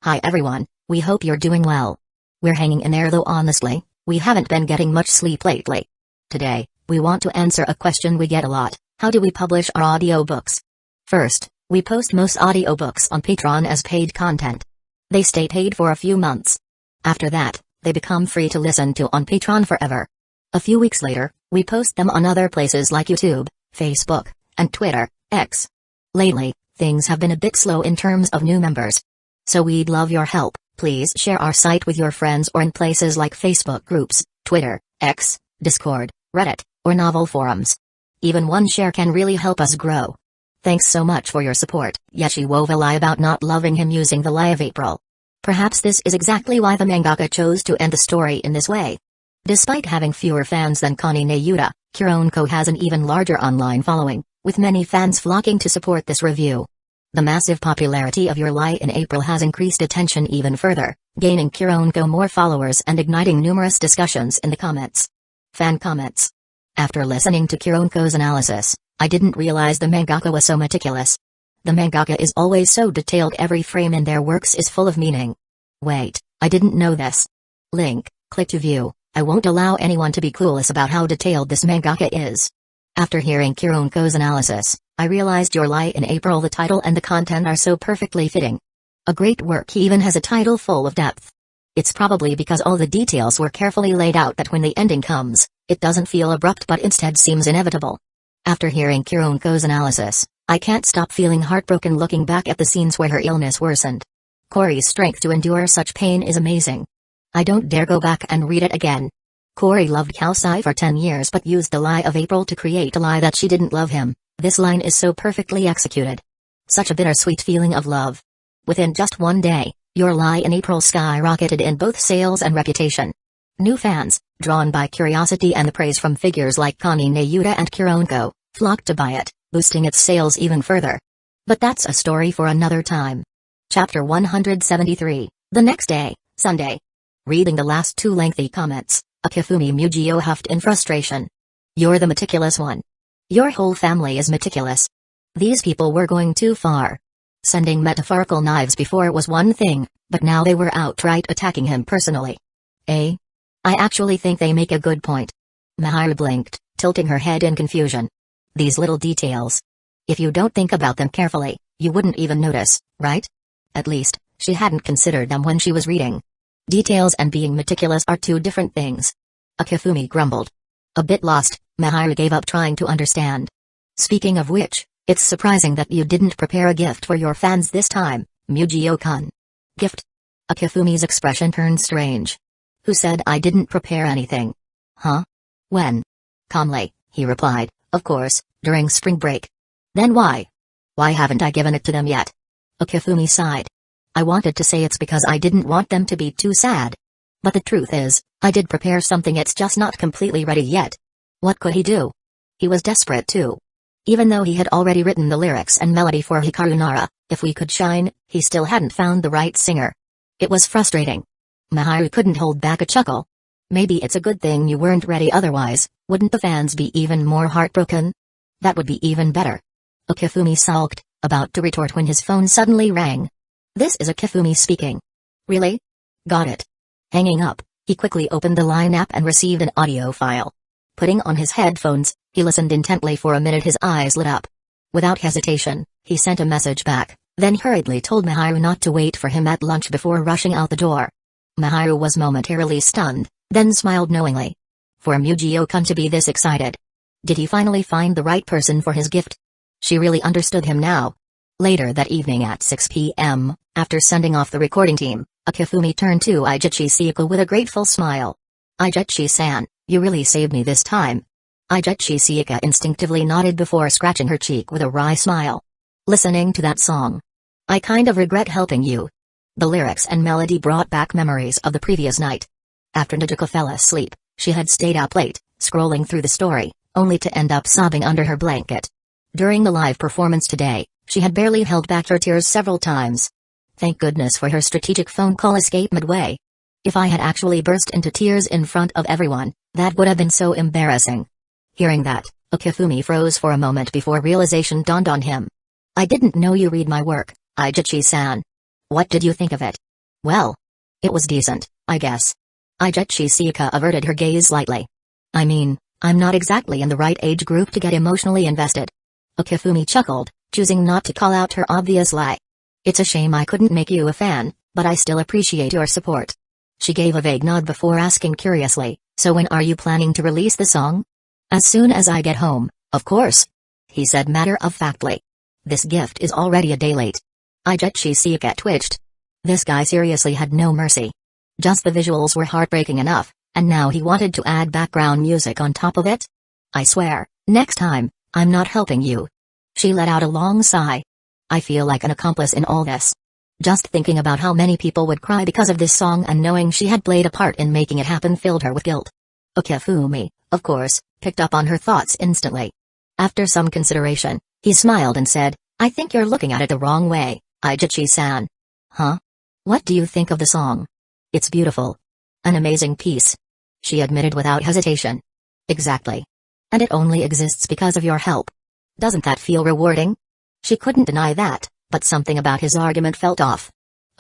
Hi everyone, we hope you're doing well. We're hanging in there though honestly, we haven't been getting much sleep lately. Today, we want to answer a question we get a lot: how do we publish our audiobooks? First, we post most audiobooks on Patreon as paid content. They stay paid for a few months. After that, they become free to listen to on Patreon forever. A few weeks later, we post them on other places like YouTube, Facebook, and Twitter, X. Lately, things have been a bit slow in terms of new members. So we'd love your help. Please share our site with your friends or in places like Facebook groups, Twitter, X, Discord, Reddit, or novel forums. Even one share can really help us grow. Thanks so much for your support. Ecchi wove a lie about not loving him using the lie of April. Perhaps this is exactly why the mangaka chose to end the story in this way. Despite having fewer fans than Connie Yuta, Kuronko has an even larger online following, with many fans flocking to support this review. The massive popularity of Your Lie in April has increased attention even further, gaining Kuronko more followers and igniting numerous discussions in the comments. Fan comments. After listening to Kuronko's analysis, I didn't realize the mangaka was so meticulous. The mangaka is always so detailed, every frame in their works is full of meaning. Wait, I didn't know this. Link, click to view. I won't allow anyone to be clueless about how detailed this mangaka is. After hearing Kuronko's analysis, I realized Your Lie in April, the title and the content are so perfectly fitting. A great work even has a title full of depth. It's probably because all the details were carefully laid out that when the ending comes, it doesn't feel abrupt but instead seems inevitable. After hearing Kuronko's analysis, I can't stop feeling heartbroken looking back at the scenes where her illness worsened. Corey's strength to endure such pain is amazing. I don't dare go back and read it again. Corey loved Kelsey for 10 years but used the lie of April to create a lie that she didn't love him. This line is so perfectly executed. Such a bittersweet feeling of love. Within just one day, Your Lie in April skyrocketed in both sales and reputation. New fans, drawn by curiosity and the praise from figures like Connie Yuta and Kuronko, flocked to buy it, boosting its sales even further. But that's a story for another time. Chapter 173, the next day, Sunday. Reading the last two lengthy comments, Akifumi Mugio huffed in frustration. You're the meticulous one. Your whole family is meticulous. These people were going too far. Sending metaphorical knives before was one thing, but now they were outright attacking him personally. I actually think they make a good point. Mahiru blinked, tilting her head in confusion. These little details. If you don't think about them carefully, you wouldn't even notice, right? At least, she hadn't considered them when she was reading. Details and being meticulous are two different things. Akifumi grumbled. A bit lost, Mahiru gave up trying to understand. Speaking of which, it's surprising that you didn't prepare a gift for your fans this time, Mugio-kun. Gift? Akifumi's expression turned strange. Who said I didn't prepare anything? Huh? When? Calmly, he replied, of course, during spring break. Then why? Why haven't I given it to them yet? Akifumi sighed. I wanted to say it's because I didn't want them to be too sad. But the truth is, I did prepare something, it's just not completely ready yet. What could he do? He was desperate too. Even though he had already written the lyrics and melody for Hikaru Nara, If We Could Shine, he still hadn't found the right singer. It was frustrating. Mahiru couldn't hold back a chuckle. Maybe it's a good thing you weren't ready, otherwise, wouldn't the fans be even more heartbroken? That would be even better. Akifumi sulked, about to retort when his phone suddenly rang. This is Akifumi speaking. Really? Got it. Hanging up, he quickly opened the Line app and received an audio file. Putting on his headphones, he listened intently for a minute, his eyes lit up. Without hesitation, he sent a message back, then hurriedly told Mahiru not to wait for him at lunch before rushing out the door. Mahiru was momentarily stunned, then smiled knowingly. For Mugio-kun to be this excited. Did he finally find the right person for his gift? She really understood him now. Later that evening at 6 p.m., after sending off the recording team, Akifumi turned to Ijichi Seika with a grateful smile. Ijichi-san, you really saved me this time. Ijichi Seika instinctively nodded before scratching her cheek with a wry smile. Listening to that song. I kind of regret helping you. The lyrics and melody brought back memories of the previous night. After Najiko fell asleep, she had stayed up late, scrolling through the story, only to end up sobbing under her blanket. During the live performance today, she had barely held back her tears several times. Thank goodness for her strategic phone call escape midway. If I had actually burst into tears in front of everyone, that would have been so embarrassing. Hearing that, Akifumi froze for a moment before realization dawned on him. I didn't know you read my work, Ijichi-san. What did you think of it? Well, it was decent, I guess. Ecchi Sika averted her gaze slightly. I mean, I'm not exactly in the right age group to get emotionally invested. Okifumi chuckled, choosing not to call out her obvious lie. It's a shame I couldn't make you a fan, but I still appreciate your support. She gave a vague nod before asking curiously, so when are you planning to release the song? As soon as I get home, of course. He said matter-of-factly. This gift is already a day late. Ecchi Sika twitched. This guy seriously had no mercy. Just the visuals were heartbreaking enough, and now he wanted to add background music on top of it? I swear, next time, I'm not helping you. She let out a long sigh. I feel like an accomplice in all this. Just thinking about how many people would cry because of this song and knowing she had played a part in making it happen filled her with guilt. Okifumi, of course, picked up on her thoughts instantly. After some consideration, he smiled and said, I think you're looking at it the wrong way, Ecchi-san. Huh? What do you think of the song? It's beautiful. An amazing piece. She admitted without hesitation. Exactly. And it only exists because of your help. Doesn't that feel rewarding? She couldn't deny that, but something about his argument felt off.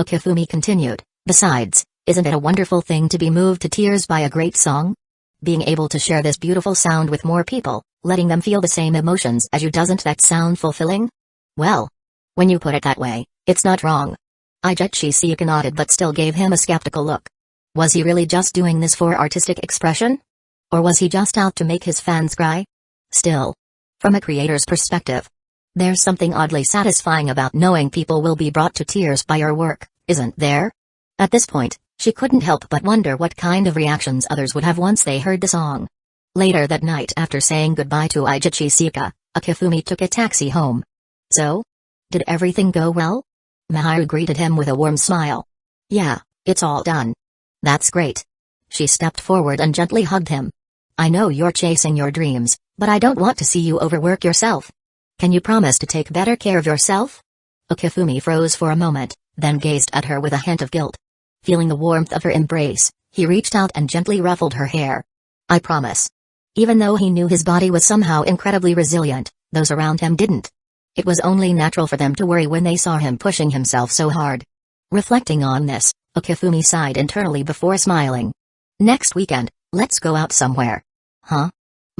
Okifumi continued, besides, isn't it a wonderful thing to be moved to tears by a great song? Being able to share this beautiful sound with more people, letting them feel the same emotions as you, doesn't that sound fulfilling? Well, when you put it that way, it's not wrong. Ecchi Sika nodded but still gave him a skeptical look. Was he really just doing this for artistic expression? Or was he just out to make his fans cry? Still, from a creator's perspective, there's something oddly satisfying about knowing people will be brought to tears by your work, isn't there? At this point, she couldn't help but wonder what kind of reactions others would have once they heard the song. Later that night, after saying goodbye to Ecchi Sika, Okifumi took a taxi home. So? Did everything go well? Maharu greeted him with a warm smile. Yeah, it's all done. That's great. She stepped forward and gently hugged him. I know you're chasing your dreams, but I don't want to see you overwork yourself. Can you promise to take better care of yourself? Okifumi froze for a moment, then gazed at her with a hint of guilt. Feeling the warmth of her embrace, he reached out and gently ruffled her hair. I promise. Even though he knew his body was somehow incredibly resilient, those around him didn't. It was only natural for them to worry when they saw him pushing himself so hard. Reflecting on this, Okifumi sighed internally before smiling. Next weekend, let's go out somewhere. Huh?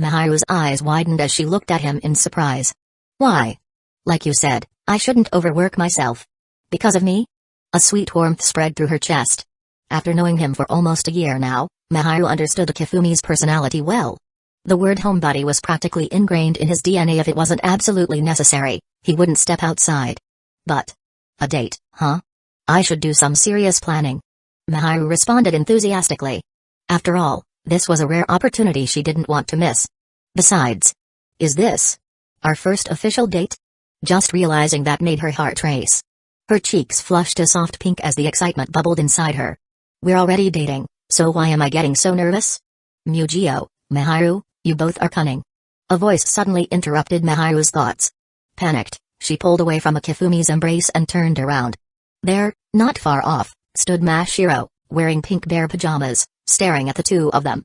Maharu's eyes widened as she looked at him in surprise. Why? Like you said, I shouldn't overwork myself. Because of me? A sweet warmth spread through her chest. After knowing him for almost a year now, Maharu understood Okifumi's personality well. The word homebody was practically ingrained in his DNA. If it wasn't absolutely necessary, he wouldn't step outside. But a date, huh? I should do some serious planning. Maharu responded enthusiastically. After all, this was a rare opportunity she didn't want to miss. Besides, is this our first official date? Just realizing that made her heart race. Her cheeks flushed a soft pink as the excitement bubbled inside her. We're already dating, so why am I getting so nervous? Mujio, Maharu, you both are cunning. A voice suddenly interrupted Maharu's thoughts. Panicked, she pulled away from Okifumi's embrace and turned around. There, not far off, stood Mashiro, wearing pink bear pajamas, staring at the two of them.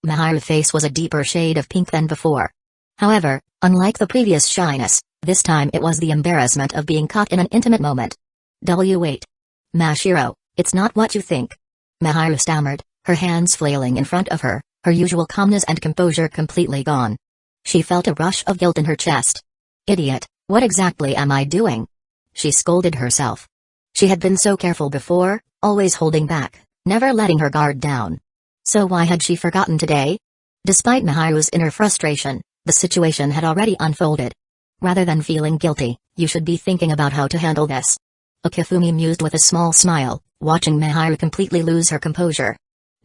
Maharu's face was a deeper shade of pink than before. However, unlike the previous shyness, this time it was the embarrassment of being caught in an intimate moment. Wait. Mashiro, it's not what you think. Maharu stammered, her hands flailing in front of her, her usual calmness and composure completely gone. She felt a rush of guilt in her chest. Idiot, what exactly am I doing? She scolded herself. She had been so careful before, always holding back, never letting her guard down. So why had she forgotten today? Despite Maharu's inner frustration, the situation had already unfolded. Rather than feeling guilty, you should be thinking about how to handle this. Okifumi mused with a small smile, watching Maharu completely lose her composure.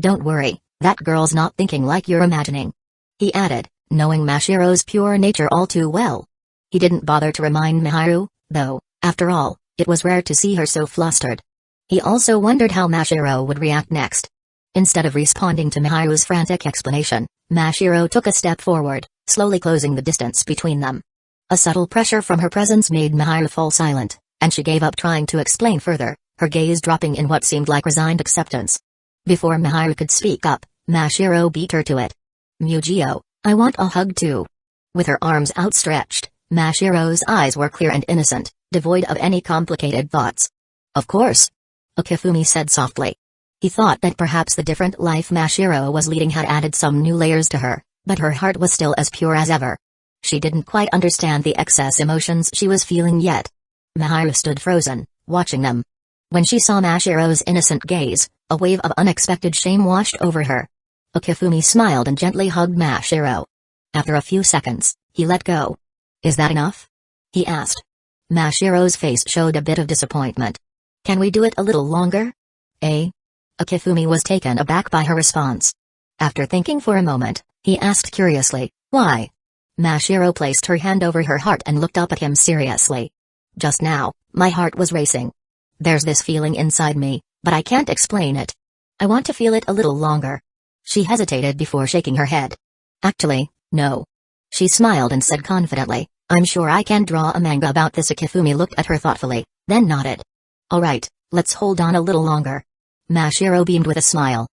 Don't worry, that girl's not thinking like you're imagining. He added, knowing Mashiro's pure nature all too well. He didn't bother to remind Maharu, though, after all, it was rare to see her so flustered. He also wondered how Mashiro would react next. Instead of responding to Maharu's frantic explanation, Mashiro took a step forward, slowly closing the distance between them. A subtle pressure from her presence made Maharu fall silent, and she gave up trying to explain further, her gaze dropping in what seemed like resigned acceptance. Before Maharu could speak up, Mashiro beat her to it. Mujio, I want a hug too. With her arms outstretched, Mashiro's eyes were clear and innocent, devoid of any complicated thoughts. Of course. Okifumi said softly. He thought that perhaps the different life Mashiro was leading had added some new layers to her, but her heart was still as pure as ever. She didn't quite understand the excess emotions she was feeling yet. Mahiru stood frozen, watching them. When she saw Mashiro's innocent gaze, a wave of unexpected shame washed over her. Okifumi smiled and gently hugged Mashiro. After a few seconds, he let go. "Is that enough?" he asked. Mashiro's face showed a bit of disappointment. "Can we do it a little longer?" "Eh?" Okifumi was taken aback by her response. After thinking for a moment, he asked curiously, "Why?" Mashiro placed her hand over her heart and looked up at him seriously. "Just now, my heart was racing. There's this feeling inside me, but I can't explain it. I want to feel it a little longer." She hesitated before shaking her head. "Actually, no." She smiled and said confidently, "I'm sure I can draw a manga about this." Okifumi looked at her thoughtfully, then nodded. "All right, let's hold on a little longer." Mashiro beamed with a smile.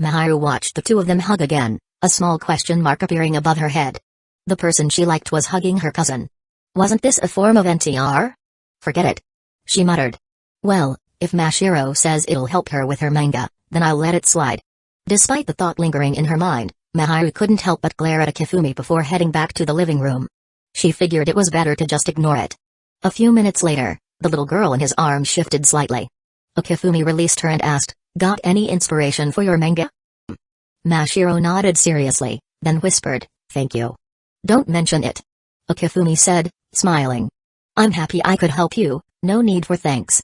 Mahiru watched the two of them hug again, a small question mark appearing above her head. The person she liked was hugging her cousin. Wasn't this a form of NTR? "Forget it," she muttered. "Well, if Mashiro says it'll help her with her manga, then I'll let it slide." Despite the thought lingering in her mind, Mahiru couldn't help but glare at Okifumi before heading back to the living room. She figured it was better to just ignore it. A few minutes later, the little girl in his arms shifted slightly. Okifumi released her and asked, "Got any inspiration for your manga?" Mashiro nodded seriously, then whispered, "Thank you. Don't mention it," Okifumi said, smiling. "I'm happy I could help you, no need for thanks."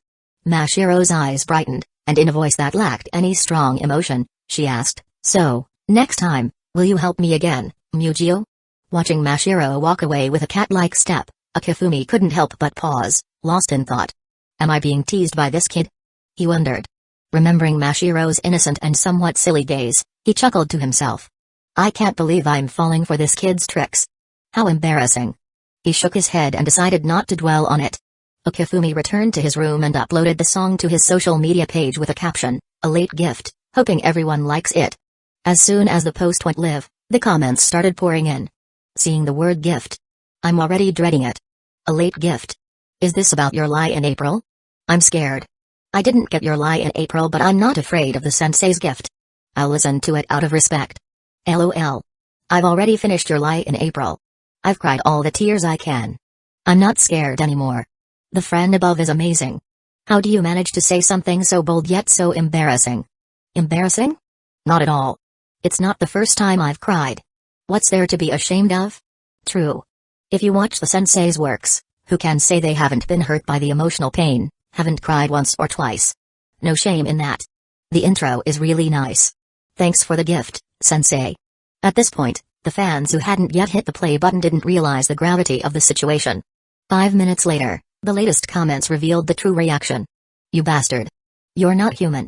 Mashiro's eyes brightened, and in a voice that lacked any strong emotion, she asked, "So, next time, will you help me again, Mujio?" Watching Mashiro walk away with a cat-like step, Okifumi couldn't help but pause, lost in thought. Am I being teased by this kid? He wondered. Remembering Mashiro's innocent and somewhat silly gaze, he chuckled to himself. I can't believe I'm falling for this kid's tricks. How embarrassing. He shook his head and decided not to dwell on it. Okifumi returned to his room and uploaded the song to his social media page with a caption, "A late gift, hoping everyone likes it." As soon as the post went live, the comments started pouring in. Seeing the word gift. I'm already dreading it. A late gift. Is this about your lie in April? I'm scared. I didn't get your lie in April, but I'm not afraid of the sensei's gift. I'll listen to it out of respect. LOL. I've already finished your lie in April. I've cried all the tears I can. I'm not scared anymore. The friend above is amazing. How do you manage to say something so bold yet so embarrassing? Embarrassing? Not at all. It's not the first time I've cried. What's there to be ashamed of? True. If you watch the sensei's works, who can say they haven't been hurt by the emotional pain, haven't cried once or twice? No shame in that. The intro is really nice. Thanks for the gift, sensei. At this point, the fans who hadn't yet hit the play button didn't realize the gravity of the situation. 5 minutes later, the latest comments revealed the true reaction. You bastard. You're not human.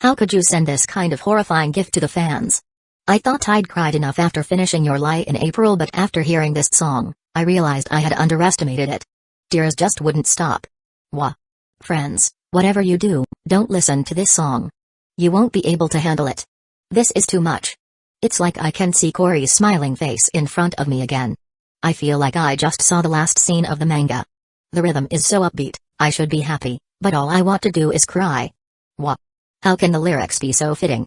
How could you send this kind of horrifying gift to the fans? I thought I'd cried enough after finishing your lie in April, but after hearing this song, I realized I had underestimated it. Tears just wouldn't stop. Wah. Friends, whatever you do, don't listen to this song. You won't be able to handle it. This is too much. It's like I can see Corey's smiling face in front of me again. I feel like I just saw the last scene of the manga. The rhythm is so upbeat, I should be happy, but all I want to do is cry. Wah. How can the lyrics be so fitting?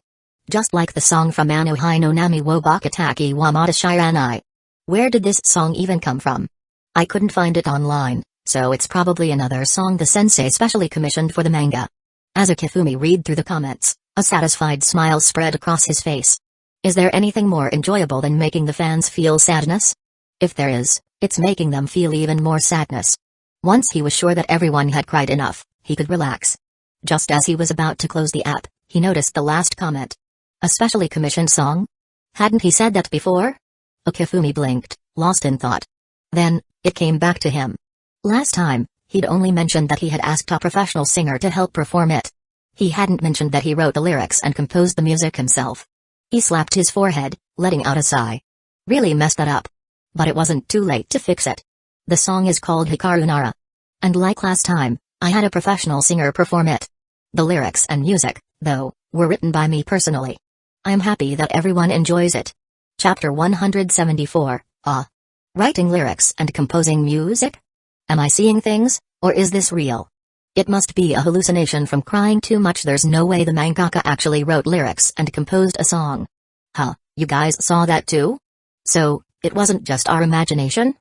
Just like the song from Ano Hai no Nami wo Bakataki wa Mata Shiranai. Where did this song even come from? I couldn't find it online, so it's probably another song the sensei specially commissioned for the manga. As Okifumi read through the comments, a satisfied smile spread across his face. Is there anything more enjoyable than making the fans feel sadness? If there is, it's making them feel even more sadness. Once he was sure that everyone had cried enough, he could relax. Just as he was about to close the app, he noticed the last comment. A specially commissioned song? Hadn't he said that before? Okifumi blinked, lost in thought. Then, it came back to him. Last time, he'd only mentioned that he had asked a professional singer to help perform it. He hadn't mentioned that he wrote the lyrics and composed the music himself. He slapped his forehead, letting out a sigh. Really messed that up. But it wasn't too late to fix it. The song is called Hikaru Nara. And like last time, I had a professional singer perform it. The lyrics and music, though, were written by me personally. I'm happy that everyone enjoys it. Chapter 174, Writing lyrics and composing music? Am I seeing things, or is this real? It must be a hallucination from crying too much. There's no way the mangaka actually wrote lyrics and composed a song. Huh, you guys saw that too? So, it wasn't just our imagination?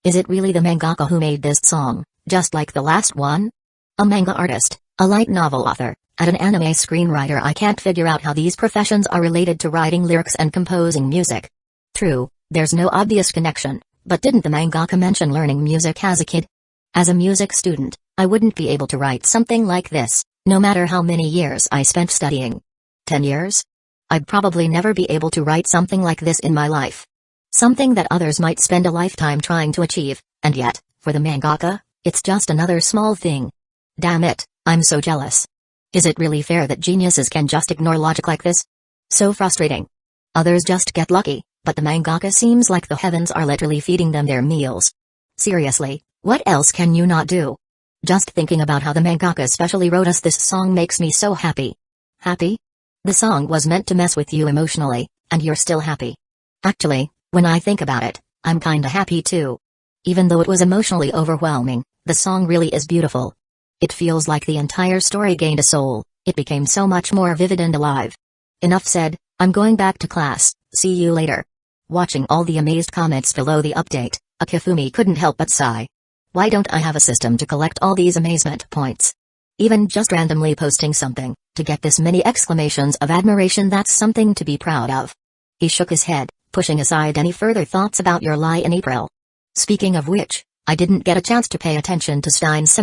Is it really the mangaka who made this song, just like the last one? A manga artist, a light novel author, and an anime screenwriter. I can't figure out how these professions are related to writing lyrics and composing music. True, there's no obvious connection, but didn't the mangaka mention learning music as a kid? As a music student, I wouldn't be able to write something like this, no matter how many years I spent studying. 10 years? I'd probably never be able to write something like this in my life. Something that others might spend a lifetime trying to achieve, and yet, for the mangaka, it's just another small thing. Damn it, I'm so jealous. Is it really fair that geniuses can just ignore logic like this? So frustrating. Others just get lucky, but the mangaka seems like the heavens are literally feeding them their meals. Seriously, what else can you not do? Just thinking about how the mangaka specially wrote us this song makes me so happy. Happy? The song was meant to mess with you emotionally, and you're still happy. Actually, when I think about it, I'm kinda happy too. Even though it was emotionally overwhelming, the song really is beautiful. It feels like the entire story gained a soul, it became so much more vivid and alive. Enough said, I'm going back to class, see you later. Watching all the amazed comments below the update, Akifumi couldn't help but sigh. Why don't I have a system to collect all these amazement points? Even just randomly posting something, to get this many exclamations of admiration, that's something to be proud of. He shook his head, pushing aside any further thoughts about your lie in April. Speaking of which, I didn't get a chance to pay attention to Steins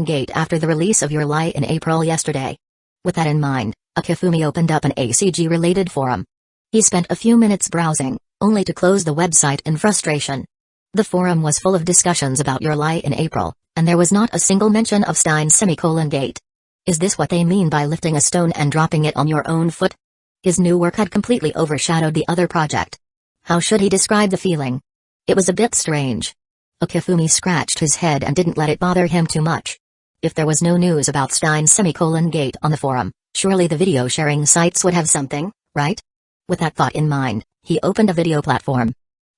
Gate after the release of your lie in April yesterday. With that in mind, Akifumi opened up an ACG-related forum. He spent a few minutes browsing, only to close the website in frustration. The forum was full of discussions about your lie in April, and there was not a single mention of Steins Gate. Is this what they mean by lifting a stone and dropping it on your own foot? His new work had completely overshadowed the other project. How should he describe the feeling? It was a bit strange. Akifumi scratched his head and didn't let it bother him too much. If there was no news about Steins Gate on the forum, surely the video sharing sites would have something, right? With that thought in mind, he opened a video platform.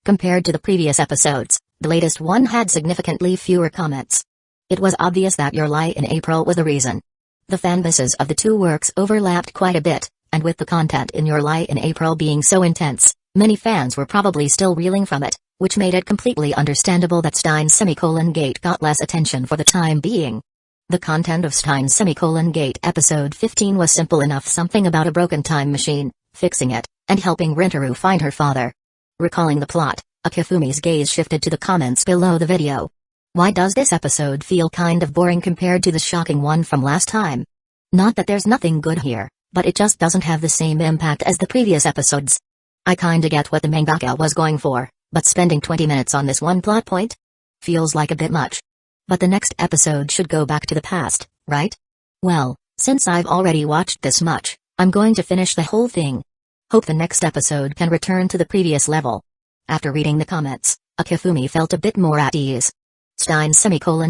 Compared to the previous episodes, the latest one had significantly fewer comments. It was obvious that your lie in April was the reason. The fanbases of the two works overlapped quite a bit, and with the content in your lie in April being so intense, many fans were probably still reeling from it, which made it completely understandable that Steins Gate got less attention for the time being. The content of Steins Gate episode 15 was simple enough: something about a broken time machine, fixing it, and helping Rintaru find her father. Recalling the plot, Akifumi's gaze shifted to the comments below the video. Why does this episode feel kind of boring compared to the shocking one from last time? Not that there's nothing good here, but it just doesn't have the same impact as the previous episodes. I kinda get what the mangaka was going for, but spending 20 minutes on this one plot point? Feels like a bit much. But the next episode should go back to the past, right? Well, since I've already watched this much, I'm going to finish the whole thing. Hope the next episode can return to the previous level. After reading the comments, Akifumi felt a bit more at ease. Steins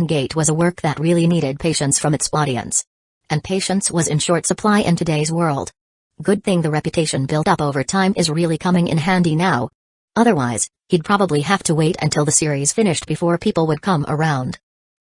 Gate was a work that really needed patience from its audience. And patience was in short supply in today's world. Good thing the reputation built up over time is really coming in handy now. Otherwise, he'd probably have to wait until the series finished before people would come around.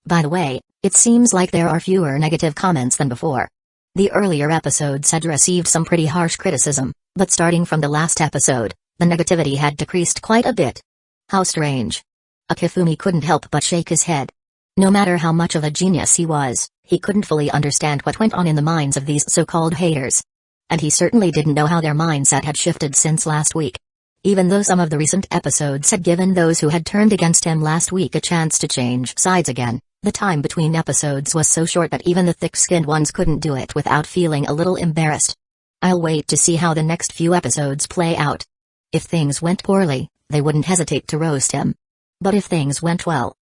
By the way, it seems like there are fewer negative comments than before. The earlier episodes had received some pretty harsh criticism, but starting from the last episode, the negativity had decreased quite a bit. How strange. Akifumi couldn't help but shake his head. No matter how much of a genius he was, he couldn't fully understand what went on in the minds of these so-called haters. And he certainly didn't know how their mindset had shifted since last week. Even though some of the recent episodes had given those who had turned against him last week a chance to change sides again, the time between episodes was so short that even the thick-skinned ones couldn't do it without feeling a little embarrassed. I'll wait to see how the next few episodes play out. If things went poorly, they wouldn't hesitate to roast him. But if things went well,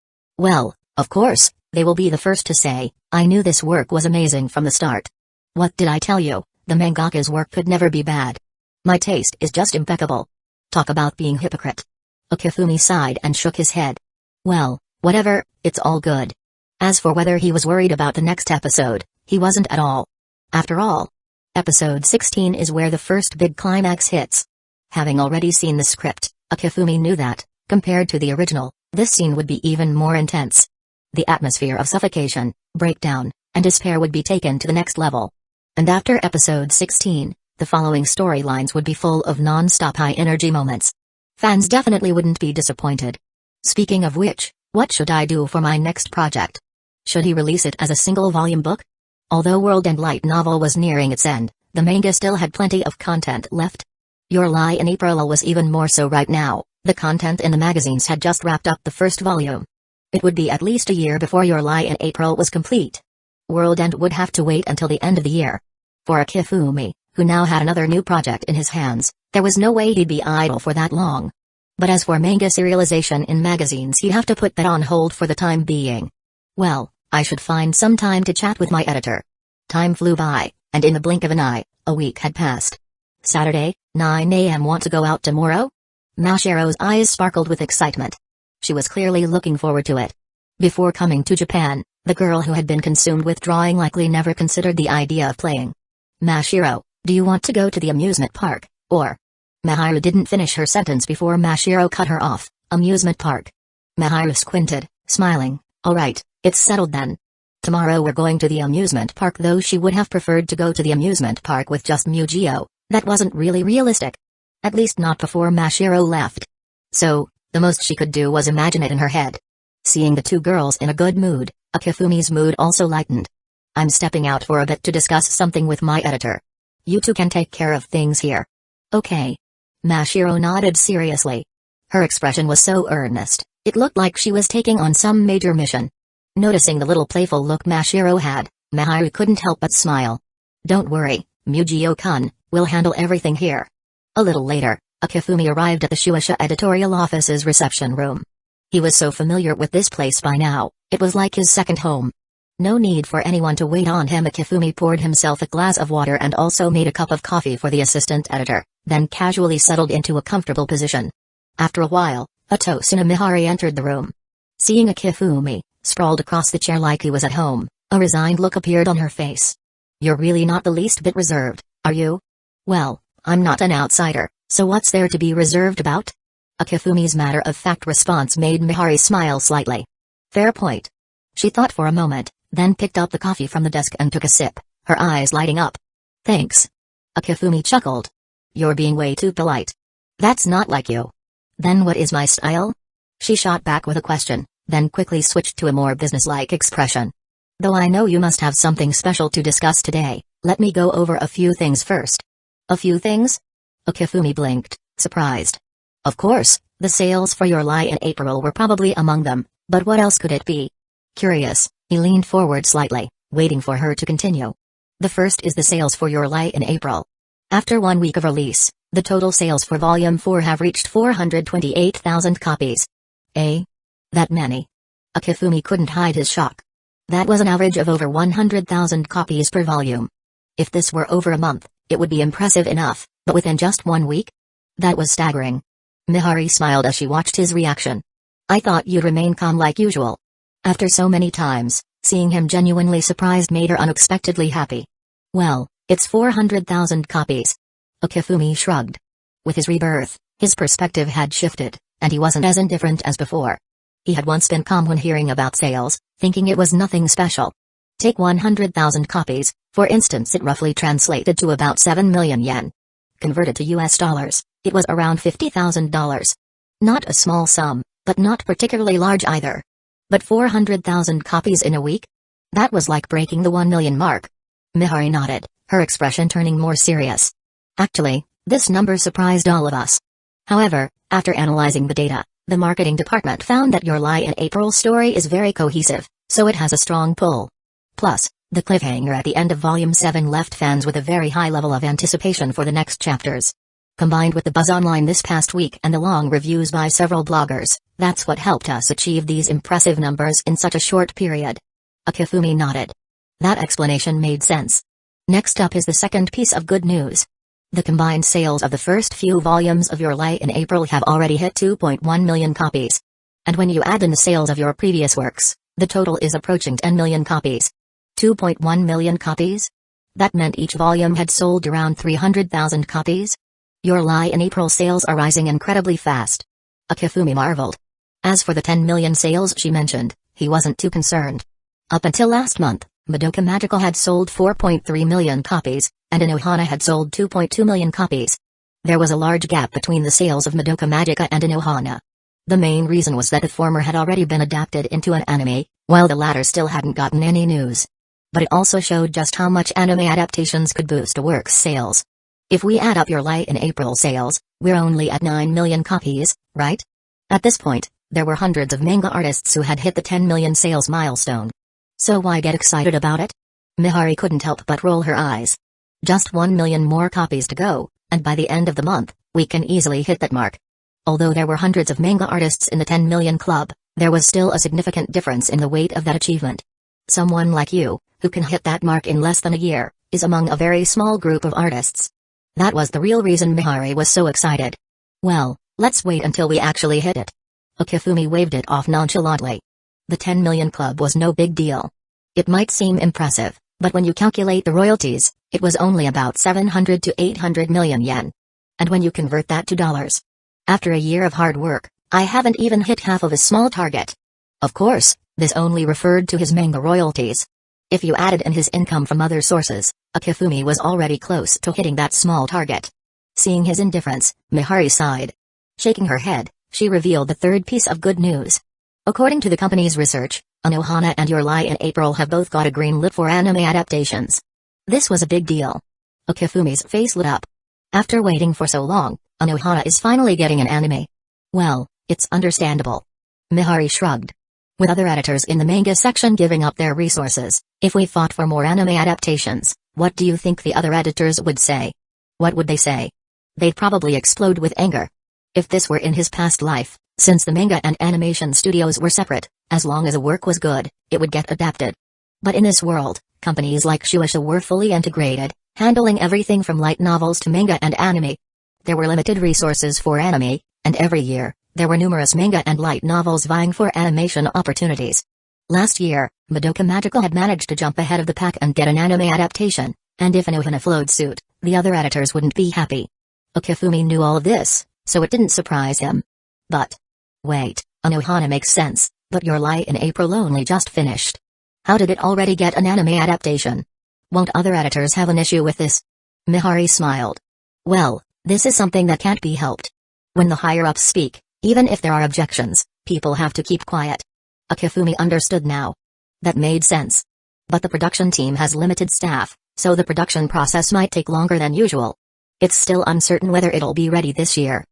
of course, they will be the first to say, I knew this work was amazing from the start. What did I tell you? The mangaka's work could never be bad. My taste is just impeccable. Talk about being hypocrite. Akifumi sighed and shook his head. Well, whatever, it's all good. As for whether he was worried about the next episode, he wasn't at all. After all, episode 16 is where the first big climax hits. Having already seen the script, Akifumi knew that, compared to the original, this scene would be even more intense. The atmosphere of suffocation, breakdown, and his pair would be taken to the next level. And after episode 16, the following storylines would be full of non-stop high-energy moments. Fans definitely wouldn't be disappointed. Speaking of which, what should I do for my next project? Should he release it as a single-volume book? Although World and Light novel was nearing its end, the manga still had plenty of content left. Your Lie in April was even more so right now. The content in the magazines had just wrapped up the first volume. It would be at least a year before Your Lie in April was complete. World End would have to wait until the end of the year. For Akifumi, who now had another new project in his hands, there was no way he'd be idle for that long. But as for manga serialization in magazines, he'd have to put that on hold for the time being. Well, I should find some time to chat with my editor. Time flew by, and in the blink of an eye, a week had passed. Saturday, 9 a.m. Want to go out tomorrow? Mashiro's eyes sparkled with excitement. She was clearly looking forward to it. Before coming to Japan, the girl who had been consumed with drawing likely never considered the idea of playing. Mashiro, do you want to go to the amusement park, or? Mahiru didn't finish her sentence before Mashiro cut her off. Amusement park. Mahiru squinted, smiling. All right, it's settled then. Tomorrow we're going to the amusement park, though she would have preferred to go to the amusement park with just Mujio. That wasn't really realistic. At least not before Mashiro left. So, the most she could do was imagine it in her head. Seeing the two girls in a good mood, Akifumi's mood also lightened. I'm stepping out for a bit to discuss something with my editor. You two can take care of things here. Okay. Mashiro nodded seriously. Her expression was so earnest, it looked like she was taking on some major mission. Noticing the little playful look Mashiro had, Mahiru couldn't help but smile. Don't worry, Mujio-kun, we'll handle everything here. A little later, Akifumi arrived at the Shueisha editorial office's reception room. He was so familiar with this place by now, it was like his second home. No need for anyone to wait on him. Akifumi poured himself a glass of water and also made a cup of coffee for the assistant editor, then casually settled into a comfortable position. After a while, Atosuna Mihari entered the room. Seeing Akifumi, sprawled across the chair like he was at home, a resigned look appeared on her face. You're really not the least bit reserved, are you? Well, I'm not an outsider, so what's there to be reserved about? Akifumi's matter-of-fact response made Mihari smile slightly. Fair point. She thought for a moment, then picked up the coffee from the desk and took a sip, her eyes lighting up. Thanks. Akifumi chuckled. You're being way too polite. That's not like you. Then what is my style? She shot back with a question, then quickly switched to a more businesslike expression. Though I know you must have something special to discuss today, let me go over a few things first. A few things? Akifumi blinked, surprised. Of course, the sales for Your Lie in April were probably among them, but what else could it be? Curious, he leaned forward slightly, waiting for her to continue. The first is the sales for Your Lie in April. After 1 week of release, the total sales for Volume 4 have reached 428,000 copies. That many? Akifumi couldn't hide his shock. That was an average of over 100,000 copies per volume. If this were over a month, it would be impressive enough, but within just 1 week? That was staggering. Mihari smiled as she watched his reaction. I thought you'd remain calm like usual. After so many times, seeing him genuinely surprised made her unexpectedly happy. Well, it's 400,000 copies. Akifumi shrugged. With his rebirth, his perspective had shifted, and he wasn't as indifferent as before. He had once been calm when hearing about sales, thinking it was nothing special. Take 100,000 copies, for instance, it roughly translated to about 7 million yen. Converted to US dollars, it was around $50,000. Not a small sum, but not particularly large either. But 400,000 copies in a week? That was like breaking the 1 million mark. Mihari nodded, her expression turning more serious. Actually, this number surprised all of us. However, after analyzing the data, the marketing department found that Your Lie in April story is very cohesive, so it has a strong pull. Plus, the cliffhanger at the end of Volume 7 left fans with a very high level of anticipation for the next chapters. Combined with the buzz online this past week and the long reviews by several bloggers, that's what helped us achieve these impressive numbers in such a short period. Akifumi nodded. That explanation made sense. Next up is the second piece of good news. The combined sales of the first few volumes of Your Lie in April have already hit 2.1 million copies. And when you add in the sales of your previous works, the total is approaching 10 million copies. 2.1 million copies? That meant each volume had sold around 300,000 copies? Your Lie in April sales are rising incredibly fast. Akifumi marveled. As for the 10 million sales she mentioned, he wasn't too concerned. Up until last month, Madoka Magica had sold 4.3 million copies, and Inohana had sold 2.2 million copies. There was a large gap between the sales of Madoka Magica and Inohana. The main reason was that the former had already been adapted into an anime, while the latter still hadn't gotten any news. But it also showed just how much anime adaptations could boost a work's sales. If we add up Your Lie in April sales, we're only at 9 million copies, right? At this point, there were hundreds of manga artists who had hit the 10 million sales milestone. So why get excited about it? Mihari couldn't help but roll her eyes. Just 1 million more copies to go, and by the end of the month, we can easily hit that mark. Although there were hundreds of manga artists in the 10 million club, there was still a significant difference in the weight of that achievement. Someone like you, who can hit that mark in less than a year, is among a very small group of artists. That was the real reason Mihari was so excited. Well, let's wait until we actually hit it. Okifumi waved it off nonchalantly. The 10 million club was no big deal. It might seem impressive, but when you calculate the royalties, it was only about 700 to 800 million yen. And when you convert that to dollars, after a year of hard work, I haven't even hit half of a small target. Of course, this only referred to his manga royalties. If you added in his income from other sources, Okifumi was already close to hitting that small target. Seeing his indifference, Mihari sighed. Shaking her head, she revealed the third piece of good news. According to the company's research, Inohana and Your Lie in April have both got a green lit for anime adaptations. This was a big deal. Okifumi's face lit up. After waiting for so long, Inohana is finally getting an anime. Well, it's understandable. Mihari shrugged. With other editors in the manga section giving up their resources, if we fought for more anime adaptations, what do you think the other editors would say? What would they say? They'd probably explode with anger. If this were in his past life, since the manga and animation studios were separate, as long as a work was good, it would get adapted. But in this world, companies like Shueisha were fully integrated, handling everything from light novels to manga and anime. There were limited resources for anime, and every year, there were numerous manga and light novels vying for animation opportunities. Last year, Madoka Magica had managed to jump ahead of the pack and get an anime adaptation, and if Inohana followed suit, the other editors wouldn't be happy. Okifumi knew all of this, so it didn't surprise him. But wait, Inohana makes sense, but Your Lie in April only just finished. How did it already get an anime adaptation? Won't other editors have an issue with this? Mihari smiled. Well, this is something that can't be helped. When the higher-ups speak, even if there are objections, people have to keep quiet. Okifumi understood now. That made sense. But the production team has limited staff, so the production process might take longer than usual. It's still uncertain whether it'll be ready this year.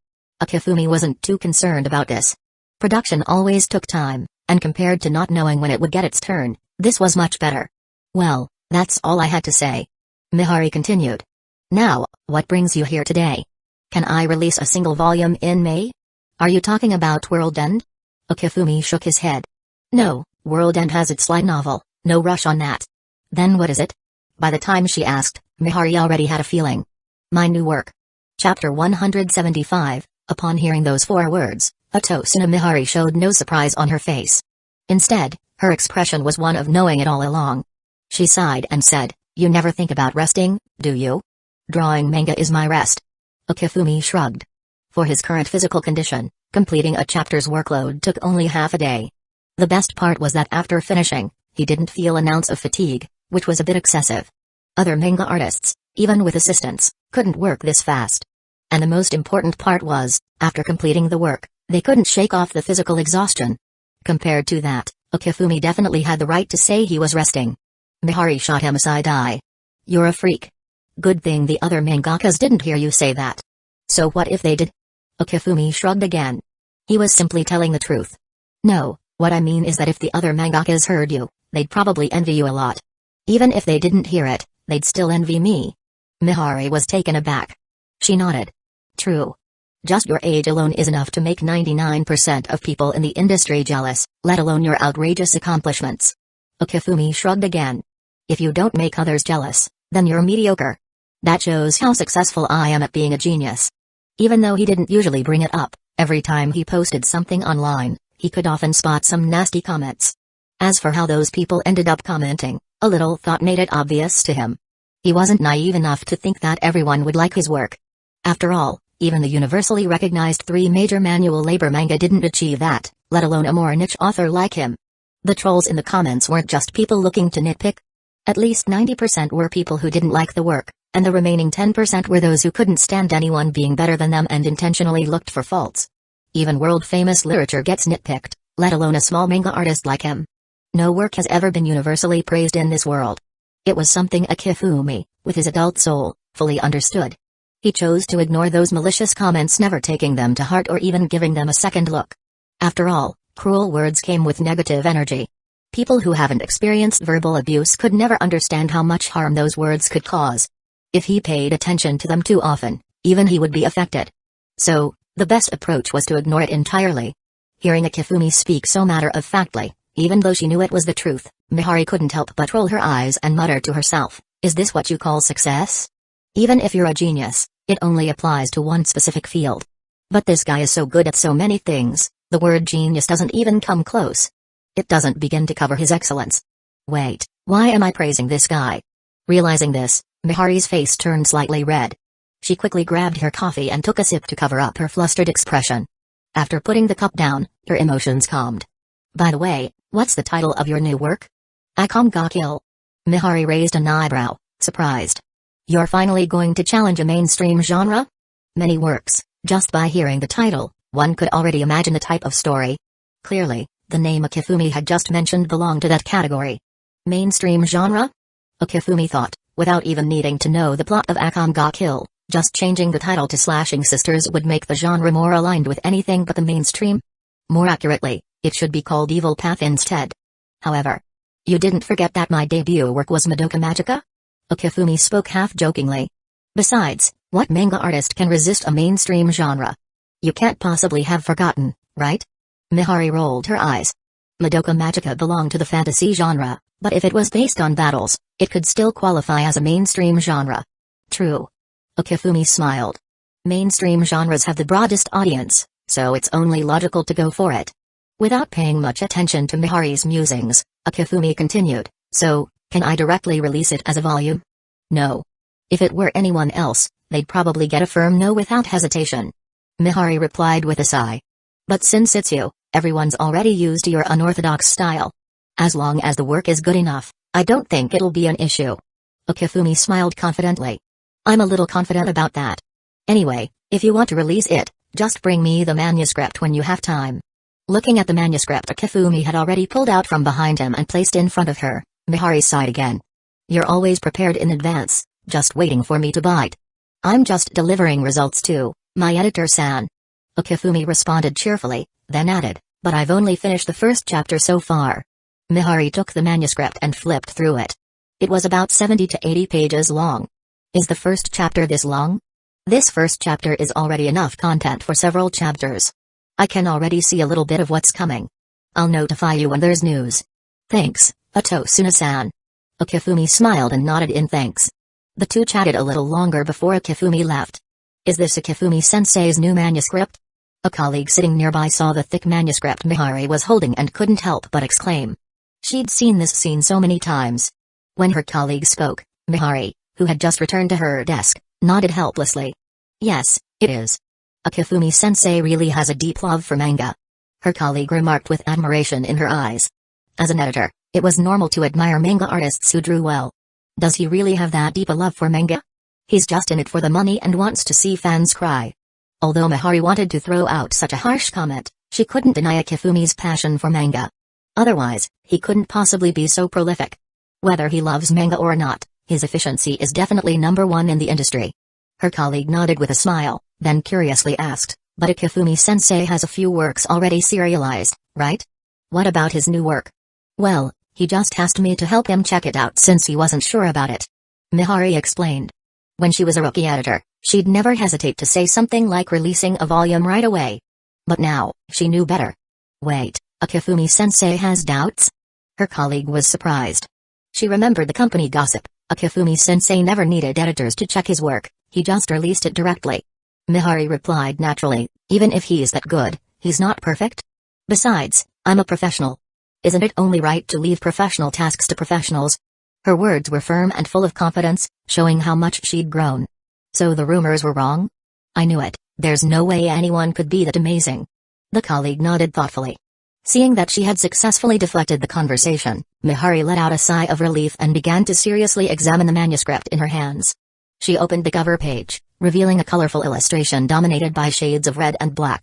Okifumi wasn't too concerned about this. Production always took time, and compared to not knowing when it would get its turn, this was much better. Well, that's all I had to say. Mihari continued. Now, what brings you here today? Can I release a single volume in May? Are you talking about World End? Okifumi shook his head. No, World End has its light novel, no rush on that. Then what is it? By the time she asked, Mihari already had a feeling. My new work. Chapter 175. Upon hearing those 4 words, Otosuna Mihari showed no surprise on her face. Instead, her expression was one of knowing it all along. She sighed and said, You never think about resting, do you? Drawing manga is my rest. Okifumi shrugged. For his current physical condition, completing a chapter's workload took only half a day. The best part was that after finishing, he didn't feel an ounce of fatigue, which was a bit excessive. Other manga artists, even with assistance, couldn't work this fast. And the most important part was, after completing the work, they couldn't shake off the physical exhaustion. Compared to that, Okifumi definitely had the right to say he was resting. Mihari shot him a side eye. You're a freak. Good thing the other mangakas didn't hear you say that. So what if they did? Okifumi shrugged again. He was simply telling the truth. No, what I mean is that if the other mangakas heard you, they'd probably envy you a lot. Even if they didn't hear it, they'd still envy me. Mihari was taken aback. She nodded. True. Just your age alone is enough to make 99% of people in the industry jealous, let alone your outrageous accomplishments. Okifumi shrugged again. If you don't make others jealous, then you're mediocre. That shows how successful I am at being a genius. Even though he didn't usually bring it up, every time he posted something online, he could often spot some nasty comments. As for how those people ended up commenting, a little thought made it obvious to him. He wasn't naive enough to think that everyone would like his work. After all, even the universally recognized 3 major manual labor manga didn't achieve that, let alone a more niche author like him. The trolls in the comments weren't just people looking to nitpick. At least 90% were people who didn't like the work, and the remaining 10% were those who couldn't stand anyone being better than them and intentionally looked for faults. Even world-famous literature gets nitpicked, let alone a small manga artist like him. No work has ever been universally praised in this world. It was something Akifumi, with his adult soul, fully understood. He chose to ignore those malicious comments, never taking them to heart or even giving them a second look. After all, cruel words came with negative energy. People who haven't experienced verbal abuse could never understand how much harm those words could cause. If he paid attention to them too often, even he would be affected. So, the best approach was to ignore it entirely. Hearing Akifumi speak so matter-of-factly, even though she knew it was the truth, Mihari couldn't help but roll her eyes and mutter to herself, "Is this what you call success? Even if you're a genius, it only applies to one specific field. But this guy is so good at so many things, the word genius doesn't even come close. It doesn't begin to cover his excellence. Wait, why am I praising this guy?" Realizing this, Mihari's face turned slightly red. She quickly grabbed her coffee and took a sip to cover up her flustered expression. After putting the cup down, her emotions calmed. "By the way, what's the title of your new work?" "Mangaka." Mihari raised an eyebrow, surprised. "You're finally going to challenge a mainstream genre?" Many works, just by hearing the title, one could already imagine the type of story. Clearly, the name Akifumi had just mentioned belonged to that category. Mainstream genre? Akifumi thought, without even needing to know the plot of Mangaka. Just changing the title to Slashing Sisters would make the genre more aligned with anything but the mainstream. More accurately, it should be called Evil Path instead. However, you didn't forget that my debut work was Madoka Magica? Akifumi spoke half-jokingly. Besides, what manga artist can resist a mainstream genre? You can't possibly have forgotten, right? Mihari rolled her eyes. Madoka Magica belonged to the fantasy genre, but if it was based on battles, it could still qualify as a mainstream genre. True. Akifumi smiled. Mainstream genres have the broadest audience, so it's only logical to go for it. Without paying much attention to Mihari's musings, Akifumi continued, "So, can I directly release it as a volume?" "No. If it were anyone else, they'd probably get a firm no without hesitation." Mihari replied with a sigh. "But since it's you, everyone's already used to your unorthodox style. As long as the work is good enough, I don't think it'll be an issue." Akifumi smiled confidently. "I'm a little confident about that. Anyway, if you want to release it, just bring me the manuscript when you have time." Looking at the manuscript Akifumi had already pulled out from behind him and placed in front of her, Mihari sighed again. "You're always prepared in advance, just waiting for me to bite." "I'm just delivering results too, my editor-san." Akifumi responded cheerfully, then added, "But I've only finished the first chapter so far." Mihari took the manuscript and flipped through it. It was about 70 to 80 pages long. "Is the first chapter this long?" "This first chapter is already enough content for several chapters. I can already see a little bit of what's coming. I'll notify you when there's news." "Thanks, Atosuna-san." Akifumi smiled and nodded in thanks. The two chatted a little longer before Akifumi left. "Is this Akifumi-sensei's new manuscript?" A colleague sitting nearby saw the thick manuscript Mihari was holding and couldn't help but exclaim. She'd seen this scene so many times. When her colleague spoke, Mihari, who had just returned to her desk, nodded helplessly. "Yes, it is. Akifumi-sensei really has a deep love for manga." Her colleague remarked with admiration in her eyes. As an editor, it was normal to admire manga artists who drew well. Does he really have that deep a love for manga? He's just in it for the money and wants to see fans cry. Although Mihari wanted to throw out such a harsh comment, she couldn't deny Akifumi's passion for manga. Otherwise, he couldn't possibly be so prolific. Whether he loves manga or not, his efficiency is definitely number one in the industry. Her colleague nodded with a smile, then curiously asked, "But Akifumi-sensei has a few works already serialized, right? What about his new work?" "Well, he just asked me to help him check it out since he wasn't sure about it," Mihari explained. When she was a rookie editor, she'd never hesitate to say something like releasing a volume right away. But now, she knew better. "Wait, Akifumi-sensei has doubts?" Her colleague was surprised. She remembered the company gossip. Akifumi-sensei never needed editors to check his work, he just released it directly. Mihari replied naturally, "Even if he's that good, he's not perfect. Besides, I'm a professional. Isn't it only right to leave professional tasks to professionals?" Her words were firm and full of confidence, showing how much she'd grown. "So the rumors were wrong?" "I knew it, there's no way anyone could be that amazing." The colleague nodded thoughtfully. Seeing that she had successfully deflected the conversation, Mihari let out a sigh of relief and began to seriously examine the manuscript in her hands. She opened the cover page, revealing a colorful illustration dominated by shades of red and black.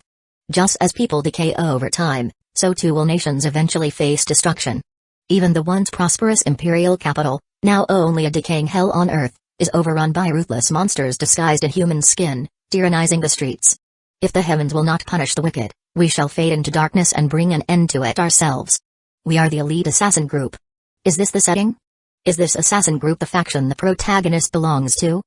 Just as people decay over time, so too will nations eventually face destruction. Even the once prosperous imperial capital, now only a decaying hell on earth, is overrun by ruthless monsters disguised in human skin, tyrannizing the streets. If the heavens will not punish the wicked, we shall fade into darkness and bring an end to it ourselves. We are the elite assassin group. Is this the setting? Is this assassin group the faction the protagonist belongs to?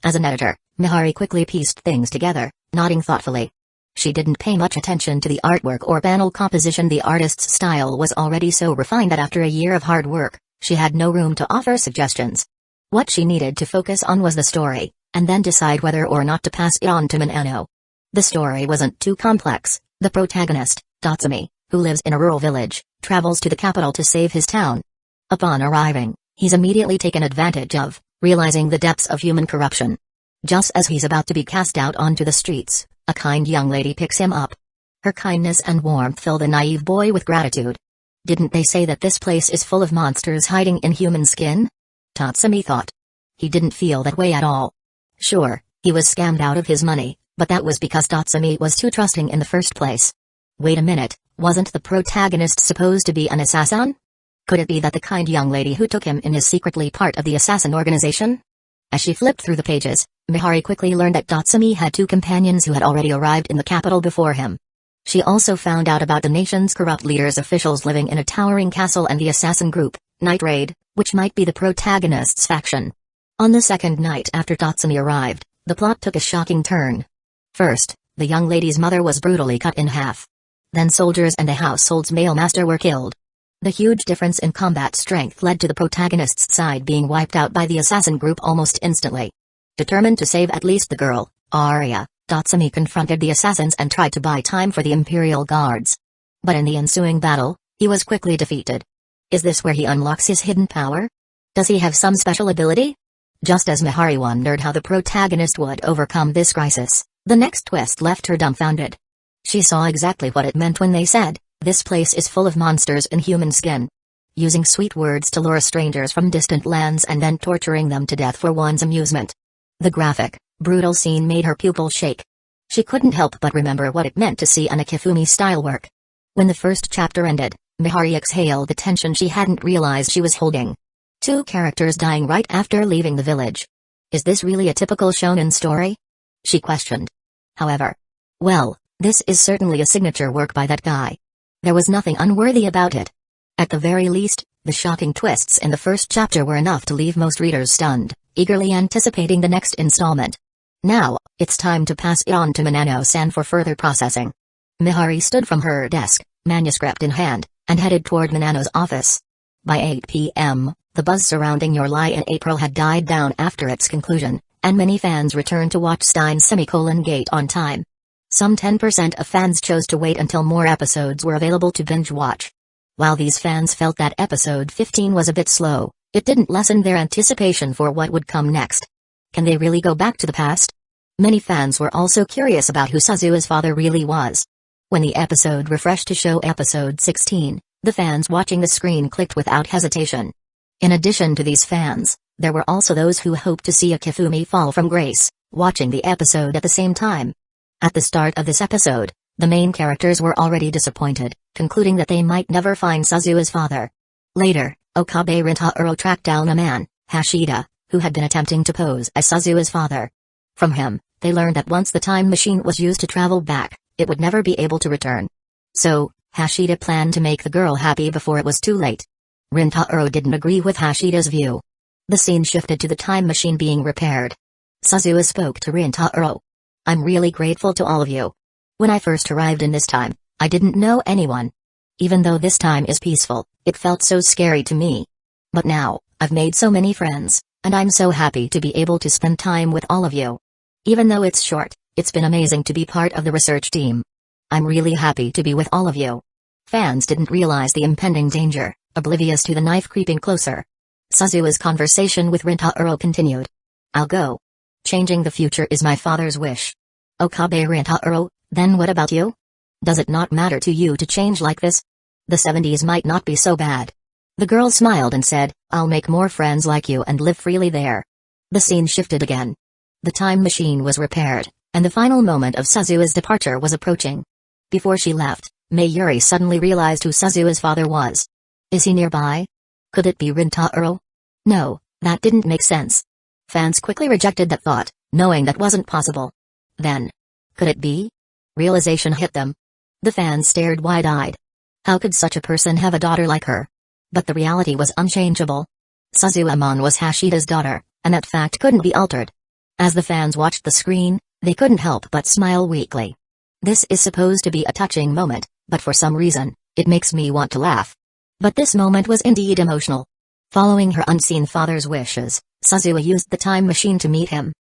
As an editor, Mihari quickly pieced things together, nodding thoughtfully. She didn't pay much attention to the artwork or panel composition. The artist's style was already so refined that after a year of hard work, she had no room to offer suggestions. What she needed to focus on was the story, and then decide whether or not to pass it on to Manano. The story wasn't too complex. The protagonist, Tatsumi, who lives in a rural village, travels to the capital to save his town. Upon arriving, he's immediately taken advantage of, realizing the depths of human corruption. Just as he's about to be cast out onto the streets, a kind young lady picks him up. Her kindness and warmth fill the naive boy with gratitude. Didn't they say that this place is full of monsters hiding in human skin? Tatsumi thought. He didn't feel that way at all. Sure, he was scammed out of his money, but that was because Tatsumi was too trusting in the first place. Wait a minute, wasn't the protagonist supposed to be an assassin? Could it be that the kind young lady who took him in is secretly part of the assassin organization? As she flipped through the pages, Mihari quickly learned that Tatsumi had two companions who had already arrived in the capital before him. She also found out about the nation's corrupt leaders' officials living in a towering castle and the assassin group, Night Raid, which might be the protagonist's faction. On the second night after Tatsumi arrived, the plot took a shocking turn. First, the young lady's mother was brutally cut in half. Then soldiers and the household's male master were killed. The huge difference in combat strength led to the protagonist's side being wiped out by the assassin group almost instantly. Determined to save at least the girl, Arya, Tatsumi confronted the assassins and tried to buy time for the Imperial Guards. But in the ensuing battle, he was quickly defeated. Is this where he unlocks his hidden power? Does he have some special ability? Just as Mihari wondered how the protagonist would overcome this crisis, the next twist left her dumbfounded. She saw exactly what it meant when they said, "This place is full of monsters in human skin." Using sweet words to lure strangers from distant lands and then torturing them to death for one's amusement. The graphic, brutal scene made her pupils shake. She couldn't help but remember what it meant to see an Akifumi-style work. When the first chapter ended, Mihari exhaled the tension she hadn't realized she was holding. Two characters dying right after leaving the village. Is this really a typical shonen story? She questioned. However, well, this is certainly a signature work by that guy. There was nothing unworthy about it. At the very least, the shocking twists in the first chapter were enough to leave most readers stunned, eagerly anticipating the next installment. Now, it's time to pass it on to Manano-san for further processing. Mihari stood from her desk, manuscript in hand, and headed toward Manano's office. By 8 p.m., the buzz surrounding Your Lie in April had died down after its conclusion, and many fans returned to watch Steins Gate on time. Some 10% of fans chose to wait until more episodes were available to binge watch. While these fans felt that episode 15 was a bit slow, it didn't lessen their anticipation for what would come next. Can they really go back to the past? Many fans were also curious about who Suzua's father really was. When the episode refreshed to show episode 16, the fans watching the screen clicked without hesitation. In addition to these fans, there were also those who hoped to see Akifumi fall from grace, watching the episode at the same time. At the start of this episode, the main characters were already disappointed, concluding that they might never find Suzua's father. Later, Okabe Rintaro tracked down a man, Hashida, who had been attempting to pose as Suzua's father. From him, they learned that once the time machine was used to travel back, it would never be able to return. So, Hashida planned to make the girl happy before it was too late. Rintaro didn't agree with Hashida's view. The scene shifted to the time machine being repaired. Suzua spoke to Rintaro. "I'm really grateful to all of you. When I first arrived in this time, I didn't know anyone. Even though this time is peaceful, it felt so scary to me. But now, I've made so many friends, and I'm so happy to be able to spend time with all of you. Even though it's short, it's been amazing to be part of the research team. I'm really happy to be with all of you." Fans didn't realize the impending danger, oblivious to the knife creeping closer. Suzua's conversation with Rintaro continued. "I'll go. Changing the future is my father's wish." "Okabe Rintaro, then what about you? Does it not matter to you to change like this?" The 70s might not be so bad. The girl smiled and said, "I'll make more friends like you and live freely there." The scene shifted again. The time machine was repaired, and the final moment of Suzua's departure was approaching. Before she left, Mayuri suddenly realized who Suzua's father was. Is he nearby? Could it be Rintaro? No, that didn't make sense. Fans quickly rejected that thought, knowing that wasn't possible. Then, could it be? Realization hit them. The fans stared wide-eyed. How could such a person have a daughter like her? But the reality was unchangeable. Suzuamon was Hashida's daughter, and that fact couldn't be altered. As the fans watched the screen, they couldn't help but smile weakly. This is supposed to be a touching moment, but for some reason, it makes me want to laugh. But this moment was indeed emotional. Following her unseen father's wishes, Suzuha used the time machine to meet him.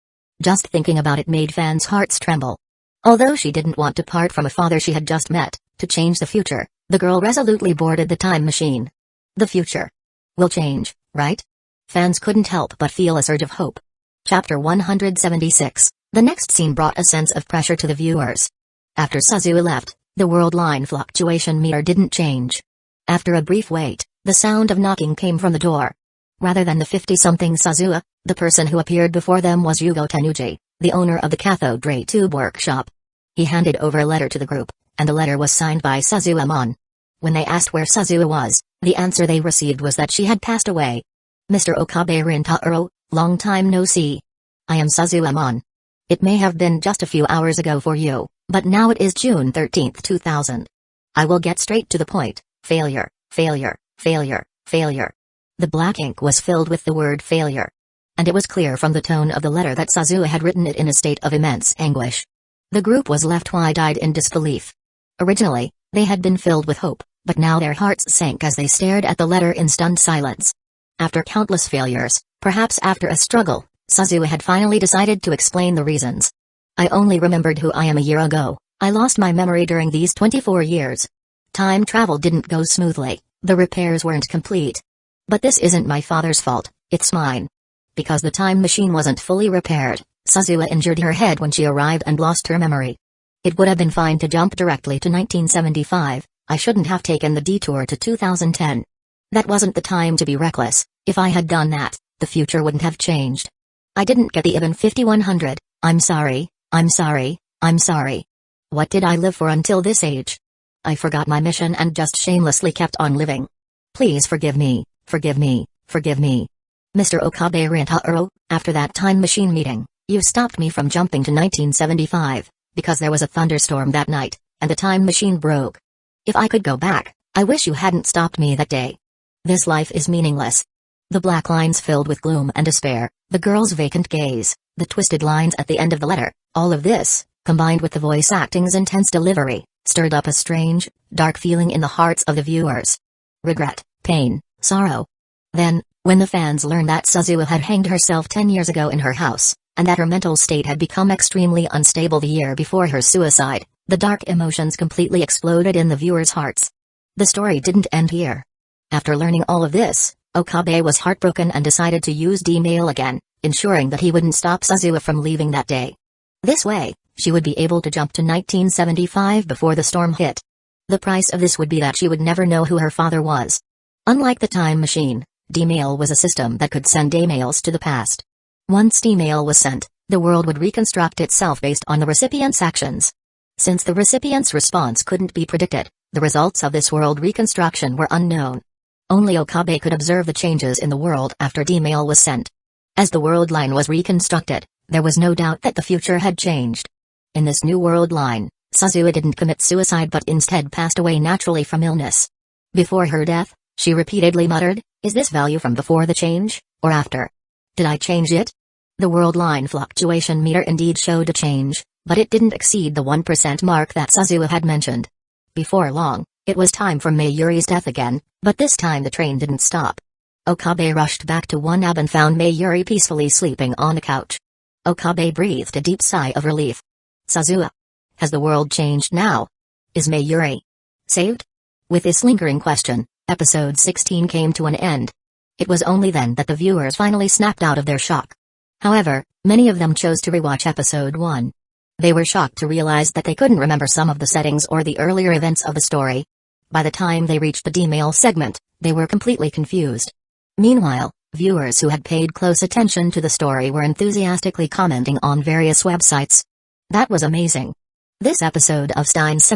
Just thinking about it made fans' hearts tremble. Although she didn't want to part from a father she had just met, to change the future, the girl resolutely boarded the time machine. The future will change, right? Fans couldn't help but feel a surge of hope. Chapter 176. The next scene brought a sense of pressure to the viewers. After Suzuha left, the world line fluctuation meter didn't change. After a brief wait, the sound of knocking came from the door. Rather than the 50-something Suzuha, the person who appeared before them was Yugo Tanuji, the owner of the cathode ray tube workshop. He handed over a letter to the group, and the letter was signed by Suzuamon. When they asked where Suzuha was, the answer they received was that she had passed away. Mr. Okabe Rintaro, long time no see. I am Suzuamon. It may have been just a few hours ago for you, but now it is June 13, 2000. I will get straight to the point. Failure, failure, failure, failure. The black ink was filled with the word failure. And it was clear from the tone of the letter that Suzuha had written it in a state of immense anguish. The group was left wide-eyed in disbelief. Originally, they had been filled with hope, but now their hearts sank as they stared at the letter in stunned silence. After countless failures, perhaps after a struggle, Suzuha had finally decided to explain the reasons. I only remembered who I am a year ago. I lost my memory during these 24 years. Time travel didn't go smoothly, the repairs weren't complete. But this isn't my father's fault, it's mine. Because the time machine wasn't fully repaired, Suzuha injured her head when she arrived and lost her memory. It would have been fine to jump directly to 1975, I shouldn't have taken the detour to 2010. That wasn't the time to be reckless. If I had done that, the future wouldn't have changed. I didn't get the even 5100, I'm sorry, I'm sorry, I'm sorry. What did I live for until this age? I forgot my mission and just shamelessly kept on living. Please forgive me, forgive me, forgive me. Mr. Okabe Rintaro, after that time machine meeting, you stopped me from jumping to 1975, because there was a thunderstorm that night, and the time machine broke. If I could go back, I wish you hadn't stopped me that day. This life is meaningless. The black lines filled with gloom and despair, the girl's vacant gaze, the twisted lines at the end of the letter, all of this, combined with the voice acting's intense delivery, stirred up a strange, dark feeling in the hearts of the viewers. Regret, pain, sorrow. Then, when the fans learned that Suzuha had hanged herself 10 years ago in her house, and that her mental state had become extremely unstable the year before her suicide, the dark emotions completely exploded in the viewers' hearts. The story didn't end here. After learning all of this, Okabe was heartbroken and decided to use D-mail again, ensuring that he wouldn't stop Suzuha from leaving that day. This way, she would be able to jump to 1975 before the storm hit. The price of this would be that she would never know who her father was. Unlike the time machine, D-mail was a system that could send emails to the past. Once D-mail was sent, the world would reconstruct itself based on the recipient's actions. Since the recipient's response couldn't be predicted, the results of this world reconstruction were unknown. Only Okabe could observe the changes in the world after D-mail was sent. As the world line was reconstructed, there was no doubt that the future had changed. In this new world line, Suzuha didn't commit suicide but instead passed away naturally from illness. Before her death, she repeatedly muttered, "Is this value from before the change, or after? Did I change it?" The world line fluctuation meter indeed showed a change, but it didn't exceed the 1% mark that Suzuha had mentioned. Before long, it was time for Mayuri's death again, but this time the train didn't stop. Okabe rushed back to Wanab and found Mayuri peacefully sleeping on the couch. Okabe breathed a deep sigh of relief. Suzuha. Has the world changed now? Is Mayuri saved? With this lingering question, episode 16 came to an end. It was only then that the viewers finally snapped out of their shock. However, many of them chose to rewatch episode 1. They were shocked to realize that they couldn't remember some of the settings or the earlier events of the story. By the time they reached the D-mail segment, they were completely confused. Meanwhile, viewers who had paid close attention to the story were enthusiastically commenting on various websites. That was amazing. This episode of Stein's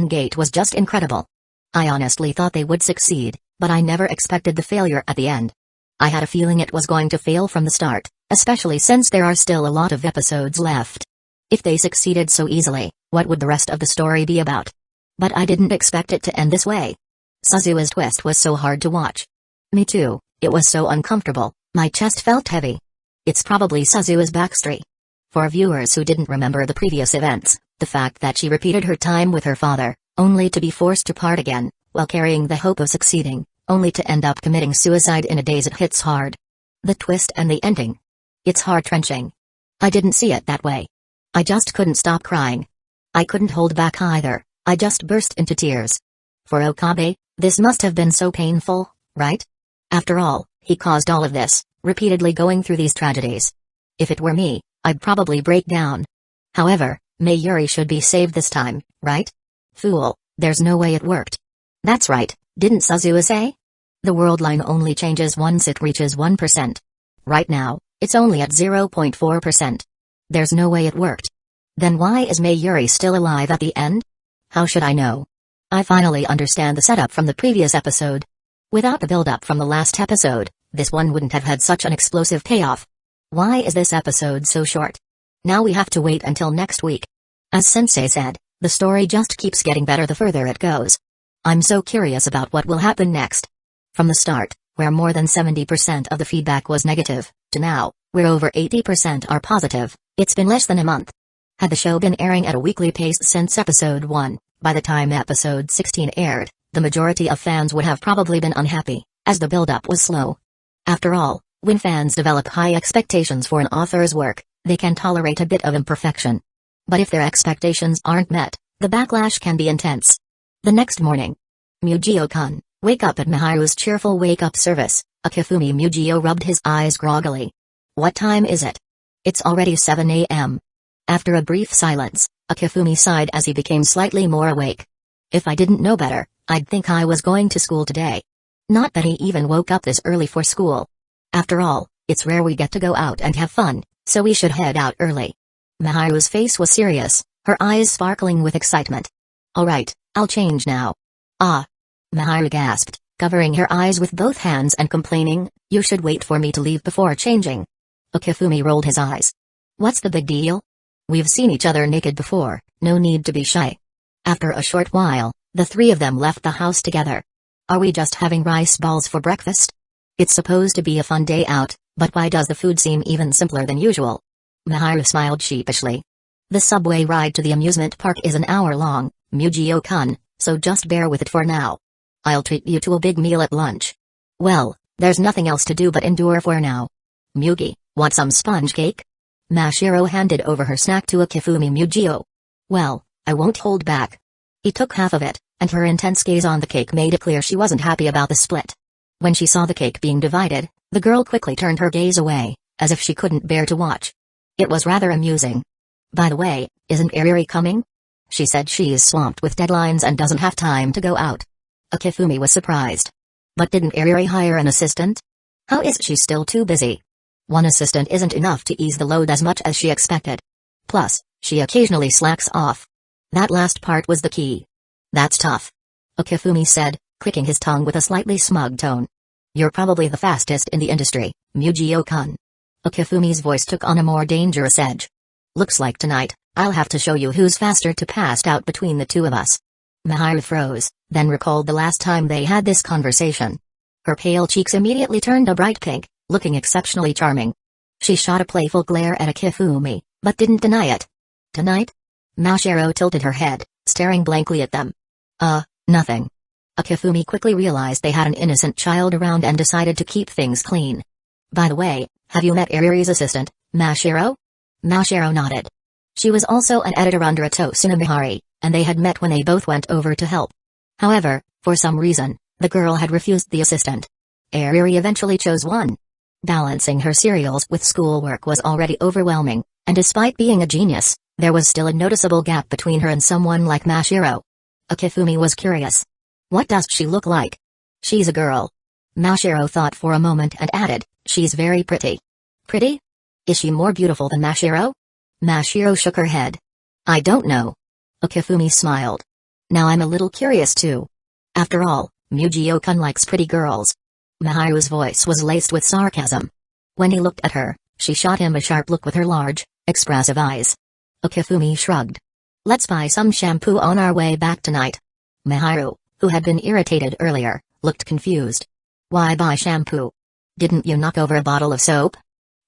Gate was just incredible. I honestly thought they would succeed, but I never expected the failure at the end. I had a feeling it was going to fail from the start, especially since there are still a lot of episodes left. If they succeeded so easily, what would the rest of the story be about? But I didn't expect it to end this way. Suzua's twist was so hard to watch. Me too, it was so uncomfortable, my chest felt heavy. It's probably Suzua's backstory. For viewers who didn't remember the previous events, the fact that she repeated her time with her father, only to be forced to part again, while carrying the hope of succeeding, only to end up committing suicide in a daze, it hits hard. The twist and the ending. It's heart-wrenching. I didn't see it that way. I just couldn't stop crying. I couldn't hold back either, I just burst into tears. For Okabe, this must have been so painful, right? After all, he caused all of this, repeatedly going through these tragedies. If it were me, I'd probably break down. However, Mayuri should be saved this time, right? Fool, there's no way it worked. That's right, didn't Suzua say? The world line only changes once it reaches 1%. Right now, it's only at 0.4%. There's no way it worked. Then why is Mayuri still alive at the end? How should I know? I finally understand the setup from the previous episode. Without the build-up from the last episode, this one wouldn't have had such an explosive payoff. Why is this episode so short? Now we have to wait until next week. As Sensei said, the story just keeps getting better the further it goes. I'm so curious about what will happen next. From the start, where more than 70% of the feedback was negative, to now, where over 80% are positive, it's been less than a month. Had the show been airing at a weekly pace since episode 1, by the time episode 16 aired, the majority of fans would have probably been unhappy, as the build-up was slow. After all, when fans develop high expectations for an author's work, they can tolerate a bit of imperfection. But if their expectations aren't met, the backlash can be intense. The next morning, Mujio-kun, wake up at Miharu's cheerful wake-up service. Akifumi Mujio rubbed his eyes groggily. What time is it? It's already 7 a.m. After a brief silence, Akifumi sighed as he became slightly more awake. If I didn't know better, I'd think I was going to school today. Not that he even woke up this early for school. After all, it's rare we get to go out and have fun, so we should head out early. Miharu's face was serious, her eyes sparkling with excitement. Alright, I'll change now. Ah. Miharu gasped, covering her eyes with both hands and complaining, you should wait for me to leave before changing. Akifumi rolled his eyes. What's the big deal? We've seen each other naked before, no need to be shy. After a short while, the three of them left the house together. Are we just having rice balls for breakfast? It's supposed to be a fun day out, but why does the food seem even simpler than usual? Miharu smiled sheepishly. The subway ride to the amusement park is an hour long, Mujio-kun, so just bear with it for now. I'll treat you to a big meal at lunch. Well, there's nothing else to do but endure for now. Mugi, want some sponge cake? Mashiro handed over her snack to Akifumi Mujio. Well, I won't hold back. He took half of it, and her intense gaze on the cake made it clear she wasn't happy about the split. When she saw the cake being divided, the girl quickly turned her gaze away, as if she couldn't bear to watch. It was rather amusing. By the way, isn't Iriri coming? She said she's swamped with deadlines and doesn't have time to go out. Akifumi was surprised. But didn't Iriri hire an assistant? How is she still too busy? One assistant isn't enough to ease the load as much as she expected. Plus, she occasionally slacks off. That last part was the key. That's tough. Akifumi said, clicking his tongue with a slightly smug tone. You're probably the fastest in the industry, Mujio-kun. Akifumi's voice took on a more dangerous edge. Looks like tonight, I'll have to show you who's faster to pass out between the two of us. Miharu froze, then recalled the last time they had this conversation. Her pale cheeks immediately turned a bright pink, looking exceptionally charming. She shot a playful glare at Akifumi, but didn't deny it. Tonight? Mashiro tilted her head, staring blankly at them. Nothing. Akifumi quickly realized they had an innocent child around and decided to keep things clean. By the way, have you met Iriri's assistant, Mashiro? Mashiro nodded. She was also an editor under Ito Tsunamihari, and they had met when they both went over to help. However, for some reason, the girl had refused the assistant. Iriri eventually chose one. Balancing her serials with schoolwork was already overwhelming, and despite being a genius, there was still a noticeable gap between her and someone like Mashiro. Akifumi was curious. What does she look like? She's a girl. Mashiro thought for a moment and added, she's very pretty. Pretty? Is she more beautiful than Mashiro? Mashiro shook her head. I don't know. Okifumi smiled. Now I'm a little curious too. After all, Mujio-kun likes pretty girls. Mahiru's voice was laced with sarcasm. When he looked at her, she shot him a sharp look with her large, expressive eyes. Okifumi shrugged. Let's buy some shampoo on our way back tonight. Mahiru, who had been irritated earlier, looked confused. Why buy shampoo? Didn't you knock over a bottle of soap?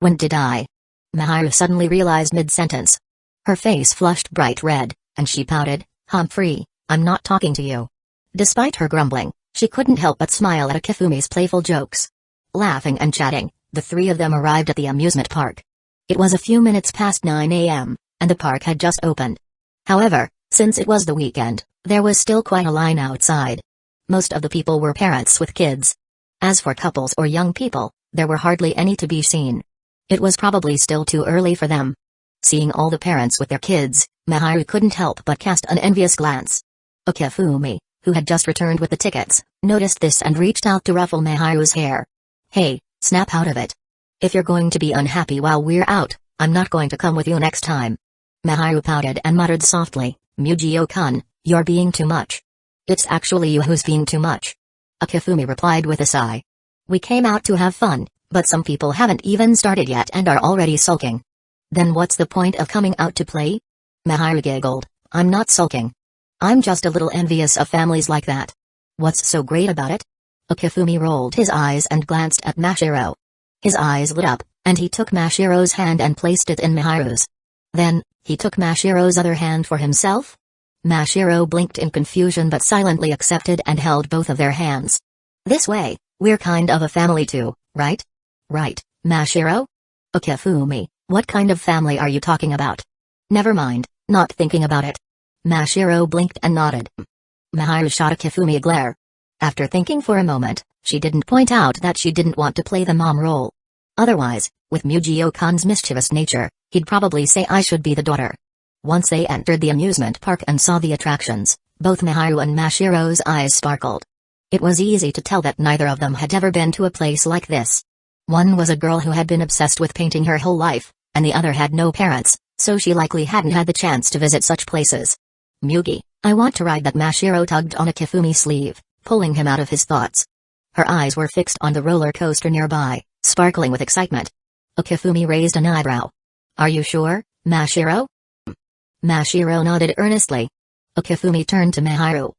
When did I? Mahiru suddenly realized mid-sentence. Her face flushed bright red, and she pouted, Humphrey, I'm not talking to you. Despite her grumbling, she couldn't help but smile at Okifumi's playful jokes. Laughing and chatting, the three of them arrived at the amusement park. It was a few minutes past 9 a.m., and the park had just opened. However, since it was the weekend, there was still quite a line outside. Most of the people were parents with kids. As for couples or young people, there were hardly any to be seen. It was probably still too early for them. Seeing all the parents with their kids, Mahiru couldn't help but cast an envious glance. Okifumi, who had just returned with the tickets, noticed this and reached out to ruffle Mahiru's hair. Hey, snap out of it. If you're going to be unhappy while we're out, I'm not going to come with you next time. Mahiru pouted and muttered softly, Mujio-kun, you're being too much. It's actually you who's being too much. Okifumi replied with a sigh. We came out to have fun, but some people haven't even started yet and are already sulking. Then what's the point of coming out to play? Mahiru giggled, I'm not sulking. I'm just a little envious of families like that. What's so great about it? Okifumi rolled his eyes and glanced at Mashiro. His eyes lit up, and he took Mashiro's hand and placed it in Mahiru's. Then, he took Mashiro's other hand for himself? Mashiro blinked in confusion but silently accepted and held both of their hands. This way, we're kind of a family too, right? Right, Mashiro? Okifumi, what kind of family are you talking about? Never mind, not thinking about it. Mashiro blinked and nodded. Mahiru shot Okifumi a glare. After thinking for a moment, she didn't point out that she didn't want to play the mom role. Otherwise, with Mujio-kun's mischievous nature, he'd probably say I should be the daughter. Once they entered the amusement park and saw the attractions, both Mahiru and Mashiro's eyes sparkled. It was easy to tell that neither of them had ever been to a place like this. One was a girl who had been obsessed with painting her whole life, and the other had no parents, so she likely hadn't had the chance to visit such places. Mugi, I want to ride that. Mashiro tugged on Okifumi's sleeve, pulling him out of his thoughts. Her eyes were fixed on the roller coaster nearby, sparkling with excitement. Okifumi raised an eyebrow. Are you sure, Mashiro? Mashiro nodded earnestly. Okifumi turned to Mahiru.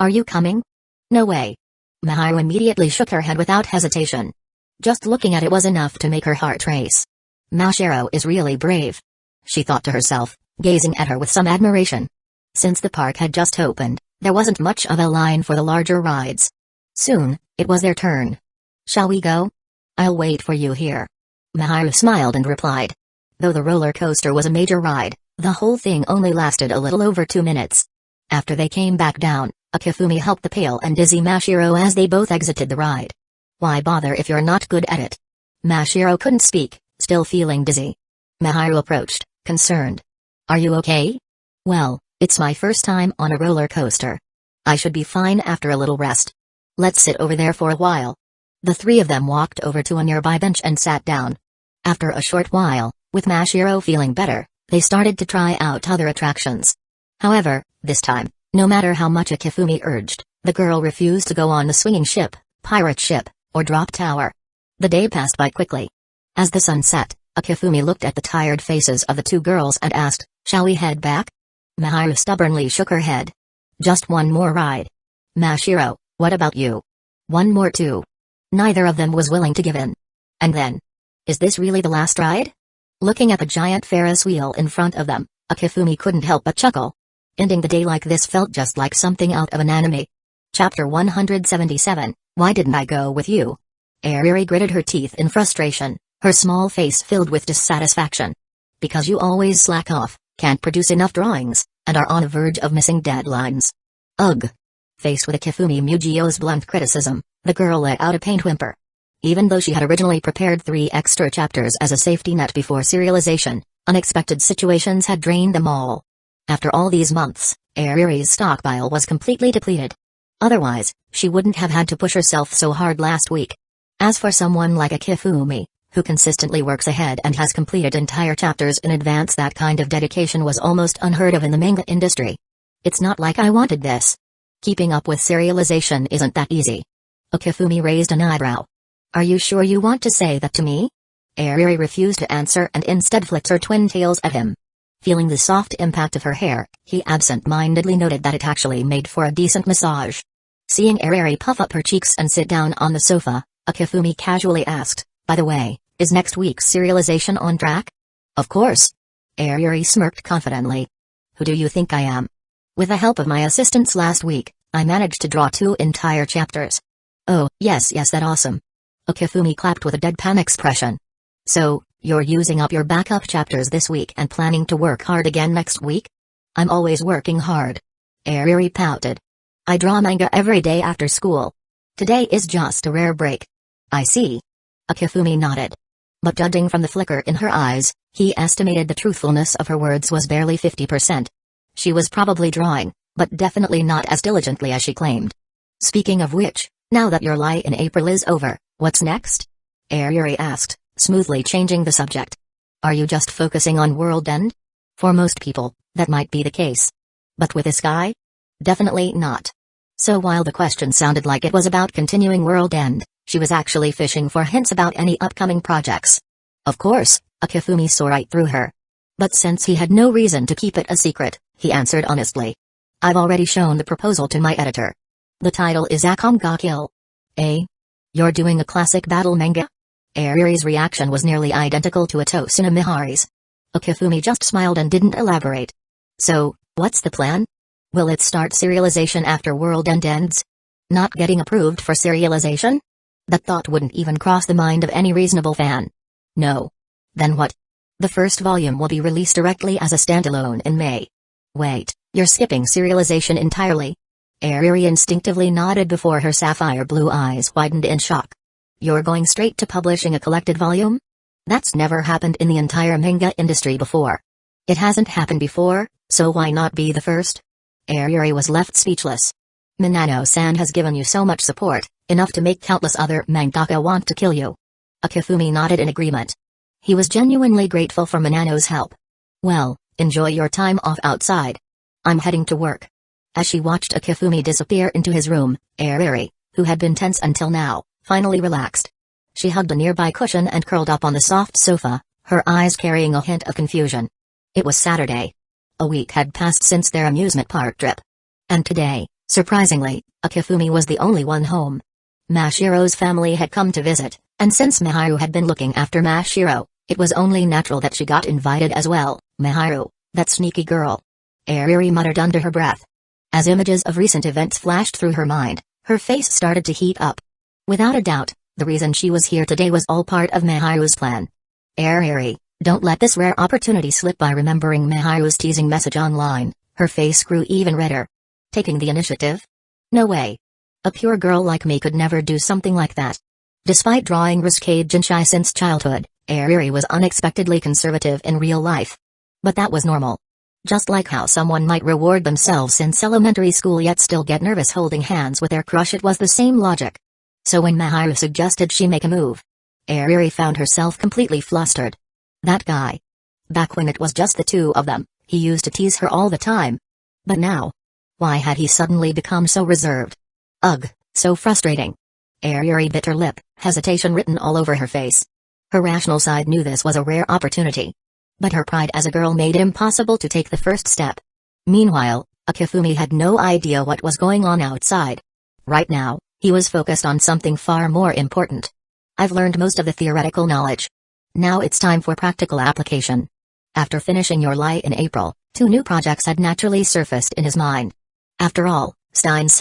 Are you coming? No way. Mahiru immediately shook her head without hesitation. Just looking at it was enough to make her heart race. Mashiro is really brave. She thought to herself, gazing at her with some admiration. Since the park had just opened, there wasn't much of a line for the larger rides. Soon, it was their turn. Shall we go? I'll wait for you here. Mahiru smiled and replied. Though the roller coaster was a major ride, the whole thing only lasted a little over 2 minutes. After they came back down, Okifumi helped the pale and dizzy Mashiro as they both exited the ride. Why bother if you're not good at it? Mashiro couldn't speak, still feeling dizzy. Mahiru approached, concerned. Are you okay? Well, it's my first time on a roller coaster. I should be fine after a little rest. Let's sit over there for a while. The three of them walked over to a nearby bench and sat down. After a short while, with Mashiro feeling better, they started to try out other attractions. However, this time, no matter how much Okifumi urged, the girl refused to go on the swinging ship, pirate ship, or drop tower. The day passed by quickly. As the sun set, Okifumi looked at the tired faces of the two girls and asked, shall we head back? Mahiru stubbornly shook her head. Just one more ride. Mashiro, what about you? One more too. Neither of them was willing to give in. And then? Is this really the last ride? Looking at the giant Ferris wheel in front of them, Okifumi couldn't help but chuckle. Ending the day like this felt just like something out of an anime. Chapter 177, Why Didn't I Go With You? Ariri gritted her teeth in frustration, her small face filled with dissatisfaction. Because you always slack off, can't produce enough drawings, and are on the verge of missing deadlines. Ugh. Faced with Okifumi Mujio's blunt criticism, the girl let out a pained whimper. Even though she had originally prepared 3 extra chapters as a safety net before serialization, unexpected situations had drained them all. After all these months, Ariri's stockpile was completely depleted. Otherwise, she wouldn't have had to push herself so hard last week. As for someone like Akifumi, who consistently works ahead and has completed entire chapters in advance, that kind of dedication was almost unheard of in the manga industry. It's not like I wanted this. Keeping up with serialization isn't that easy. Akifumi raised an eyebrow. Are you sure you want to say that to me? Ariri refused to answer and instead flicked her twin tails at him. Feeling the soft impact of her hair, he absent-mindedly noted that it actually made for a decent massage. Seeing Ariri puff up her cheeks and sit down on the sofa, Akifumi casually asked, by the way, is next week's serialization on track? Of course. Ariri smirked confidently. Who do you think I am? With the help of my assistants last week, I managed to draw 2 entire chapters. Oh, yes, that awesome. Akifumi clapped with a deadpan expression. So, you're using up your backup chapters this week and planning to work hard again next week? I'm always working hard. Ariri pouted. I draw manga every day after school. Today is just a rare break. I see. Akifumi nodded. But judging from the flicker in her eyes, he estimated the truthfulness of her words was barely 50%. She was probably drawing, but definitely not as diligently as she claimed. Speaking of which, now that your lie in April is over, what's next? Ariri asked, smoothly changing the subject. Are you just focusing on World End? For most people, that might be the case. But with this guy? Definitely not. So while the question sounded like it was about continuing World End, she was actually fishing for hints about any upcoming projects. Of course, Akifumi saw right through her. But since he had no reason to keep it a secret, he answered honestly. I've already shown the proposal to my editor. The title is Akam ga Kill. Eh? You're doing a classic battle manga? Ariri's reaction was nearly identical to Atosuna Mihari's. Akifumi just smiled and didn't elaborate. So, what's the plan? Will it start serialization after World End ends? Not getting approved for serialization? That thought wouldn't even cross the mind of any reasonable fan. No. Then what? The first volume will be released directly as a standalone in May. Wait, you're skipping serialization entirely? Ariri instinctively nodded before her sapphire blue eyes widened in shock. You're going straight to publishing a collected volume? That's never happened in the entire manga industry before. It hasn't happened before, so why not be the first? Ariri was left speechless. Minano-san has given you so much support, enough to make countless other mangaka want to kill you. Akifumi nodded in agreement. He was genuinely grateful for Minano's help. Well, enjoy your time off outside. I'm heading to work. As she watched Akifumi disappear into his room, Ariri, who had been tense until now, finally relaxed. She hugged a nearby cushion and curled up on the soft sofa, her eyes carrying a hint of confusion. It was Saturday. A week had passed since their amusement park trip. And today, surprisingly, Akifumi was the only one home. Mashiro's family had come to visit, and since Miharu had been looking after Mashiro, it was only natural that she got invited as well. Miharu, that sneaky girl. Ariri muttered under her breath. As images of recent events flashed through her mind, her face started to heat up. Without a doubt, the reason she was here today was all part of Miharu's plan. Ariri, don't let this rare opportunity slip by. Remembering Miharu's teasing message online, her face grew even redder. Taking the initiative? No way. A pure girl like me could never do something like that. Despite drawing risque and shy since childhood, Ariri was unexpectedly conservative in real life. But that was normal. Just like how someone might reward themselves since elementary school yet still get nervous holding hands with their crush, it was the same logic. So when Miharu suggested she make a move, Ariri found herself completely flustered. That guy. Back when it was just the two of them, he used to tease her all the time. But now? Why had he suddenly become so reserved? Ugh, so frustrating. Ariri bit her lip, hesitation written all over her face. Her rational side knew this was a rare opportunity. But her pride as a girl made it impossible to take the first step. Meanwhile, Akifumi had no idea what was going on outside. Right now, he was focused on something far more important. I've learned most of the theoretical knowledge. Now it's time for practical application. After finishing Your Lie in April, 2 new projects had naturally surfaced in his mind. After all, Stein's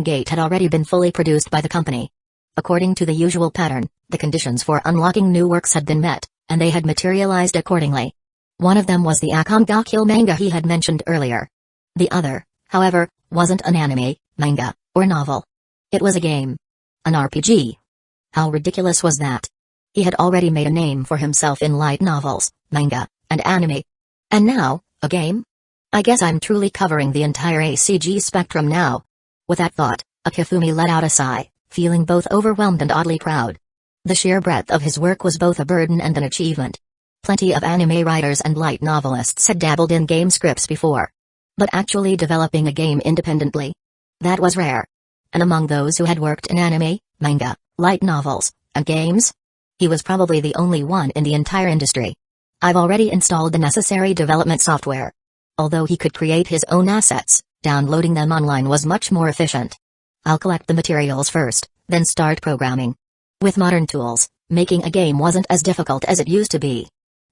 Gate had already been fully produced by the company. According to the usual pattern, the conditions for unlocking new works had been met, and they had materialized accordingly. One of them was the Akam ga Kill manga he had mentioned earlier. The other, however, wasn't an anime, manga, or novel. It was a game. An RPG. How ridiculous was that? He had already made a name for himself in light novels, manga, and anime. And now, a game? I guess I'm truly covering the entire ACG spectrum now. With that thought, Akifumi let out a sigh, feeling both overwhelmed and oddly proud. The sheer breadth of his work was both a burden and an achievement. Plenty of anime writers and light novelists had dabbled in game scripts before. But actually developing a game independently? That was rare. And among those who had worked in anime, manga, light novels, and games? He was probably the only one in the entire industry. I've already installed the necessary development software. Although he could create his own assets, downloading them online was much more efficient. I'll collect the materials first, then start programming. With modern tools, making a game wasn't as difficult as it used to be.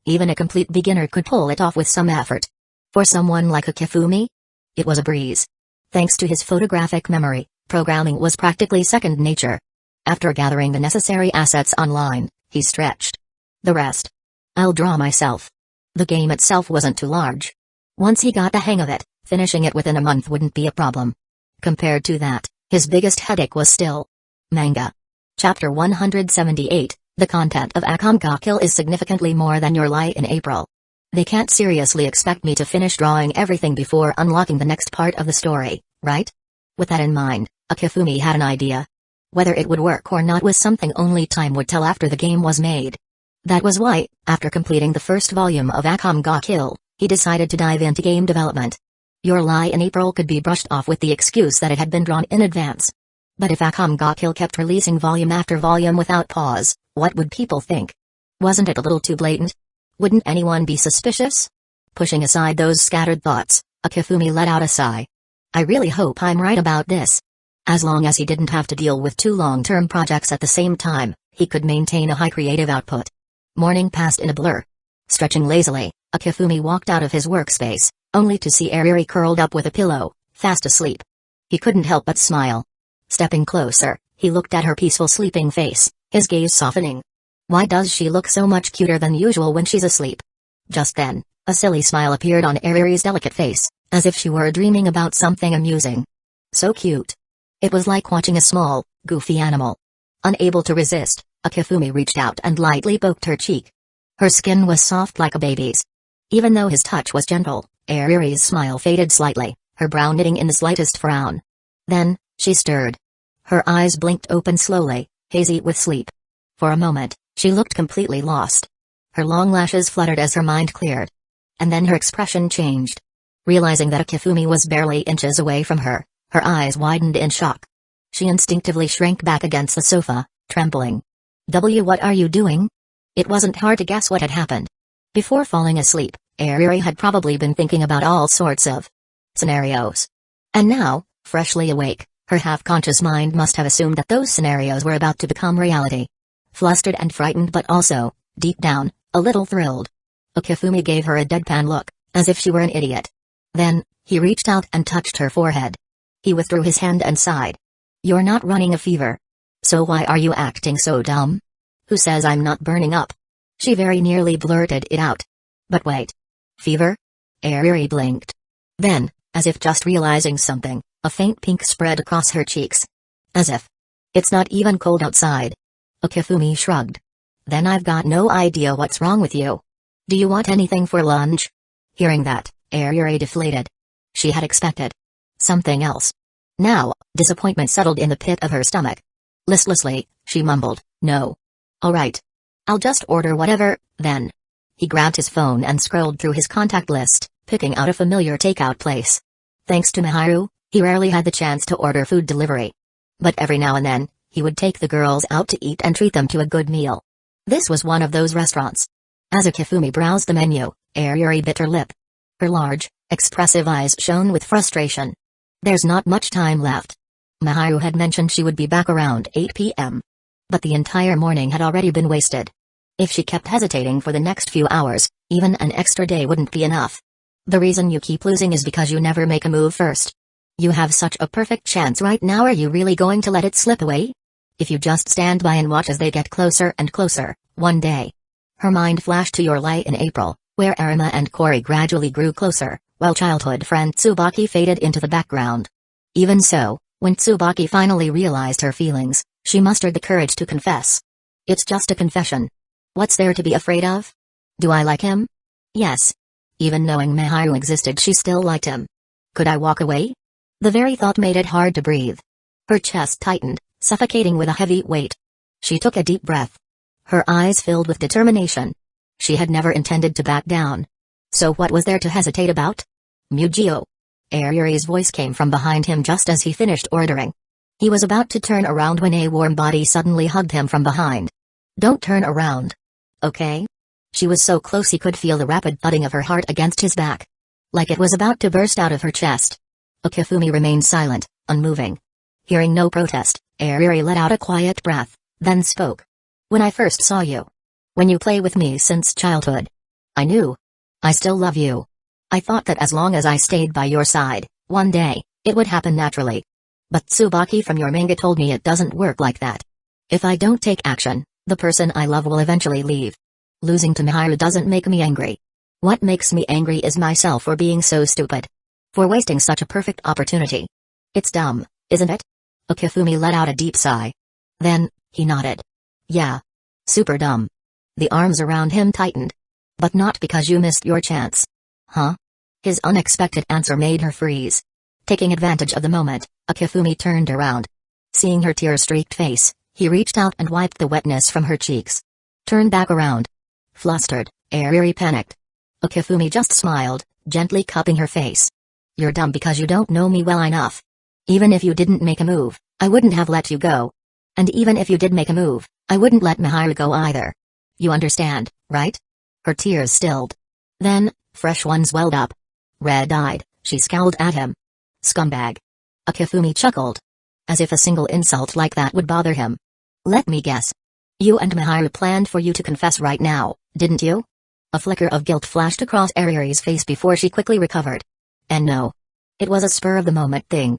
Even a complete beginner could pull it off with some effort. For someone like Akifumi, it was a breeze. Thanks to his photographic memory, programming was practically second nature. After gathering the necessary assets online, he stretched. The rest. I'll draw myself. The game itself wasn't too large. Once he got the hang of it, finishing it within a month wouldn't be a problem. Compared to that, his biggest headache was still manga. Chapter 178, The content of Mangaka Kill is significantly more than your lie in April. They can't seriously expect me to finish drawing everything before unlocking the next part of the story, right? With that in mind, Akifumi had an idea. Whether it would work or not was something only time would tell after the game was made. That was why, after completing the first volume of Mangaka Kill, he decided to dive into game development. Your lie in April could be brushed off with the excuse that it had been drawn in advance. But if Mangaka Kill kept releasing volume after volume without pause, what would people think? Wasn't it a little too blatant? Wouldn't anyone be suspicious? Pushing aside those scattered thoughts, Akifumi let out a sigh. I really hope I'm right about this. As long as he didn't have to deal with two long-term projects at the same time, he could maintain a high creative output. Morning passed in a blur. Stretching lazily, Akifumi walked out of his workspace, only to see Ariri curled up with a pillow, fast asleep. He couldn't help but smile. Stepping closer, he looked at her peaceful sleeping face, his gaze softening. Why does she look so much cuter than usual when she's asleep? Just then, a silly smile appeared on Ariri's delicate face, as if she were dreaming about something amusing. So cute. It was like watching a small, goofy animal. Unable to resist, Akifumi reached out and lightly poked her cheek. Her skin was soft like a baby's. Even though his touch was gentle, Ariri's smile faded slightly, her brow knitting in the slightest frown. Then, she stirred. Her eyes blinked open slowly, hazy with sleep. For a moment, she looked completely lost. Her long lashes fluttered as her mind cleared. And then her expression changed. Realizing that Akifumi was barely inches away from her, her eyes widened in shock. She instinctively shrank back against the sofa, trembling. What are you doing? It wasn't hard to guess what had happened. Before falling asleep, Ariri had probably been thinking about all sorts of scenarios. And now, freshly awake, her half-conscious mind must have assumed that those scenarios were about to become reality. Flustered and frightened but also, deep down, a little thrilled. Akifumi gave her a deadpan look, as if she were an idiot. Then, he reached out and touched her forehead. He withdrew his hand and sighed. You're not running a fever. So why are you acting so dumb? Who says I'm not burning up? She very nearly blurted it out. But wait. Fever? Ariri blinked. Then, as if just realizing something, a faint pink spread across her cheeks. As if. It's not even cold outside. Akifumi shrugged. Then I've got no idea what's wrong with you. Do you want anything for lunch? Hearing that, Ariri deflated. She had expected something else. Now, disappointment settled in the pit of her stomach. Listlessly, she mumbled, no. All right. I'll just order whatever, then. He grabbed his phone and scrolled through his contact list, picking out a familiar takeout place. Thanks to Miharu, he rarely had the chance to order food delivery. But every now and then, he would take the girls out to eat and treat them to a good meal. This was one of those restaurants. As Akifumi browsed the menu, Ariri bit her lip. Her large, expressive eyes shone with frustration. There's not much time left. Miharu had mentioned she would be back around 8 p.m. But the entire morning had already been wasted. If she kept hesitating for the next few hours, even an extra day wouldn't be enough. The reason you keep losing is because you never make a move first. You have such a perfect chance right now, are you really going to let it slip away? If you just stand by and watch as they get closer and closer, one day. Her mind flashed to your lie in April, where Arima and Kori gradually grew closer, while childhood friend Tsubaki faded into the background. Even so, when Tsubaki finally realized her feelings, she mustered the courage to confess. It's just a confession. What's there to be afraid of? Do I like him? Yes. Even knowing Miharu existed, she still liked him. Could I walk away? The very thought made it hard to breathe. Her chest tightened, suffocating with a heavy weight. She took a deep breath. Her eyes filled with determination. She had never intended to back down. So what was there to hesitate about? Mugio. Ayuri's voice came from behind him just as he finished ordering. He was about to turn around when a warm body suddenly hugged him from behind. Don't turn around. Okay? She was so close he could feel the rapid thudding of her heart against his back. Like it was about to burst out of her chest. Okifumi remained silent, unmoving. Hearing no protest, Ayuri let out a quiet breath, then spoke. When I first saw you. When you play with me since childhood. I knew. I still love you. I thought that as long as I stayed by your side, one day, it would happen naturally. But Tsubaki from your manga told me it doesn't work like that. If I don't take action, the person I love will eventually leave. Losing to Miharu doesn't make me angry. What makes me angry is myself for being so stupid. For wasting such a perfect opportunity. It's dumb, isn't it? Okifumi let out a deep sigh. Then, he nodded. Yeah. Super dumb. The arms around him tightened. But not because you missed your chance. Huh? His unexpected answer made her freeze. Taking advantage of the moment, Okifumi turned around. Seeing her tear-streaked face, he reached out and wiped the wetness from her cheeks. Turn back around. Flustered, Ayuri panicked. Okifumi just smiled, gently cupping her face. You're dumb because you don't know me well enough. Even if you didn't make a move, I wouldn't have let you go. And even if you did make a move, I wouldn't let Miharu go either. You understand, right? Her tears stilled. Then, fresh ones welled up. Red-eyed, she scowled at him. Scumbag. Okifumi chuckled. As if a single insult like that would bother him. Let me guess. You and Miharu planned for you to confess right now, didn't you? A flicker of guilt flashed across Ayuri's face before she quickly recovered. And no. It was a spur-of-the-moment thing.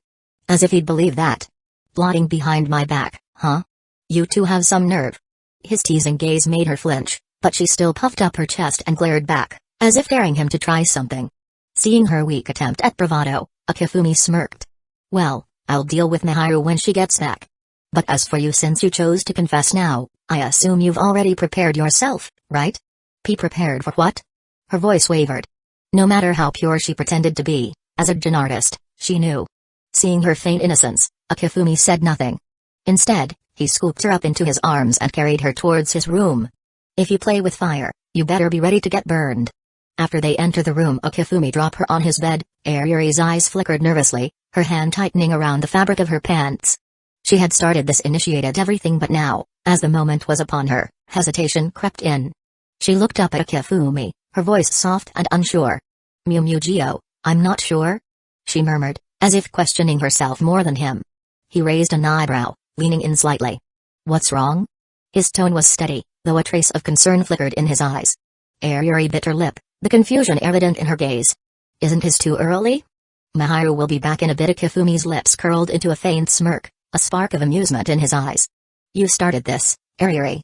As if he'd believe that. Plotting behind my back, huh? You two have some nerve. His teasing gaze made her flinch, but she still puffed up her chest and glared back, as if daring him to try something. Seeing her weak attempt at bravado, Okifumi smirked. Well, I'll deal with Miharu when she gets back. But as for you, since you chose to confess now, I assume you've already prepared yourself, right? Prepared for what? Her voice wavered. No matter how pure she pretended to be, as a Jin artist, she knew. Seeing her faint innocence, Okifumi said nothing. Instead, he scooped her up into his arms and carried her towards his room. If you play with fire, you better be ready to get burned. After they enter the room, Okifumi dropped her on his bed. Ayuri's eyes flickered nervously, her hand tightening around the fabric of her pants. She had started this initiated everything, but now, as the moment was upon her, hesitation crept in. She looked up at Okifumi, her voice soft and unsure. Mugio, I'm not sure? She murmured, as if questioning herself more than him. He raised an eyebrow, leaning in slightly. What's wrong? His tone was steady, though a trace of concern flickered in his eyes. Ayuri bit her lip, the confusion evident in her gaze. Isn't it too early? Miharu will be back in a bit. Okifumi's lips curled into a faint smirk, a spark of amusement in his eyes. You started this, Ayuri.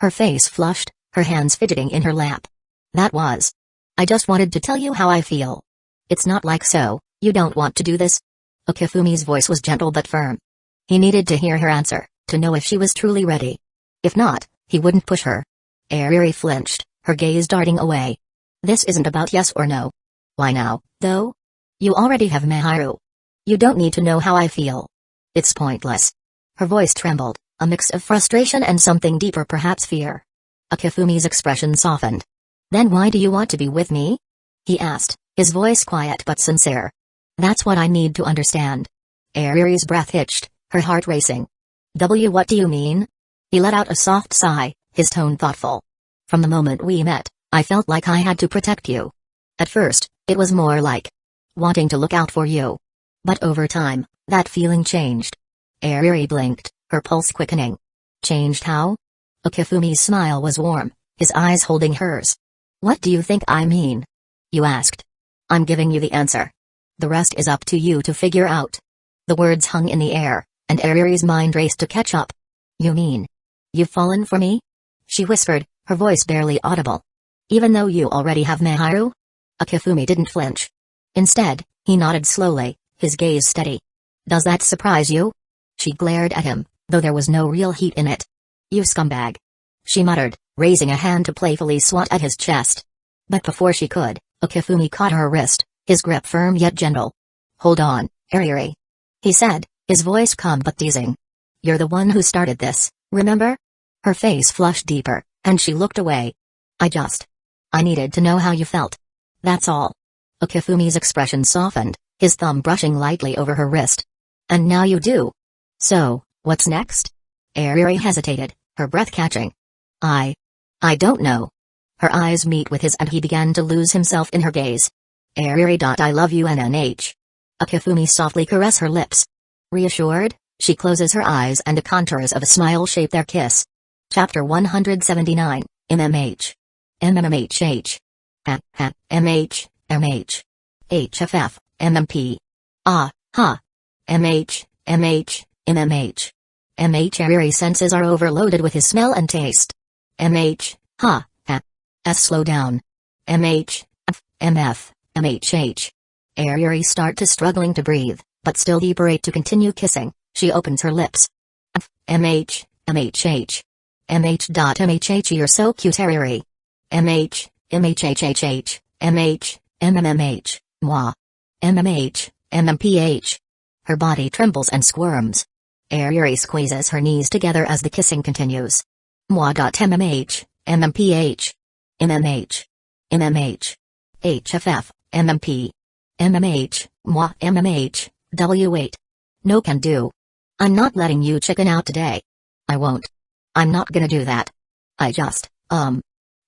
Her face flushed, her hands fidgeting in her lap. That was. I just wanted to tell you how I feel. It's not like so, you don't want to do this? Okifumi's voice was gentle but firm. He needed to hear her answer, to know if she was truly ready. If not, he wouldn't push her. Ayuri flinched, her gaze darting away. This isn't about yes or no. Why now, though? You already have Miharu. You don't need to know how I feel. It's pointless. Her voice trembled, a mix of frustration and something deeper, perhaps fear. Okifumi's expression softened. Then why do you want to be with me? He asked, his voice quiet but sincere. That's what I need to understand. Ayuri's breath hitched, her heart racing. What do you mean? He let out a soft sigh, his tone thoughtful. From the moment we met, I felt like I had to protect you. At first, it was more like wanting to look out for you. But over time, that feeling changed. Ayuri blinked, her pulse quickening. Changed how? Okifumi's smile was warm, his eyes holding hers. What do you think I mean? You asked. I'm giving you the answer. The rest is up to you to figure out. The words hung in the air, and Ayuri's mind raced to catch up. You mean? You've fallen for me? She whispered, her voice barely audible. Even though you already have Miharu? Okifumi didn't flinch. Instead, he nodded slowly, his gaze steady. Does that surprise you? She glared at him, though there was no real heat in it. You scumbag. She muttered, raising a hand to playfully swat at his chest. But before she could, Okifumi caught her wrist, his grip firm yet gentle. Hold on, Ayuri. He said, His voice calm but teasing. You're the one who started this, remember? Her face flushed deeper, and she looked away. I needed to know how you felt. That's all. Okifumi's expression softened, his thumb brushing lightly over her wrist. And now you do. So, what's next? Ariri hesitated, her breath catching. I don't know. Her eyes meet with his and he began to lose himself in her gaze. Ariri. I love you NNH. Okifumi softly caress her lips. Reassured, she closes her eyes and the contours of a smile shape their kiss. Chapter 179, MMH. MMHH. MH, MH. HFF, MMP. MH, MH, MMH. Ariri's senses are overloaded with his smell and taste. MH, slow down. MH, MF, MHH. Ariri start to struggling to breathe, but still deliberate to continue kissing. She opens her lips. MH, MHH. MH.MHH. You're so cute Ariri. MH, MHHHH. MH, MMMH. Mwah. MMH, MMPH. Her body trembles and squirms. Ariri squeezes her knees together as the kissing continues. Mwah.MMH, MMPH. MMH. MMH. HFF, MMP. MMH, Mwah, MMH, W8. No can do. I'm not letting you chicken out today. I won't. I'm not gonna do that. I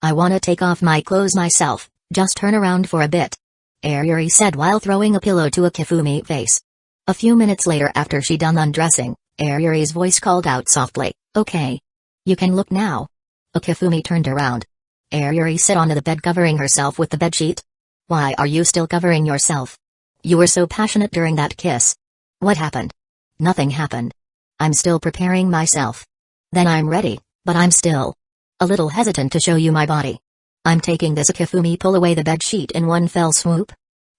wanna take off my clothes myself, just turn around for a bit. Ariri said while throwing a pillow to Okifumi's face. A few minutes later after she done undressing, Ariri's voice called out softly, okay. You can look now. Okifumi turned around. Ariri sat onto the bed covering herself with the bedsheet. Why are you still covering yourself? You were so passionate during that kiss. What happened? Nothing happened. I'm still preparing myself. Then I'm ready, but I'm still a little hesitant to show you my body. I'm taking this. Okifumi pull away the bedsheet in one fell swoop.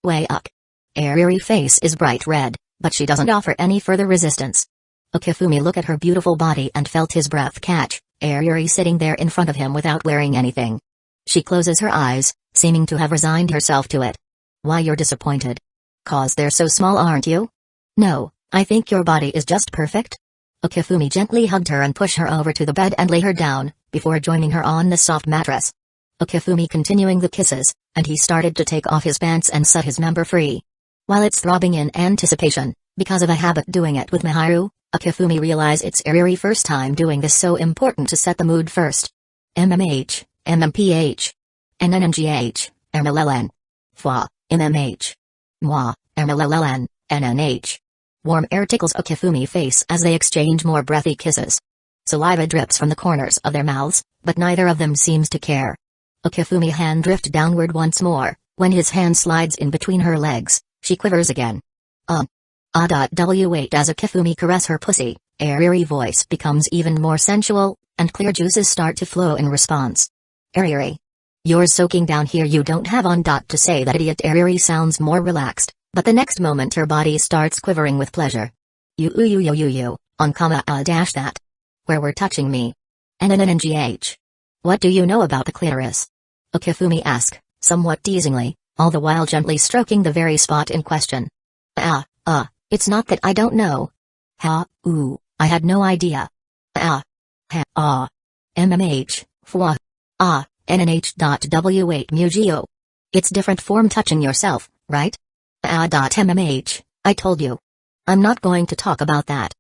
Way up. Ariri's face is bright red, but she doesn't offer any further resistance. Okifumi looked at her beautiful body and felt his breath catch, Ariri sitting there in front of him without wearing anything. She closes her eyes, seeming to have resigned herself to it. Why you're disappointed? 'Cause they're so small, aren't you? No, I think your body is just perfect. Okifumi gently hugged her and pushed her over to the bed and lay her down, before joining her on the soft mattress. Okifumi continuing the kisses, and he started to take off his pants and set his member free. While it's throbbing in anticipation, because of a habit doing it with Miharu, Okifumi realized it's Ariri's first time doing this, so important to set the mood first. MMH, MMPH. NNNGH, MLLN. Fwa, MMH. Mwah, MLLN, NNH. Warm air tickles Okifumi's face as they exchange more breathy kisses. Saliva drips from the corners of their mouths, but neither of them seems to care. Okifumi's hand drifts downward once more. When his hand slides in between her legs, she quivers again. W8 as Okifumi caress her pussy, Ariri's voice becomes even more sensual, and clear juices start to flow in response. Ariri. You're soaking down here. You don't have on. To say that idiot. Ariri sounds more relaxed, but the next moment her body starts quivering with pleasure. You, on comma dash that. Where were touching me? NNNGH. What do you know about the clitoris? Okifumi asked, somewhat teasingly, all the while gently stroking the very spot in question. It's not that I don't know. I had no idea. MMH, fwa. NNH.W8 Mugio. It's different form touching yourself, right? MMH, I told you. I'm not going to talk about that.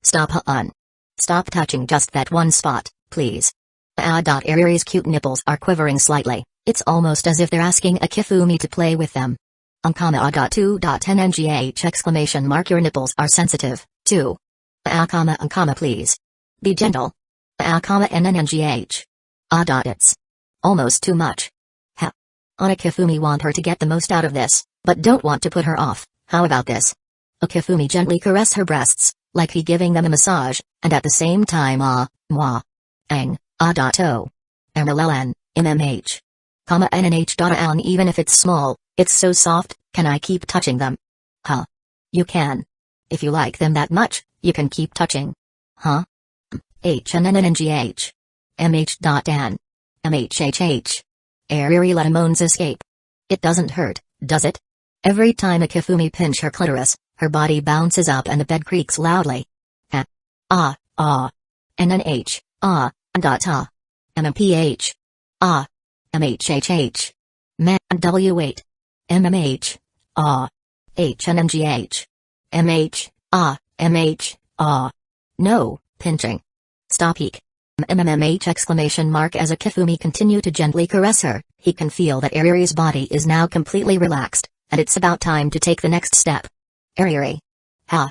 Stop Stop touching just that one spot, please. Ariri's cute nipples are quivering slightly, it's almost as if they're asking Okifumi to play with them. 2.NNGH exclamation mark. Your nipples are sensitive, too. Please. Be gentle. NNGH. It's almost too much. Okifumi want her to get the most out of this, but don't want to put her off. How about this? Okifumi gently caress her breasts, like he giving them a massage, and at the same time mwah. MLLN, MMH. NNH. Even if it's small, it's so soft, can I keep touching them? You can. If you like them that much, you can keep touching. HNNNGH. MH.N. MHHH. Ariri let moans escape. It doesn't hurt, does it? Every time Okifumi pinch her clitoris, Her body bounces up and the bed creaks loudly. Ah. Ah. Ah. NNH. Ah. Dot ah. MMPH. Ah. MHHH. Man W8. MMH. Ah. HNMGH. MH. Ah. MH. Ah. No, pinching. Stop eek. MMMH exclamation mark as Akifumi continued to gently caress her. He can feel that Ariri's body is now completely relaxed, and it's about time to take the next step. Ariri. Ha.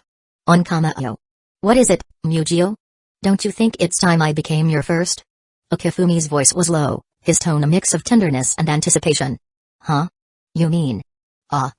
Onkamayo. What is it, Mujio? Don't you think it's time I became your first? Akifumi's voice was low, his tone a mix of tenderness and anticipation. Huh? You mean? Ah.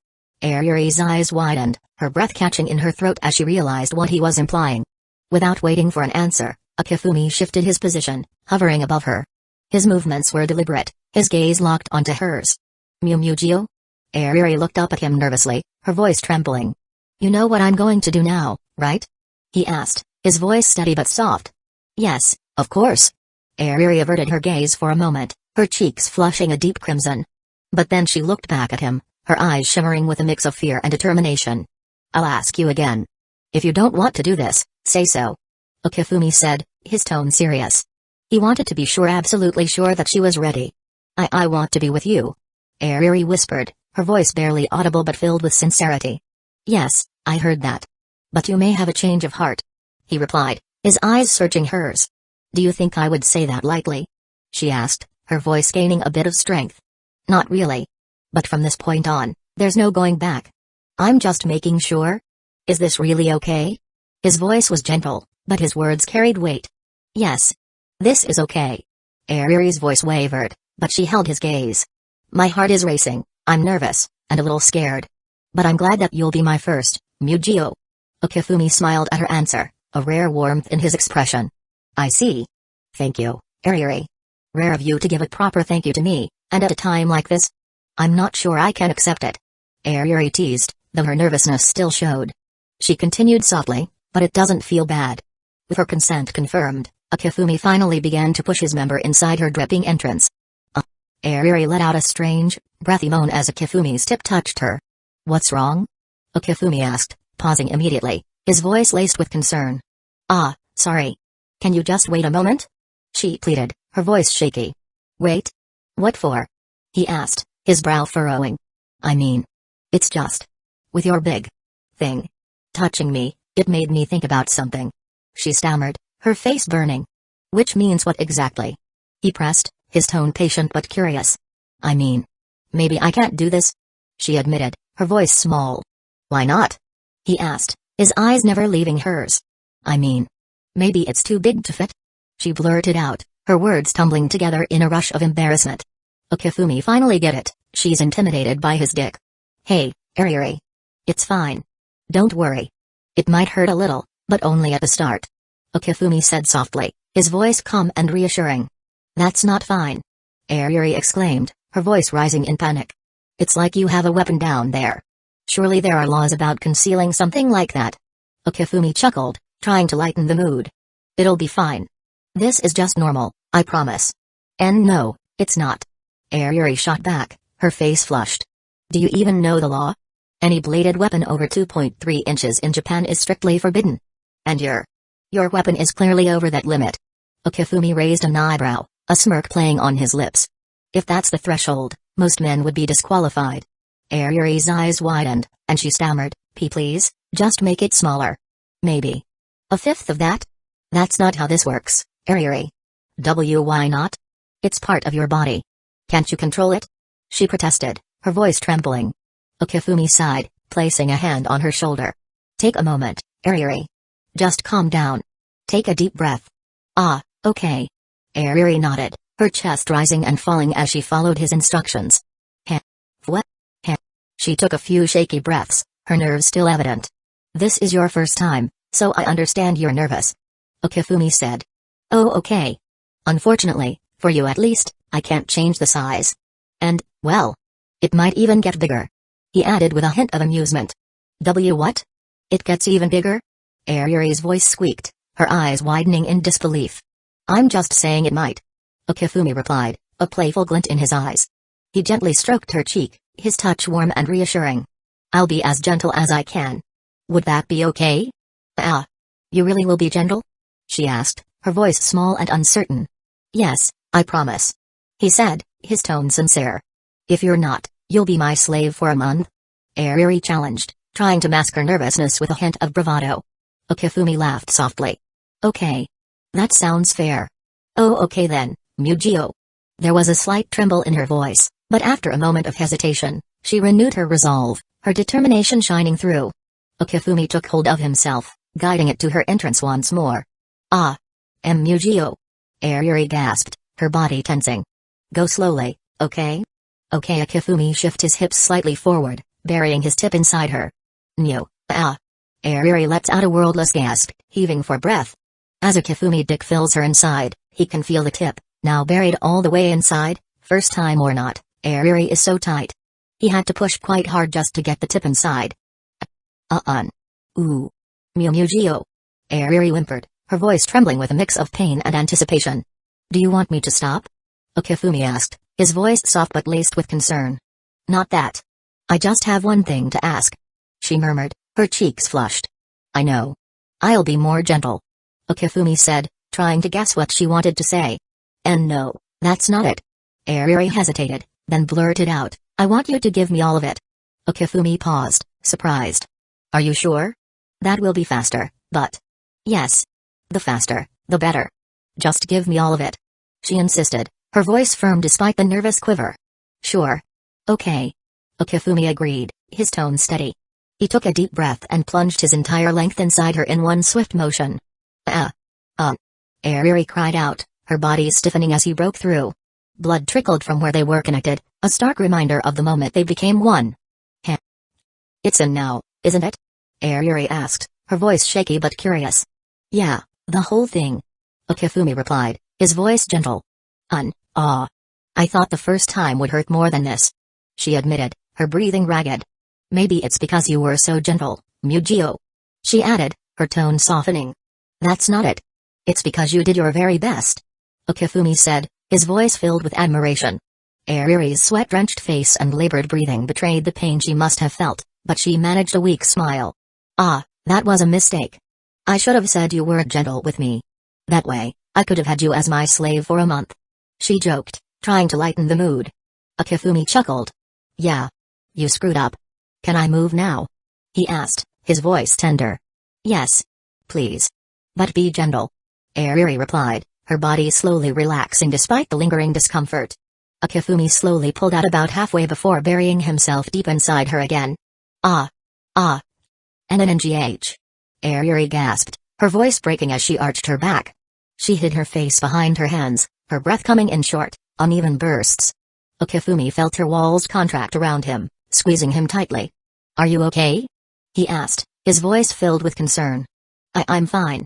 Ariri's eyes widened, her breath catching in her throat as she realized what he was implying. Without waiting for an answer, Akifumi shifted his position, hovering above her. His movements were deliberate, his gaze locked onto hers. Mujio? Ariri looked up at him nervously, her voice trembling. You know what I'm going to do now, right? He asked, his voice steady but soft. Yes, of course. Ariri averted her gaze for a moment, her cheeks flushing a deep crimson. But then she looked back at him, her eyes shimmering with a mix of fear and determination. I'll ask you again. If you don't want to do this, say so. Akifumi said, his tone serious. He wanted to be sure, absolutely sure that she was ready. I want to be with you. Ariri whispered, her voice barely audible but filled with sincerity. Yes, I heard that. But you may have a change of heart. He replied, his eyes searching hers. Do you think I would say that lightly? She asked, her voice gaining a bit of strength. Not really. But from this point on, there's no going back. I'm just making sure. Is this really okay? His voice was gentle, but his words carried weight. Yes. This is okay. Ariri's voice wavered, but she held his gaze. My heart is racing, I'm nervous, and a little scared. But I'm glad that you'll be my first, Mujio. Akifumi smiled at her answer, a rare warmth in his expression. I see. Thank you, Ariri. Rare of you to give a proper thank you to me, and at a time like this. I'm not sure I can accept it. Ariri teased, though her nervousness still showed. She continued softly, but it doesn't feel bad. With her consent confirmed, Akifumi finally began to push his member inside her dripping entrance. Ariri let out a strange, breathy moan as Akifumi's tip touched her. What's wrong? Akifumi asked, pausing immediately, his voice laced with concern. Ah, sorry. Can you just wait a moment? She pleaded, her voice shaky. Wait? What for? He asked, his brow furrowing. I mean, it's just. With your big thing touching me, it made me think about something. She stammered, her face burning. Which means what exactly? He pressed, his tone patient but curious. I mean, maybe I can't do this? She admitted, her voice small. Why not? He asked, his eyes never leaving hers. I mean, maybe it's too big to fit? She blurted out, her words tumbling together in a rush of embarrassment. Akifumi finally get it, she's intimidated by his dick. Hey, Ariri. It's fine. Don't worry. It might hurt a little, but only at the start. Akifumi said softly, his voice calm and reassuring. That's not fine. Ariri exclaimed, her voice rising in panic. It's like you have a weapon down there. Surely there are laws about concealing something like that. Akifumi chuckled, trying to lighten the mood. It'll be fine. This is just normal, I promise. And no, it's not. Ariri shot back, her face flushed. Do you even know the law? Any bladed weapon over 2.3 inches in Japan is strictly forbidden. And your weapon is clearly over that limit. Akifumi raised an eyebrow, a smirk playing on his lips. If that's the threshold, most men would be disqualified. Ariri's eyes widened, and she stammered, please, just make it smaller. Maybe. A fifth of that? That's not how this works, Ariri. Why not? It's part of your body. Can't you control it? She protested, her voice trembling. Akifumi sighed, placing a hand on her shoulder. Take a moment, Ariri. Just calm down. Take a deep breath. Ah, okay. Ariri nodded, her chest rising and falling as she followed his instructions. What? She took a few shaky breaths, her nerves still evident. This is your first time, so I understand you're nervous. Akifumi said. Oh, okay. Unfortunately, for you at least, I can't change the size. And, well, it might even get bigger. He added with a hint of amusement. What? It gets even bigger? Ariri's voice squeaked, her eyes widening in disbelief. I'm just saying it might. Akifumi replied, a playful glint in his eyes. He gently stroked her cheek, his touch warm and reassuring. I'll be as gentle as I can. Would that be okay? Ah. You really will be gentle? She asked, her voice small and uncertain. Yes, I promise. He said, his tone sincere. If you're not, you'll be my slave for a month? Airi challenged, trying to mask her nervousness with a hint of bravado. Okifumi laughed softly. Okay. That sounds fair. Oh, okay then, Mujio. There was a slight tremble in her voice, but after a moment of hesitation, she renewed her resolve, her determination shining through. Okifumi took hold of himself, guiding it to her entrance once more. Ah. Mujio. Airi gasped, her body tensing. Go slowly, okay? Okay. Okifumi shifted his hips slightly forward, burying his tip inside her. Nyo. Ah. Airi lets out a wordless gasp, heaving for breath. As Okifumi dick fills her inside, he can feel the tip, now buried all the way inside, first time or not, Airi is so tight. He had to push quite hard just to get the tip inside. Ooh. Mujio. Airi whimpered, her voice trembling with a mix of pain and anticipation. Do you want me to stop? Okifumi asked, his voice soft but laced with concern. Not that. I just have one thing to ask. She murmured, her cheeks flushed. I know. I'll be more gentle. Okifumi said, trying to guess what she wanted to say. And no, that's not it. Airi hesitated, then blurted out, I want you to give me all of it. Okifumi paused, surprised. Are you sure? That will be faster, but... Yes. The faster, the better. Just give me all of it. She insisted, her voice firm despite the nervous quiver. Sure. Okay. Okifumi agreed, his tone steady. He took a deep breath and plunged his entire length inside her in one swift motion. Airi cried out, her body stiffening as he broke through. Blood trickled from where they were connected, a stark reminder of the moment they became one. Heh. It's in now, isn't it? Airi asked, her voice shaky but curious. Yeah, the whole thing. Okifumi replied, his voice gentle. I thought the first time would hurt more than this. She admitted, her breathing ragged. Maybe it's because you were so gentle, Mujio. She added, her tone softening. That's not it. It's because you did your very best. Okifumi said, his voice filled with admiration. Airi's sweat-drenched face and labored breathing betrayed the pain she must have felt, but she managed a weak smile. That was a mistake. I should have said you were gentle with me. That way, I could have had you as my slave for a month. She joked, trying to lighten the mood. Okifumi chuckled. Yeah. You screwed up. Can I move now? He asked, his voice tender. Yes. Please. But be gentle. Airi replied, her body slowly relaxing despite the lingering discomfort. Okifumi slowly pulled out about halfway before burying himself deep inside her again. NNGH. Airi gasped, her voice breaking as she arched her back. She hid her face behind her hands, her breath coming in short, uneven bursts. Okifumi felt her walls contract around him, squeezing him tightly. Are you okay? He asked, his voice filled with concern. I'm fine.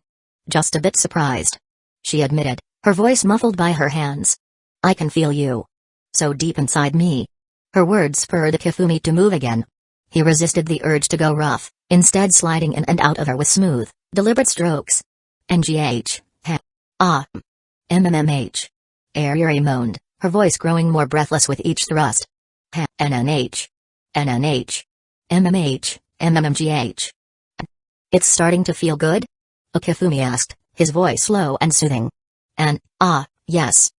Just a bit surprised. She admitted, her voice muffled by her hands. I can feel you. So deep inside me. Her words spurred Okifumi to move again. He resisted the urge to go rough, instead sliding in and out of her with smooth, deliberate strokes. NGH. Heh. MMMH. Airi moaned, her voice growing more breathless with each thrust. Heh. NNH. NNH. MMH. MMMGH. It's starting to feel good? Okifumi asked, his voice low and soothing. Yes.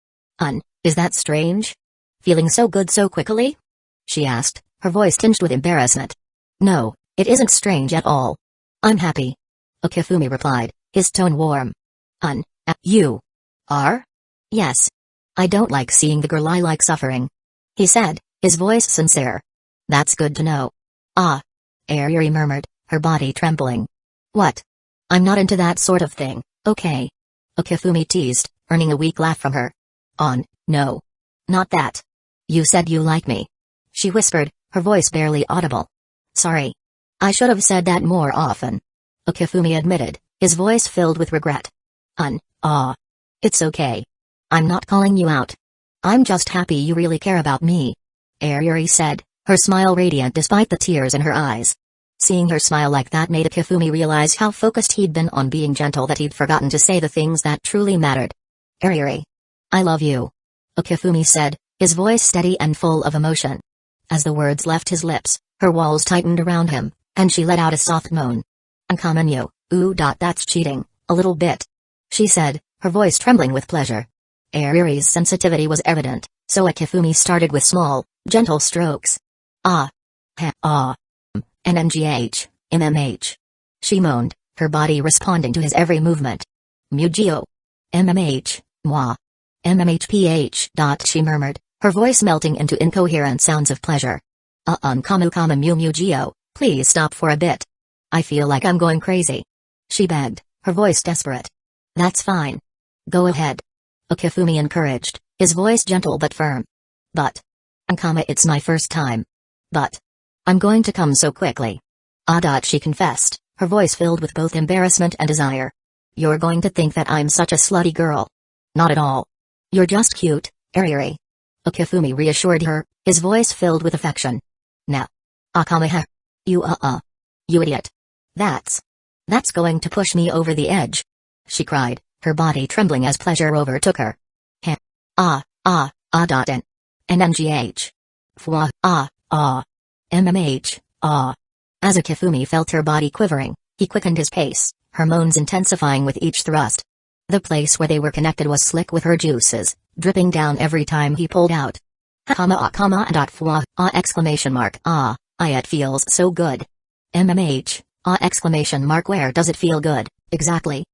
Is that strange? Feeling so good so quickly? She asked, her voice tinged with embarrassment. No, it isn't strange at all. I'm happy. Okifumi replied, his tone warm. You are? Yes. I don't like seeing the girl I like suffering. He said, his voice sincere. That's good to know. Airi murmured, her body trembling. What? I'm not into that sort of thing, okay? Okifumi teased, earning a weak laugh from her. No. Not that. You said you like me. She whispered, her voice barely audible. Sorry. I should have said that more often. Okifumi admitted, his voice filled with regret. It's okay. I'm not calling you out. I'm just happy you really care about me. Airi said, her smile radiant despite the tears in her eyes. Seeing her smile like that made Okifumi realize how focused he'd been on being gentle that he'd forgotten to say the things that truly mattered. Airi. I love you. Okifumi said, his voice steady and full of emotion. As the words left his lips, her walls tightened around him, and she let out a soft moan. Uncommon you, ooh. That's cheating, a little bit. She said, her voice trembling with pleasure. Ariri's sensitivity was evident, so Akifumi started with small, gentle strokes. Ah. Ha. Ah. NNGH, MMH. She moaned, her body responding to his every movement. Mugio. MMH, moi. MMHPH. She murmured, her voice melting into incoherent sounds of pleasure. Kamu Mugio, please stop for a bit. I feel like I'm going crazy. She begged, her voice desperate. That's fine. Go ahead. Akifumi encouraged, his voice gentle but firm. But. It's my first time. But. I'm going to come so quickly. She confessed, her voice filled with both embarrassment and desire. You're going to think that I'm such a slutty girl. Not at all. You're just cute, Ariri. Akifumi reassured her, his voice filled with affection. Now. Akamaha. You You idiot. That's going to push me over the edge. She cried, her body trembling as pleasure overtook her. NNGH. Fwa, MMH, As Akifumi felt her body quivering, he quickened his pace, her moans intensifying with each thrust. The place where they were connected was slick with her juices, dripping down every time he pulled out. Fwa, exclamation mark, it feels so good. MMH, where does it feel good, exactly?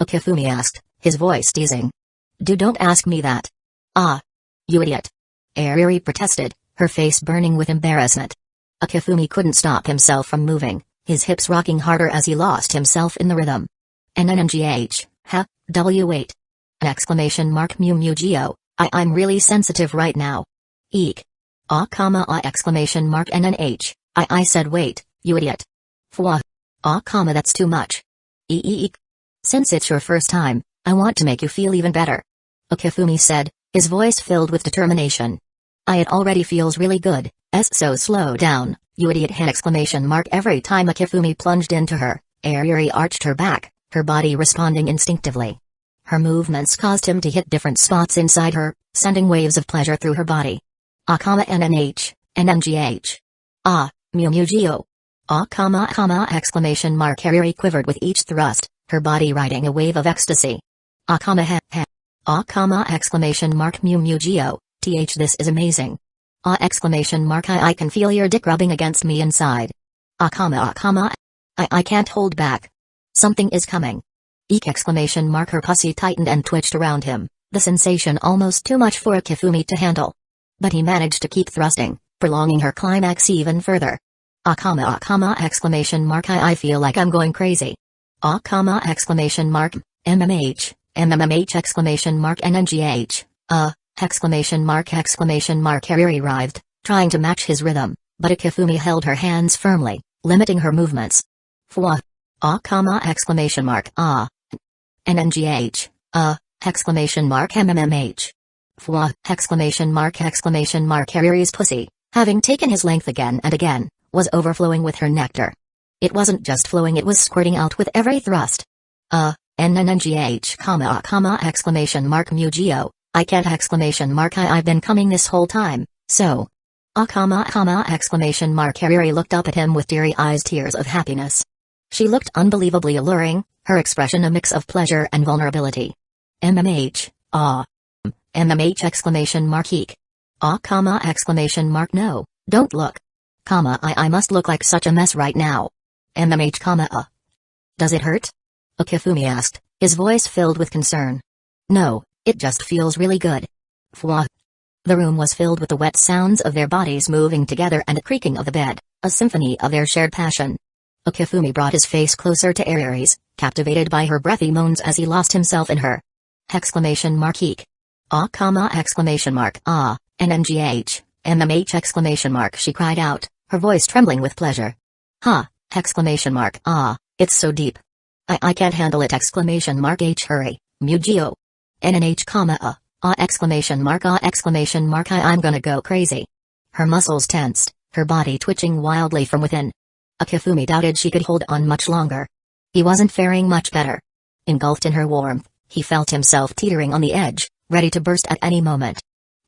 Akifumi asked, his voice teasing. Don't ask me that. You idiot. Ariri protested, her face burning with embarrassment. Akifumi couldn't stop himself from moving, his hips rocking harder as he lost himself in the rhythm. NNGH, W8. Mugio, I'm really sensitive right now. Eek. NNH, I said wait, you idiot. Fwa. That's too much. Eek. Since it's your first time, I want to make you feel even better. Akifumi said, his voice filled with determination. It already feels really good, so slow down, you idiot. Every time Akifumi plunged into her, Ariri arched her back, her body responding instinctively. Her movements caused him to hit different spots inside her, sending waves of pleasure through her body. NNH, NNGH. Mugio. Ariri quivered with each thrust, her body riding a wave of ecstasy. Mugio, this is amazing. I can feel your dick rubbing against me inside. I can't hold back. Something is coming. Eek! Her pussy tightened and twitched around him, the sensation almost too much for Akifumi to handle. But he managed to keep thrusting, prolonging her climax even further. I feel like I'm going crazy. MMH, NNGH, Ariri writhed, trying to match his rhythm, but Akifumi held her hands firmly, limiting her movements. Fwa. NNGH, MMH. Fwa. Ariri's pussy, having taken his length again and again, was overflowing with her nectar. It wasn't just flowing, it was squirting out with every thrust. NNGH, Mugio, I can't! I've been coming this whole time, so. Ariri looked up at him with teary eyes, tears of happiness. She looked unbelievably alluring, her expression a mix of pleasure and vulnerability. MMH, MMH! Eek. No, don't look. I must look like such a mess right now. MMH, Does it hurt? Akifumi asked, his voice filled with concern. No, it just feels really good. Fwa. The room was filled with the wet sounds of their bodies moving together and the creaking of the bed, a symphony of their shared passion. Akifumi brought his face closer to Ariri's, captivated by her breathy moans as he lost himself in her. Eek. NNGH, MMH! She cried out, her voice trembling with pleasure. It's so deep. I can't handle it! Hurry, Mugio. NNH, I'm gonna go crazy. Her muscles tensed, her body twitching wildly from within. Akifumi doubted she could hold on much longer. He wasn't faring much better. Engulfed in her warmth, he felt himself teetering on the edge, ready to burst at any moment.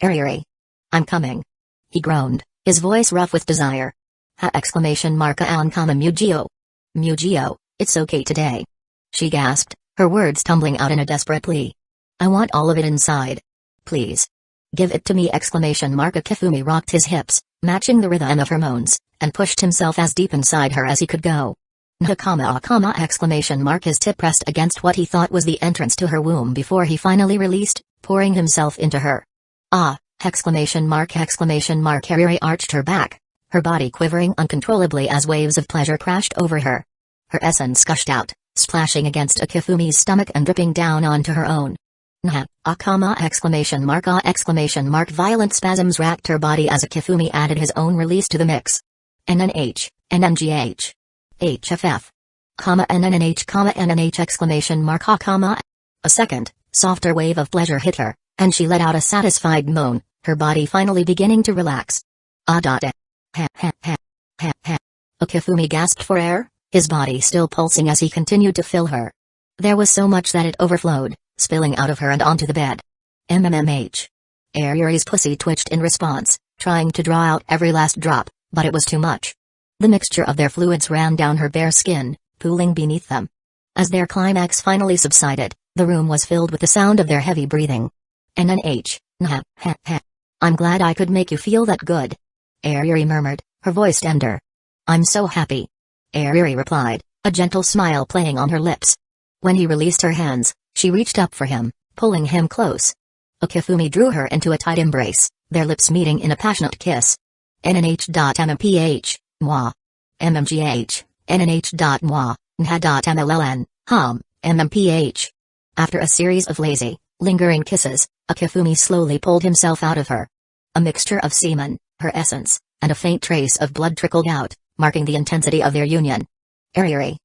Ariri. I'm coming. He groaned, his voice rough with desire. Mugio. Mugio. It's okay today. She gasped, her words tumbling out in a desperate plea. I want all of it inside. Please. Give it to me! Akifumi rocked his hips, matching the rhythm of her moans, and pushed himself as deep inside her as he could go. Nhakama! His tip pressed against what he thought was the entrance to her womb before he finally released, pouring himself into her. Ah! ! Hariri arched her back, her body quivering uncontrollably as waves of pleasure crashed over her. Her essence gushed out, splashing against Akifumi's stomach and dripping down onto her own. Nha! Akama! Violent spasms racked her body as Akifumi added his own release to the mix. NNH, NNGH. HFF. NNH, NNH! A second, softer wave of pleasure hit her, and she let out a satisfied moan, her body finally beginning to relax. Akifumi gasped for air, his body still pulsing as he continued to fill her. There was so much that it overflowed, spilling out of her and onto the bed. MMMH. Ariri's pussy twitched in response, trying to draw out every last drop, but it was too much. The mixture of their fluids ran down her bare skin, pooling beneath them. As their climax finally subsided, the room was filled with the sound of their heavy breathing. NNH, nha, ha, ha. I'm glad I could make you feel that good. Ariri murmured, her voice tender. I'm so happy. Ariri replied, a gentle smile playing on her lips. When he released her hands, she reached up for him, pulling him close. Akifumi drew her into a tight embrace, their lips meeting in a passionate kiss. NNH.MMPH, moi. MMGH, NNH.moi, nha.MLLN, MMPH. After a series of lazy, lingering kisses, Akifumi slowly pulled himself out of her. A mixture of semen, her essence, and a faint trace of blood trickled out, marking the intensity of their union. Ariri.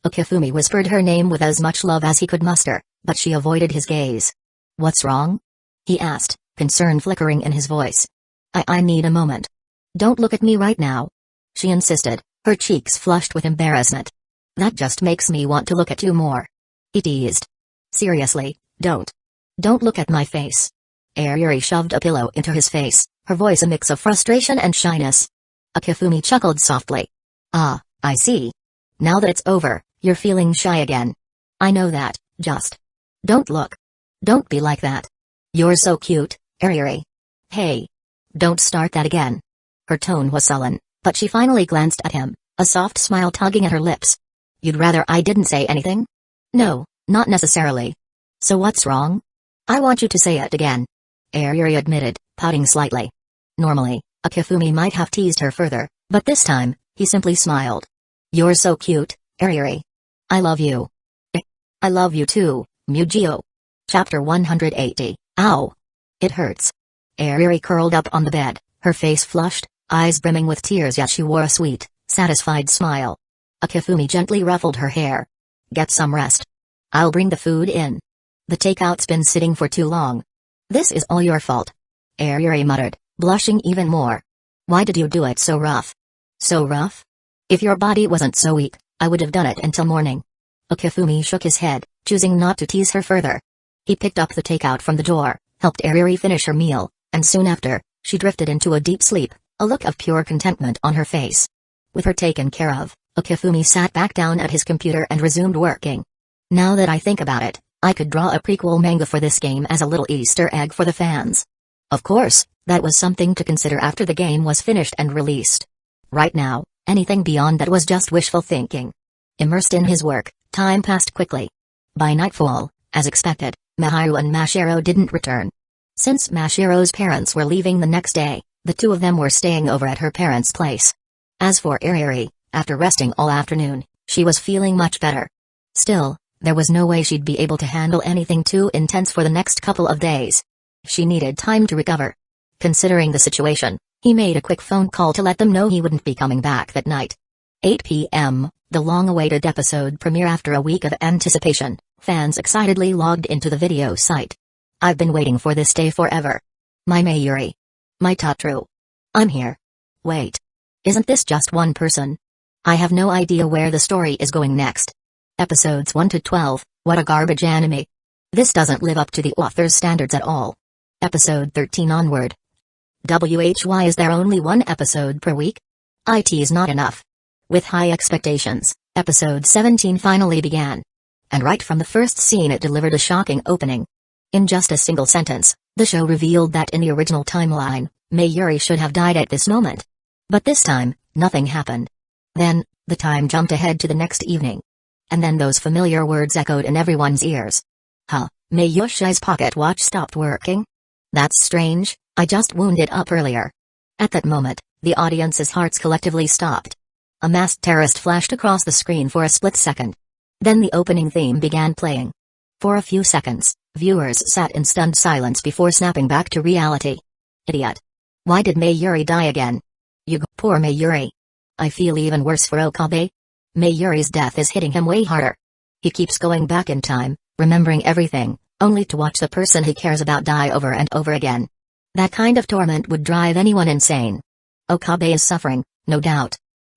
Akifumi whispered her name with as much love as he could muster, but she avoided his gaze. What's wrong? He asked, concern flickering in his voice. I need a moment. Don't look at me right now. She insisted, her cheeks flushed with embarrassment. That just makes me want to look at you more. He teased. Seriously, don't. Don't look at my face. Ariri shoved a pillow into his face, her voice a mix of frustration and shyness. Akifumi chuckled softly. Ah, I see. Now that it's over, you're feeling shy again. I know that, just. Don't look. Don't be like that. You're so cute, Ariri. Hey. Don't start that again. Her tone was sullen, but she finally glanced at him, a soft smile tugging at her lips. You'd rather I didn't say anything? No, not necessarily. So what's wrong? I want you to say it again. Ariri admitted, pouting slightly. Normally, Akifumi might have teased her further, but this time, he simply smiled. You're so cute, Ariri. I love you. I love you too, Mugio. Chapter 180, Ow. It hurts. Ariri curled up on the bed, her face flushed, eyes brimming with tears, yet she wore a sweet, satisfied smile. Akifumi gently ruffled her hair. Get some rest. I'll bring the food in. The takeout's been sitting for too long. This is all your fault. Ariri muttered, blushing even more. Why did you do it so rough? So rough? If your body wasn't so weak, I would have done it until morning. Akifumi shook his head, choosing not to tease her further. He picked up the takeout from the door, helped Ariri finish her meal, and soon after, she drifted into a deep sleep, a look of pure contentment on her face. With her taken care of, Akifumi sat back down at his computer and resumed working. Now that I think about it, I could draw a prequel manga for this game as a little Easter egg for the fans. Of course, that was something to consider after the game was finished and released. Right now, anything beyond that was just wishful thinking. Immersed in his work, time passed quickly. By nightfall, as expected, Mahiru and Mashiro didn't return. Since Mashiro's parents were leaving the next day, the two of them were staying over at her parents' place. As for Ariri, after resting all afternoon, she was feeling much better. Still, there was no way she'd be able to handle anything too intense for the next couple of days. She needed time to recover. Considering the situation, he made a quick phone call to let them know he wouldn't be coming back that night. 8 p.m., the long-awaited episode premiere. After a week of anticipation, fans excitedly logged into the video site. I've been waiting for this day forever. My Mayuri. My Tatru. I'm here. Wait. Isn't this just one person? I have no idea where the story is going next. Episodes 1 to 12, what a garbage anime. This doesn't live up to the author's standards at all. Episode 13 onward. Why is there only one episode per week? It is not enough. With high expectations, Episode 17 finally began. And right from the first scene it delivered a shocking opening. In just a single sentence, the show revealed that in the original timeline, Mayuri should have died at this moment. But this time, nothing happened. Then, the time jumped ahead to the next evening. And then those familiar words echoed in everyone's ears. Huh, Mayushi's pocket watch stopped working? That's strange, I just wound it up earlier. At that moment, the audience's hearts collectively stopped. A masked terrorist flashed across the screen for a split second. Then the opening theme began playing. For a few seconds, viewers sat in stunned silence before snapping back to reality. Idiot. Why did Mayuri die again? Poor Mayuri. I feel even worse for Okabe. Mayuri's death is hitting him way harder. He keeps going back in time, remembering everything, only to watch the person he cares about die over and over again. That kind of torment would drive anyone insane. Okabe is suffering, no doubt.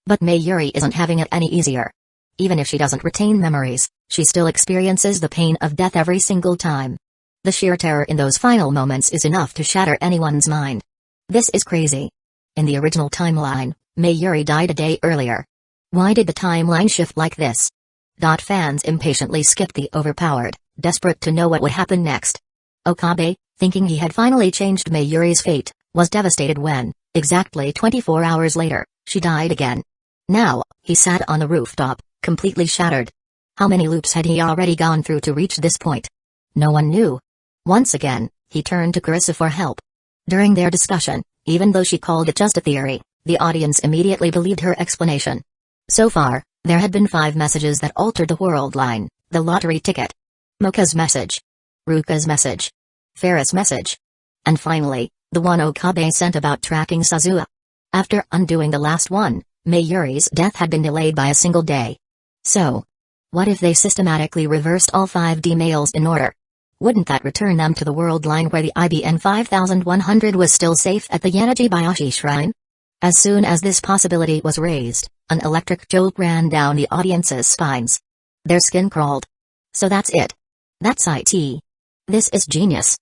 But Mayuri isn't having it any easier. Even if she doesn't retain memories, she still experiences the pain of death every single time. The sheer terror in those final moments is enough to shatter anyone's mind. This is crazy. In the original timeline, Mayuri died a day earlier. Why did the timeline shift like this? Fans impatiently skipped the overpowered, desperate to know what would happen next. Okabe, thinking he had finally changed Mayuri's fate, was devastated when, exactly 24 hours later, she died again. Now, he sat on the rooftop, completely shattered. How many loops had he already gone through to reach this point? No one knew. Once again, he turned to Carissa for help. During their discussion, even though she called it just a theory, the audience immediately believed her explanation. So far, there had been 5 messages that altered the world line: the lottery ticket, Mocha's message, Ruka's message, Ferris' message, and finally, the one Okabe sent about tracking Suzuha. After undoing the last one, Mayuri's death had been delayed by a single day. So, what if they systematically reversed all 5D mails in order? Wouldn't that return them to the world line where the IBN 5100 was still safe at the Yanagibayashi shrine? As soon as this possibility was raised, an electric jolt ran down the audience's spines. Their skin crawled. So that's it. That's it. This is genius.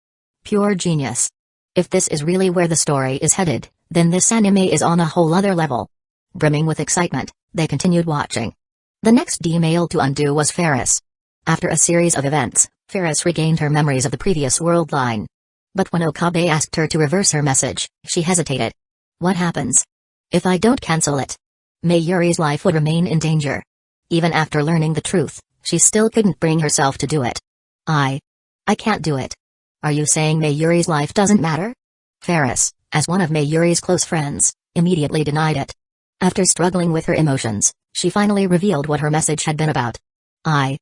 Pure genius. If this is really where the story is headed, then this anime is on a whole other level. Brimming with excitement, they continued watching. The next D-mail to undo was Ferris. After a series of events, Ferris regained her memories of the previous world line. But when Okabe asked her to reverse her message, she hesitated. What happens? If I don't cancel it? Mayuri's life would remain in danger. Even after learning the truth, she still couldn't bring herself to do it. I can't do it. Are you saying Mayuri's life doesn't matter? Ferris, as one of Mayuri's close friends, immediately denied it. After struggling with her emotions, she finally revealed what her message had been about. I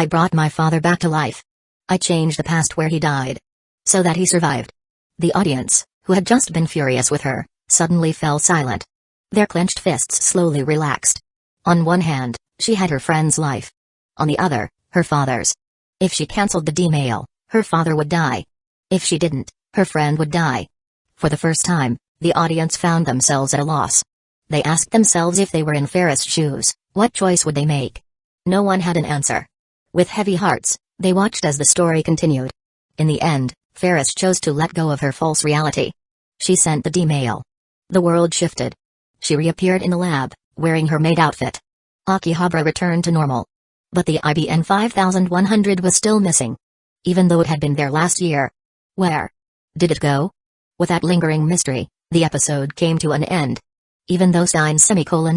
brought my father back to life. I changed the past where he died, so that he survived. The audience, who had just been furious with her, suddenly fell silent. Their clenched fists slowly relaxed. On one hand, she had her friend's life. On the other, her father's. If she cancelled the D-mail, her father would die. If she didn't, her friend would die. For the first time, the audience found themselves at a loss. They asked themselves if they were in Ferris' shoes, what choice would they make? No one had an answer. With heavy hearts, they watched as the story continued. In the end, Ferris chose to let go of her false reality. She sent the D-mail. The world shifted. She reappeared in the lab, wearing her maid outfit. Akihabara returned to normal. But the IBN 5100 was still missing. Even though it had been there last year. Where did it go? With that lingering mystery, the episode came to an end. Even though Stein's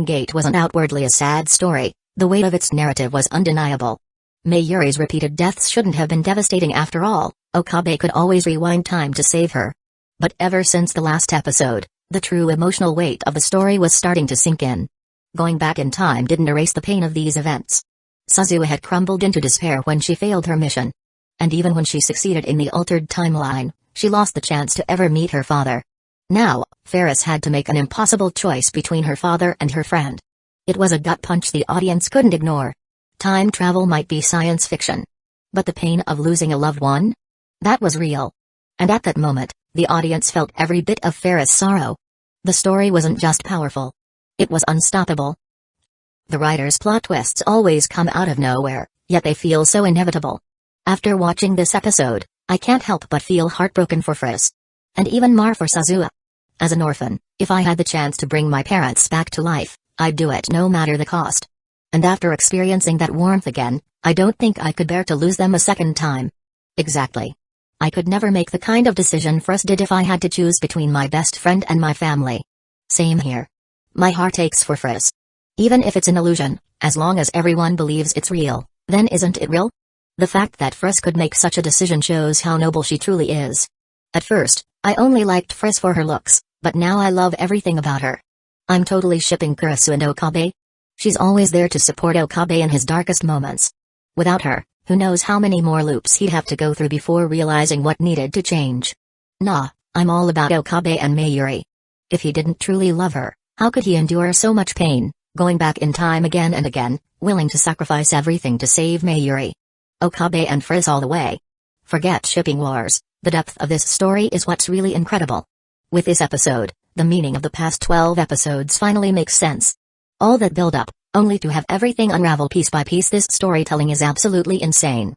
Gate wasn't outwardly a sad story, the weight of its narrative was undeniable. Mayuri's repeated deaths shouldn't have been devastating after all. Okabe could always rewind time to save her. But ever since the last episode, the true emotional weight of the story was starting to sink in. Going back in time didn't erase the pain of these events. Suzuha had crumbled into despair when she failed her mission. And even when she succeeded in the altered timeline, she lost the chance to ever meet her father. Now, Ferris had to make an impossible choice between her father and her friend. It was a gut punch the audience couldn't ignore. Time travel might be science fiction. But the pain of losing a loved one? That was real. And at that moment, the audience felt every bit of Ferris' sorrow. The story wasn't just powerful. It was unstoppable. The writer's plot twists always come out of nowhere, yet they feel so inevitable. After watching this episode, I can't help but feel heartbroken for Ferris. And even more for Suzuha. As an orphan, if I had the chance to bring my parents back to life, I'd do it no matter the cost. And after experiencing that warmth again, I don't think I could bear to lose them a second time. Exactly. I could never make the kind of decision Friss did if I had to choose between my best friend and my family. Same here. My heart aches for Friss. Even if it's an illusion, as long as everyone believes it's real, then isn't it real? The fact that Friss could make such a decision shows how noble she truly is. At first, I only liked Friss for her looks, but now I love everything about her. I'm totally shipping Kurisu and Okabe. She's always there to support Okabe in his darkest moments. Without her, who knows how many more loops he'd have to go through before realizing what needed to change. Nah, I'm all about Okabe and Mayuri. If he didn't truly love her, how could he endure so much pain, going back in time again and again, willing to sacrifice everything to save Mayuri? Okabe and Friss all the way. Forget shipping wars, the depth of this story is what's really incredible. With this episode, the meaning of the past 12 episodes finally makes sense. All that build-up, only to have everything unravel piece by piece. This storytelling is absolutely insane.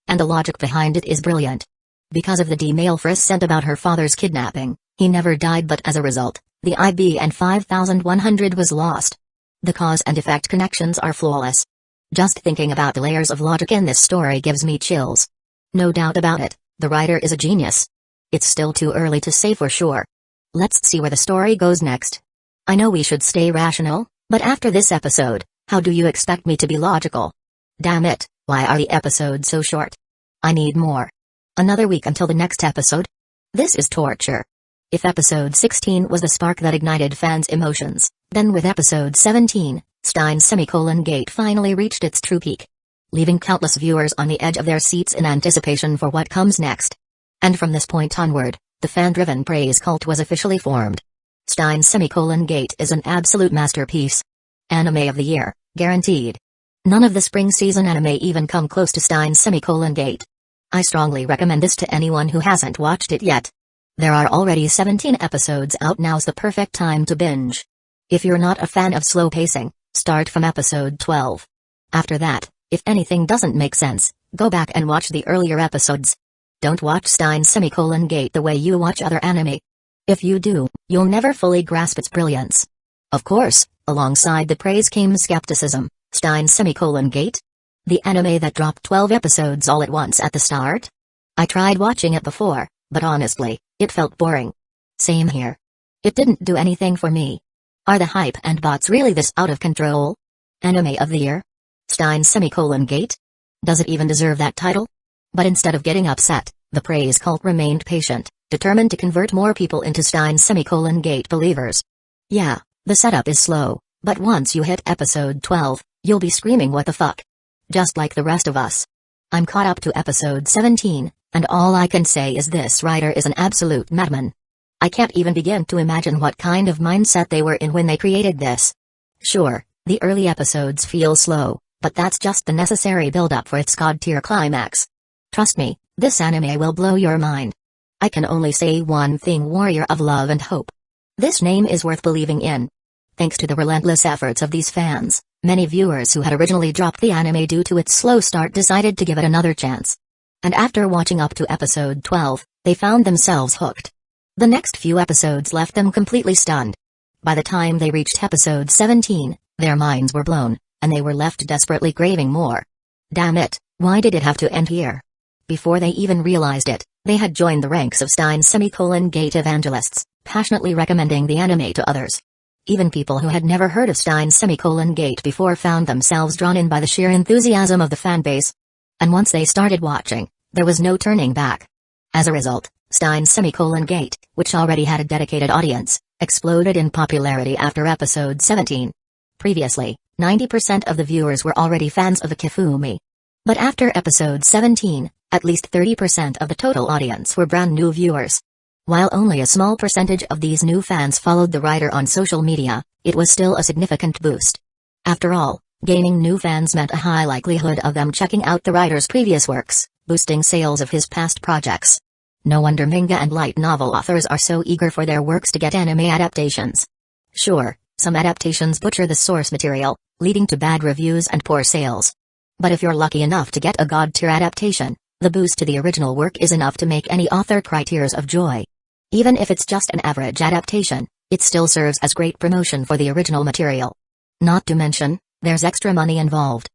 And the logic behind it is brilliant. Because of the email Friss sent about her father's kidnapping, he never died, but as a result, the IBN 5100 was lost. The cause and effect connections are flawless. Just thinking about the layers of logic in this story gives me chills. No doubt about it, the writer is a genius. It's still too early to say for sure. Let's see where the story goes next. I know we should stay rational, but after this episode, how do you expect me to be logical? Damn it, why are the episodes so short? I need more. Another week until the next episode? This is torture. If episode 16 was the spark that ignited fans' emotions, then with episode 17, Stein's semicolon gate finally reached its true peak, leaving countless viewers on the edge of their seats in anticipation for what comes next. And from this point onward, the fan-driven praise cult was officially formed. Stein's semicolon gate is an absolute masterpiece. Anime of the year, guaranteed. None of the spring season anime even come close to Stein's semicolon gate. I strongly recommend this to anyone who hasn't watched it yet. There are already 17 episodes out. Now's the perfect time to binge. If you're not a fan of slow pacing, start from episode 12. After that, if anything doesn't make sense, go back and watch the earlier episodes. Don't watch Stein's semicolon gate the way you watch other anime. If you do, you'll never fully grasp its brilliance. Of course, alongside the praise came skepticism. Stein's semicolon gate? The anime that dropped 12 episodes all at once at the start? I tried watching it before, but honestly, it felt boring. Same here. It didn't do anything for me. Are the hype and bots really this out of control? Anime of the year? Stein's semicolon gate? Does it even deserve that title? But instead of getting upset, the praise cult remained patient, determined to convert more people into Stein's semicolon gate believers. Yeah, the setup is slow, but once you hit episode 12, you'll be screaming what the fuck. Just like the rest of us. I'm caught up to episode 17, and all I can say is this writer is an absolute madman. I can't even begin to imagine what kind of mindset they were in when they created this. Sure, the early episodes feel slow, but that's just the necessary build-up for its god-tier climax. Trust me, this anime will blow your mind. I can only say one thing: warrior of love and hope. This name is worth believing in. Thanks to the relentless efforts of these fans, many viewers who had originally dropped the anime due to its slow start decided to give it another chance. And after watching up to episode 12, they found themselves hooked. The next few episodes left them completely stunned. By the time they reached episode 17, their minds were blown, and they were left desperately craving more. Damn it, why did it have to end here? Before they even realized it, they had joined the ranks of Stein's semicolon gate evangelists, passionately recommending the anime to others. Even people who had never heard of Stein's semicolon gate before found themselves drawn in by the sheer enthusiasm of the fanbase. And once they started watching, there was no turning back. As a result, Stein's semicolon gate, which already had a dedicated audience, exploded in popularity after episode 17. Previously, 90% of the viewers were already fans of Akifumi. But after episode 17, at least 30% of the total audience were brand new viewers. While only a small percentage of these new fans followed the writer on social media, it was still a significant boost. After all, gaining new fans meant a high likelihood of them checking out the writer's previous works, boosting sales of his past projects. No wonder manga and light novel authors are so eager for their works to get anime adaptations. Sure, some adaptations butcher the source material, leading to bad reviews and poor sales. But if you're lucky enough to get a god-tier adaptation, the boost to the original work is enough to make any author cry tears of joy. Even if it's just an average adaptation, it still serves as great promotion for the original material. Not to mention, There's extra money involved.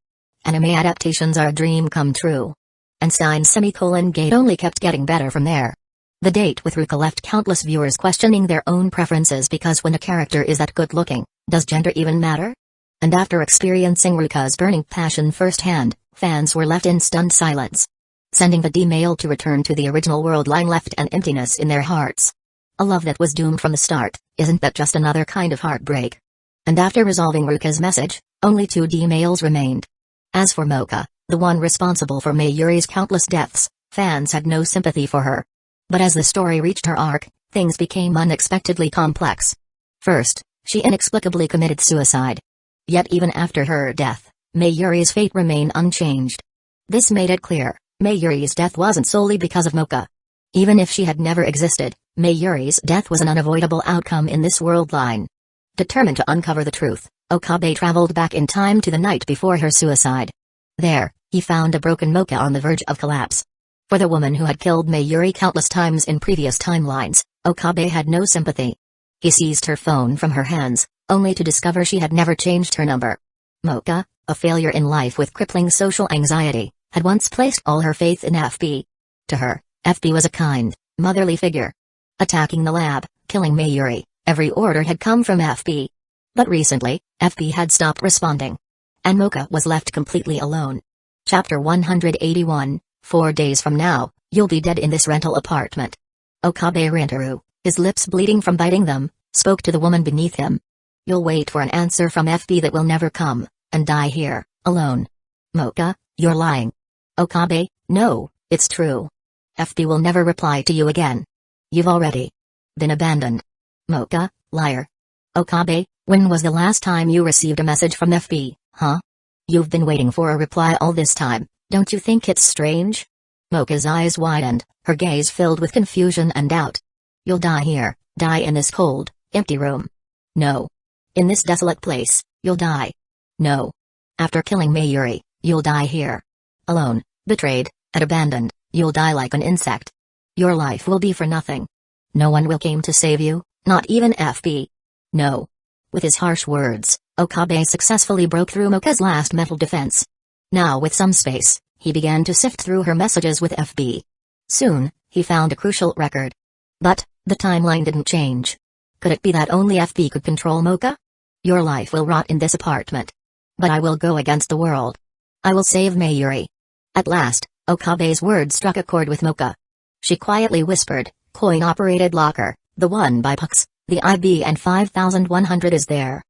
Anime adaptations are a dream come true. And Stein's gate only kept getting better from there. The date with Ruka left countless viewers questioning their own preferences because when a character is that good looking, does gender even matter? And after experiencing Ruka's burning passion firsthand, fans were left in stunned silence. Sending the D-mail to return to the original world line left an emptiness in their hearts. A love that was doomed from the start, isn't that just another kind of heartbreak? And after resolving Ruka's message, only 2 D-mails remained. As for Mocha, the one responsible for Mayuri's countless deaths, fans had no sympathy for her. But as the story reached her arc, things became unexpectedly complex. First, she inexplicably committed suicide. Yet even after her death, Mayuri's fate remained unchanged. This made it clear, Mayuri's death wasn't solely because of Mocha. Even if she had never existed, Mayuri's death was an unavoidable outcome in this world line. Determined to uncover the truth, Okabe traveled back in time to the night before her suicide. There, he found a broken Mocha on the verge of collapse. For the woman who had killed Mayuri countless times in previous timelines, Okabe had no sympathy. He seized her phone from her hands, only to discover she had never changed her number. Mocha, a failure in life with crippling social anxiety, had once placed all her faith in FB. To her, FB was a kind, motherly figure. Attacking the lab, killing Mayuri, every order had come from FB. But recently, FB had stopped responding. And Mocha was left completely alone. Chapter 181, 4 days from now, you'll be dead in this rental apartment. Okabe Rintaro, his lips bleeding from biting them, spoke to the woman beneath him. You'll wait for an answer from FB that will never come, and die here, alone. Mocha, you're lying. Okabe, no, it's true. FB will never reply to you again. You've already been abandoned. Mocha, liar. Okabe, when was the last time you received a message from FB, huh? You've been waiting for a reply all this time, don't you think it's strange? Mocha's eyes widened, her gaze filled with confusion and doubt. You'll die here, die in this cold, empty room. No. In this desolate place, you'll die. No. After killing Mayuri, you'll die here. Alone, betrayed, and abandoned, you'll die like an insect. Your life will be for nothing. No one will come to save you, not even FB. No. With his harsh words, Okabe successfully broke through Mocha's last mental defense. Now with some space, he began to sift through her messages with FB. Soon, he found a crucial record. But, the timeline didn't change. Could it be that only FB could control Mocha? Your life will rot in this apartment. But I will go against the world. I will save Mayuri. At last, Okabe's words struck a chord with Mocha. She quietly whispered, coin-operated locker, the one by Puck's, the IBN 5100 is there.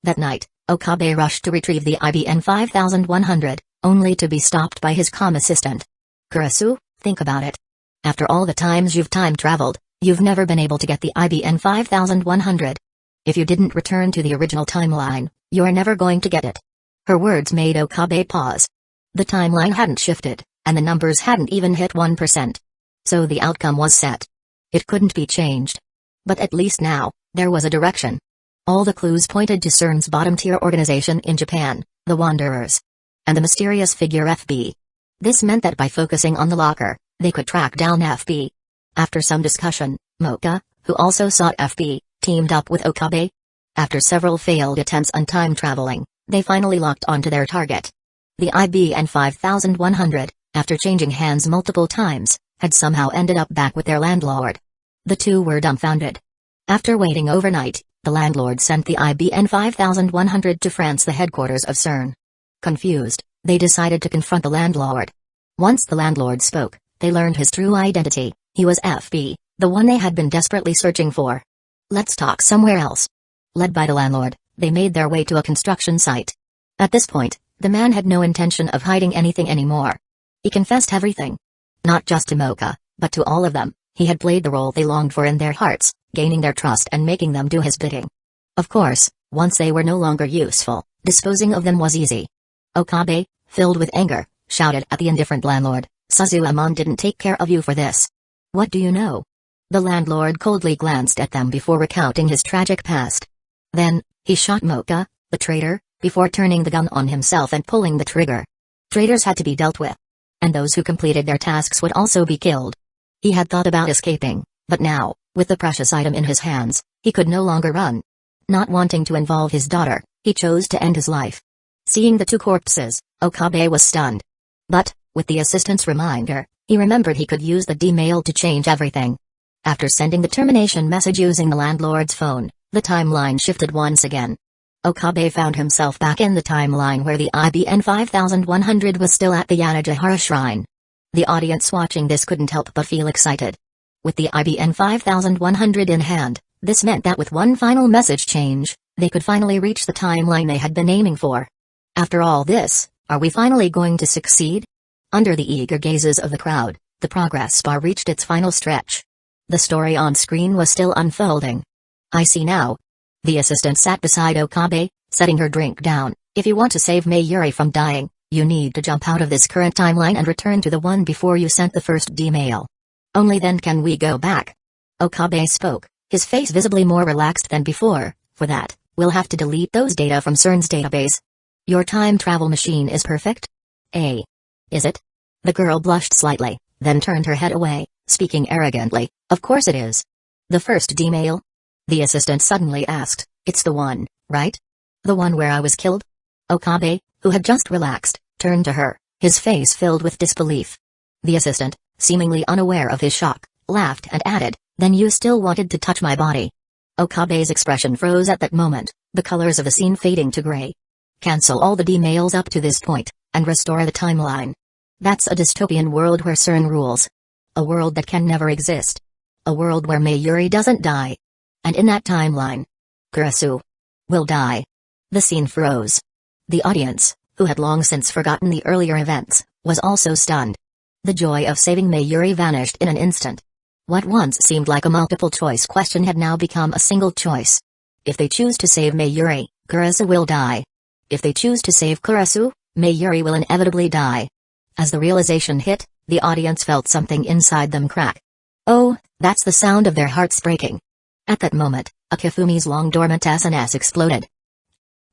That night, Okabe rushed to retrieve the IBN 5100, only to be stopped by his calm assistant. Kurasu, think about it. After all the times you've time-traveled, you've never been able to get the IBN 5100. If you didn't return to the original timeline, you're never going to get it. Her words made Okabe pause. The timeline hadn't shifted, and the numbers hadn't even hit 1%. So the outcome was set. It couldn't be changed. But at least now, there was a direction. All the clues pointed to CERN's bottom-tier organization in Japan, the Wanderers. And the mysterious figure FB. This meant that by focusing on the locker, they could track down FB. After some discussion, Mocha, who also sought FB, teamed up with Okabe. After several failed attempts on time traveling, they finally locked onto their target. The IBN 5100, after changing hands multiple times, had somehow ended up back with their landlord. The two were dumbfounded. After waiting overnight, the landlord sent the IBN 5100 to France, the headquarters of CERN. Confused, they decided to confront the landlord. Once the landlord spoke, they learned his true identity. He was FB, the one they had been desperately searching for. Let's talk somewhere else. Led by the landlord, they made their way to a construction site. At this point, the man had no intention of hiding anything anymore. He confessed everything. Not just to Mocha, but to all of them. He had played the role they longed for in their hearts, gaining their trust and making them do his bidding. Of course, once they were no longer useful, disposing of them was easy. Okabe, filled with anger, shouted at the indifferent landlord, "Suzuamon didn't take care of you for this. What do you know?" The landlord coldly glanced at them before recounting his tragic past. Then, he shot Mocha, the traitor, before turning the gun on himself and pulling the trigger. Traitors had to be dealt with. And those who completed their tasks would also be killed. He had thought about escaping, but now, with the precious item in his hands, he could no longer run. Not wanting to involve his daughter, he chose to end his life. Seeing the two corpses, Okabe was stunned. But, with the assistant's reminder, he remembered he could use the D-mail to change everything. After sending the termination message using the landlord's phone, the timeline shifted once again. Okabe found himself back in the timeline where the IBN 5100 was still at the Yanagihara shrine. The audience watching this couldn't help but feel excited. With the IBN 5100 in hand, this meant that with one final message change, they could finally reach the timeline they had been aiming for. After all this, are we finally going to succeed? Under the eager gazes of the crowd, the progress bar reached its final stretch. The story on screen was still unfolding. I see now. The assistant sat beside Okabe, setting her drink down. If you want to save Mayuri from dying, you need to jump out of this current timeline and return to the one before you sent the first D-mail. Only then can we go back. Okabe spoke, his face visibly more relaxed than before. For that, we'll have to delete those data from CERN's database. Your time travel machine is perfect? Is it? The girl blushed slightly, then turned her head away, speaking arrogantly. Of course it is. The first D-mail? The assistant suddenly asked. It's the one, right? The one where I was killed? Okabe, who had just relaxed, turned to her, his face filled with disbelief. The assistant, seemingly unaware of his shock, laughed and added, then you still wanted to touch my body. Okabe's expression froze at that moment, the colors of the scene fading to gray. Cancel all the D-mails up to this point, and restore the timeline. That's a dystopian world where CERN rules. A world that can never exist. A world where Mayuri doesn't die. And in that timeline, Kurasu will die. The scene froze. The audience, who had long since forgotten the earlier events, was also stunned. The joy of saving Mayuri vanished in an instant. What once seemed like a multiple-choice question had now become a single choice. If they choose to save Mayuri, Kurasu will die. If they choose to save Kurasu, Mayuri will inevitably die. As the realization hit, the audience felt something inside them crack. Oh, that's the sound of their hearts breaking. At that moment, Akifumi's long-dormant SNS exploded.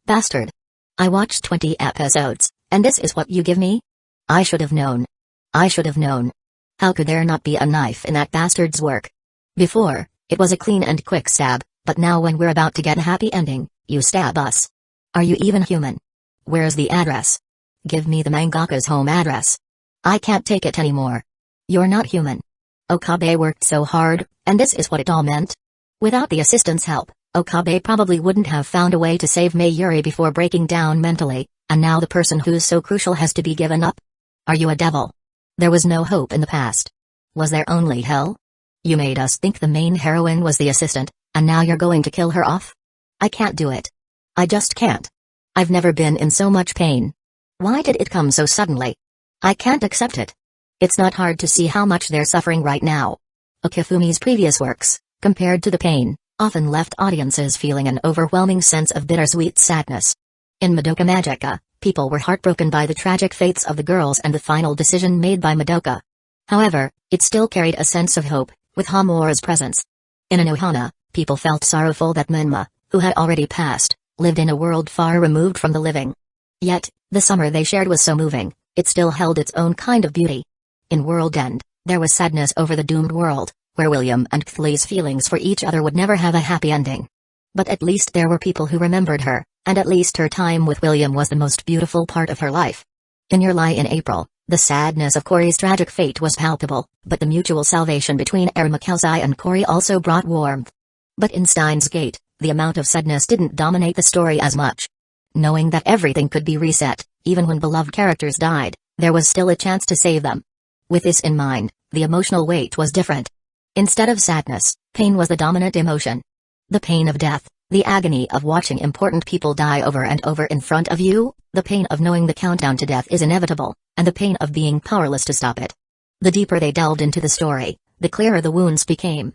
Bastard. I watched 20 episodes, and this is what you give me? I should have known. I should have known. How could there not be a knife in that bastard's work? Before, it was a clean and quick stab, but now when we're about to get a happy ending, you stab us. Are you even human? Where's the address? Give me the mangaka's home address. I can't take it anymore. You're not human. Okabe worked so hard, and this is what it all meant? Without the assistant's help, Okabe probably wouldn't have found a way to save Mayuri before breaking down mentally, and now the person who's so crucial has to be given up? Are you a devil? There was no hope in the past. Was there only hell? You made us think the main heroine was the assistant, and now you're going to kill her off? I can't do it. I just can't. I've never been in so much pain. Why did it come so suddenly? I can't accept it. It's not hard to see how much they're suffering right now. Akifumi's previous works, compared to the pain, often left audiences feeling an overwhelming sense of bittersweet sadness. In Madoka Magica, people were heartbroken by the tragic fates of the girls and the final decision made by Madoka. However, it still carried a sense of hope, with Hamura's presence. In Anohana, people felt sorrowful that Menma, who had already passed, lived in a world far removed from the living. Yet, the summer they shared was so moving, it still held its own kind of beauty. In World End, there was sadness over the doomed world, where William and Kthlee's feelings for each other would never have a happy ending. But at least there were people who remembered her, and at least her time with William was the most beautiful part of her life. In Your Lie in April, the sadness of Cory's tragic fate was palpable, but the mutual salvation between Ermakelsai and Cory also brought warmth. But in Steins Gate, the amount of sadness didn't dominate the story as much. Knowing that everything could be reset, even when beloved characters died, there was still a chance to save them. With this in mind, the emotional weight was different. Instead of sadness, pain was the dominant emotion. The pain of death, the agony of watching important people die over and over in front of you, the pain of knowing the countdown to death is inevitable, and the pain of being powerless to stop it. The deeper they delved into the story, the clearer the wounds became.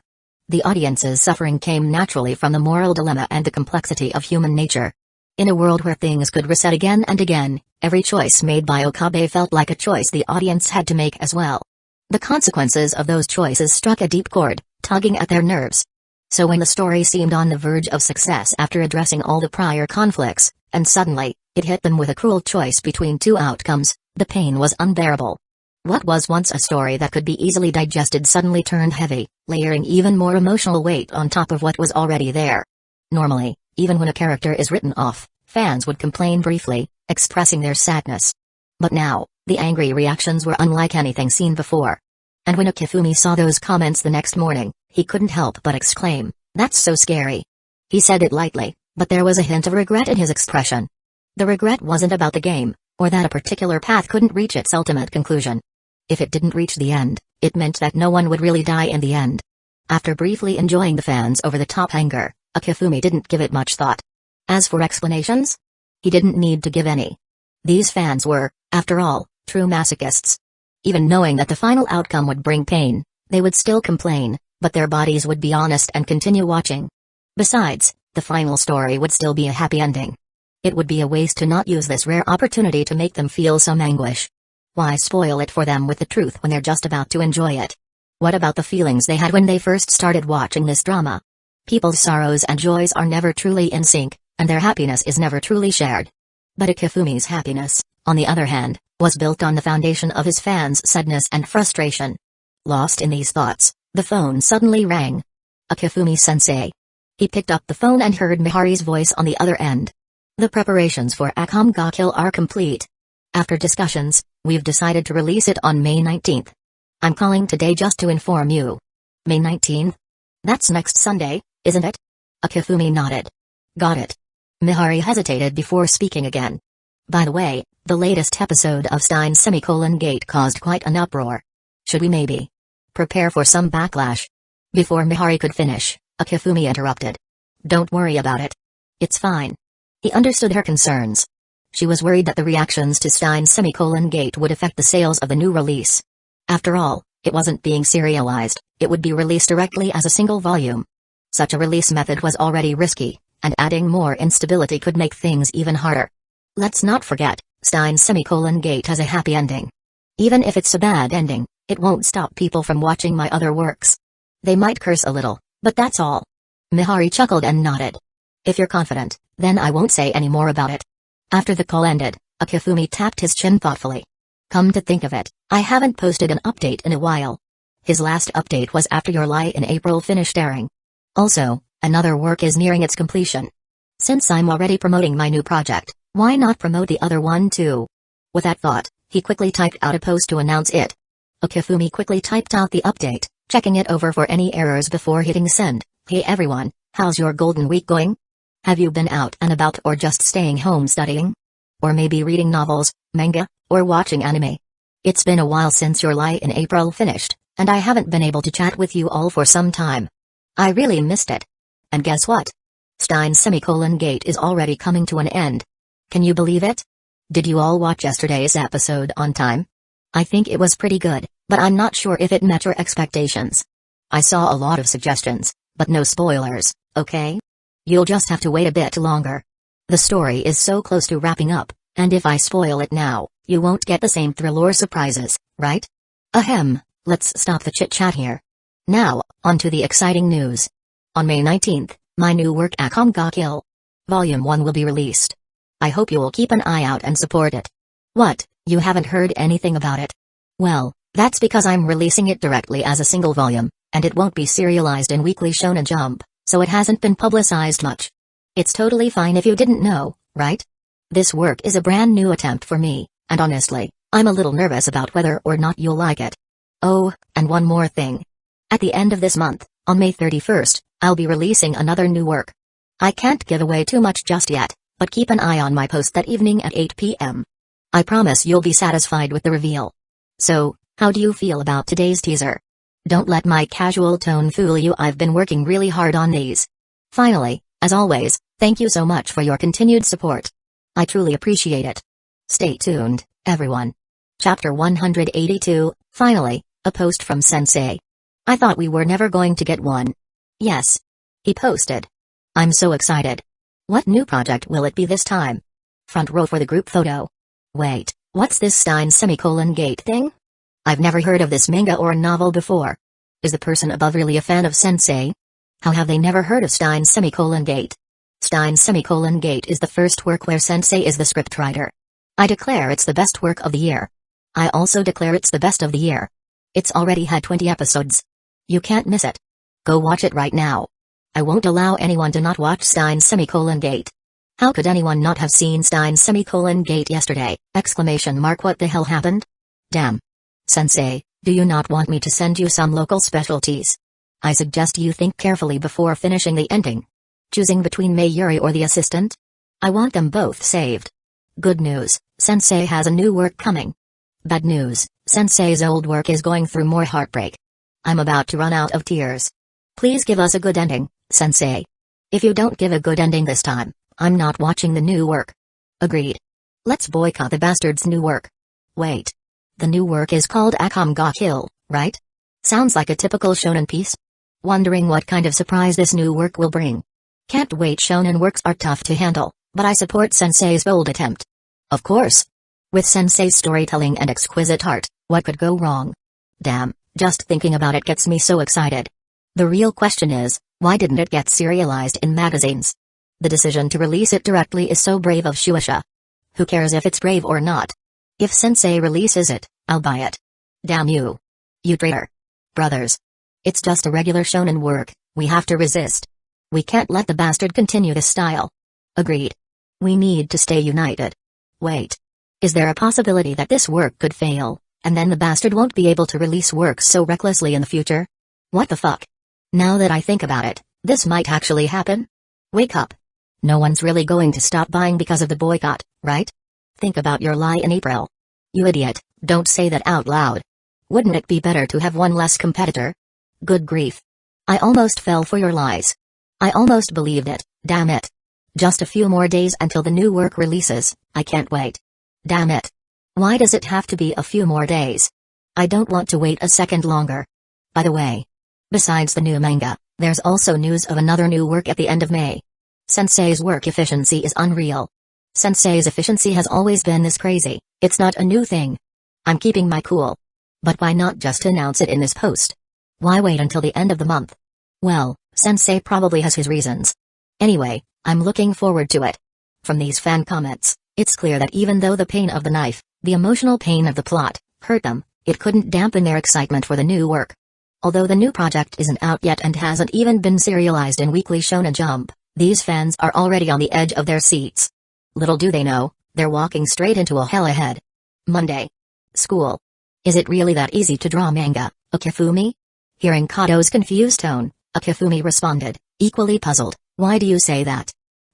The audience's suffering came naturally from the moral dilemma and the complexity of human nature. In a world where things could reset again and again, every choice made by Okabe felt like a choice the audience had to make as well. The consequences of those choices struck a deep chord, tugging at their nerves. So when the story seemed on the verge of success after addressing all the prior conflicts, and suddenly, it hit them with a cruel choice between two outcomes, the pain was unbearable. What was once a story that could be easily digested suddenly turned heavy, layering even more emotional weight on top of what was already there. Normally, even when a character is written off, fans would complain briefly, expressing their sadness. But now, the angry reactions were unlike anything seen before. And when Akifumi saw those comments the next morning, he couldn't help but exclaim, "That's so scary." He said it lightly, but there was a hint of regret in his expression. The regret wasn't about the game, or that a particular path couldn't reach its ultimate conclusion. If it didn't reach the end, it meant that no one would really die in the end. After briefly enjoying the fans' over-the-top anger, Akifumi didn't give it much thought. As for explanations, he didn't need to give any. These fans were, after all, true masochists. Even knowing that the final outcome would bring pain, they would still complain, but their bodies would be honest and continue watching. Besides, the final story would still be a happy ending. It would be a waste to not use this rare opportunity to make them feel some anguish. Why spoil it for them with the truth when they're just about to enjoy it? What about the feelings they had when they first started watching this drama? People's sorrows and joys are never truly in sync, and their happiness is never truly shared. But Akifumi's happiness, on the other hand, was built on the foundation of his fans' sadness and frustration. Lost in these thoughts, the phone suddenly rang. Akifumi-sensei. He picked up the phone and heard Mihari's voice on the other end. The preparations for Akam ga Kill are complete. After discussions, we've decided to release it on May 19th. I'm calling today just to inform you. May 19th? That's next Sunday, isn't it? Akifumi nodded. Got it. Mihari hesitated before speaking again. By the way, the latest episode of Steins Gate caused quite an uproar. Should we maybe prepare for some backlash? Before Mihari could finish, Akifumi interrupted. Don't worry about it. It's fine. He understood her concerns. She was worried that the reactions to Steins Gate would affect the sales of the new release. After all, it wasn't being serialized, it would be released directly as a single volume. Such a release method was already risky, and adding more instability could make things even harder. Let's not forget, Steins Gate has a happy ending. Even if it's a bad ending, it won't stop people from watching my other works. They might curse a little, but that's all. Mihari chuckled and nodded. If you're confident, then I won't say any more about it. After the call ended, Akifumi tapped his chin thoughtfully. Come to think of it, I haven't posted an update in a while. His last update was after Your Lie in April finished airing. Also, another work is nearing its completion. Since I'm already promoting my new project, why not promote the other one too? With that thought, he quickly typed out a post to announce it. Akifumi quickly typed out the update, checking it over for any errors before hitting send. Hey everyone, how's your golden week going? Have you been out and about or just staying home studying? Or maybe reading novels, manga, or watching anime? It's been a while since Your Lie in April finished, and I haven't been able to chat with you all for some time. I really missed it. And guess what? Steins Gate is already coming to an end. Can you believe it? Did you all watch yesterday's episode on time? I think it was pretty good, but I'm not sure if it met your expectations. I saw a lot of suggestions, but no spoilers, okay? You'll just have to wait a bit longer. The story is so close to wrapping up, and if I spoil it now, you won't get the same thrill or surprises, right? Ahem, let's stop the chit-chat here. Now, on to the exciting news. On May 19th, my new work Akam ga Kill. Volume 1 will be released. I hope you will keep an eye out and support it. What, you haven't heard anything about it? Well, that's because I'm releasing it directly as a single volume, and it won't be serialized in Weekly Shonen Jump, so it hasn't been publicized much. It's totally fine if you didn't know, right? This work is a brand new attempt for me, and honestly, I'm a little nervous about whether or not you'll like it. Oh, and one more thing. At the end of this month, on May 31st, I'll be releasing another new work. I can't give away too much just yet, but keep an eye on my post that evening at 8 p.m. I promise you'll be satisfied with the reveal. So, how do you feel about today's teaser? Don't let my casual tone fool you, I've been working really hard on these. Finally, as always, thank you so much for your continued support. I truly appreciate it. Stay tuned, everyone. Chapter 182, finally, a post from Sensei. I thought we were never going to get one. Yes. He posted. I'm so excited. What new project will it be this time? Front row for the group photo. Wait, what's this Steins Gate thing? I've never heard of this manga or novel before. Is the person above really a fan of Sensei? How have they never heard of Steins Gate? Steins Gate is the first work where Sensei is the scriptwriter. I declare it's the best work of the year. I also declare it's the best of the year. It's already had 20 episodes. You can't miss it. Go watch it right now. I won't allow anyone to not watch Steins Gate. How could anyone not have seen Stein's gate yesterday? What the hell happened? Damn. Sensei, do you not want me to send you some local specialties? I suggest you think carefully before finishing the ending. Choosing between Mayuri or the assistant? I want them both saved. Good news, Sensei has a new work coming. Bad news, Sensei's old work is going through more heartbreak. I'm about to run out of tears. Please give us a good ending, Sensei. If you don't give a good ending this time, I'm not watching the new work. Agreed. Let's boycott the bastard's new work. Wait. The new work is called Akam ga Kill, right? Sounds like a typical shonen piece. Wondering what kind of surprise this new work will bring. Can't wait. Shonen works are tough to handle, but I support Sensei's bold attempt. Of course. With Sensei's storytelling and exquisite art, what could go wrong? Damn, just thinking about it gets me so excited. The real question is, why didn't it get serialized in magazines? The decision to release it directly is so brave of Shueisha. Who cares if it's brave or not? If Sensei releases it, I'll buy it. Damn you. You traitor. Brothers. It's just a regular shonen work, we have to resist. We can't let the bastard continue this style. Agreed. We need to stay united. Wait. Is there a possibility that this work could fail, and then the bastard won't be able to release works so recklessly in the future? What the fuck? Now that I think about it, this might actually happen? Wake up. No one's really going to stop buying because of the boycott, right? Think about your lie in April. You idiot, don't say that out loud. Wouldn't it be better to have one less competitor? Good grief. I almost fell for your lies. I almost believed it, damn it. Just a few more days until the new work releases, I can't wait. Damn it. Why does it have to be a few more days? I don't want to wait a second longer. By the way, besides the new manga, there's also news of another new work at the end of May. Sensei's work efficiency is unreal. Sensei's efficiency has always been this crazy, it's not a new thing. I'm keeping my cool. But why not just announce it in this post? Why wait until the end of the month? Well, Sensei probably has his reasons. Anyway, I'm looking forward to it. From these fan comments, it's clear that even though the pain of the knife, the emotional pain of the plot, hurt them, it couldn't dampen their excitement for the new work. Although the new project isn't out yet and hasn't even been serialized in Weekly Shonen Jump, these fans are already on the edge of their seats. Little do they know, they're walking straight into a hell ahead. Monday. School. Is it really that easy to draw manga, Akifumi? Hearing Kato's confused tone, Akifumi responded, equally puzzled, why do you say that?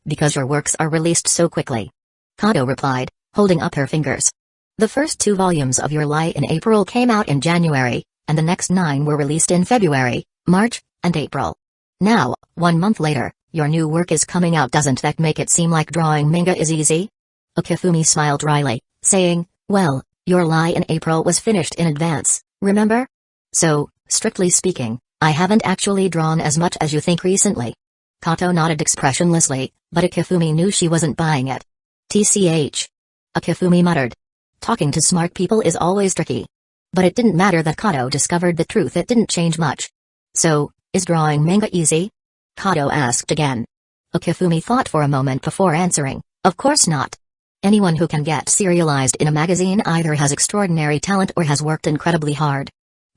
Because your works are released so quickly. Kato replied, holding up her fingers. The first 2 volumes of Your Lie in April came out in January, and the next 9 were released in February, March, and April. Now, 1 month later, your new work is coming out. Doesn't that make it seem like drawing manga is easy? Akifumi smiled wryly, saying, well, Your Lie in April was finished in advance, remember? So, strictly speaking, I haven't actually drawn as much as you think recently. Kato nodded expressionlessly, but Akifumi knew she wasn't buying it. TCH. Akifumi muttered. Talking to smart people is always tricky. But it didn't matter that Kato discovered the truth, it didn't change much. So, is drawing manga easy? Kato asked again. Akifumi thought for a moment before answering, of course not. Anyone who can get serialized in a magazine either has extraordinary talent or has worked incredibly hard.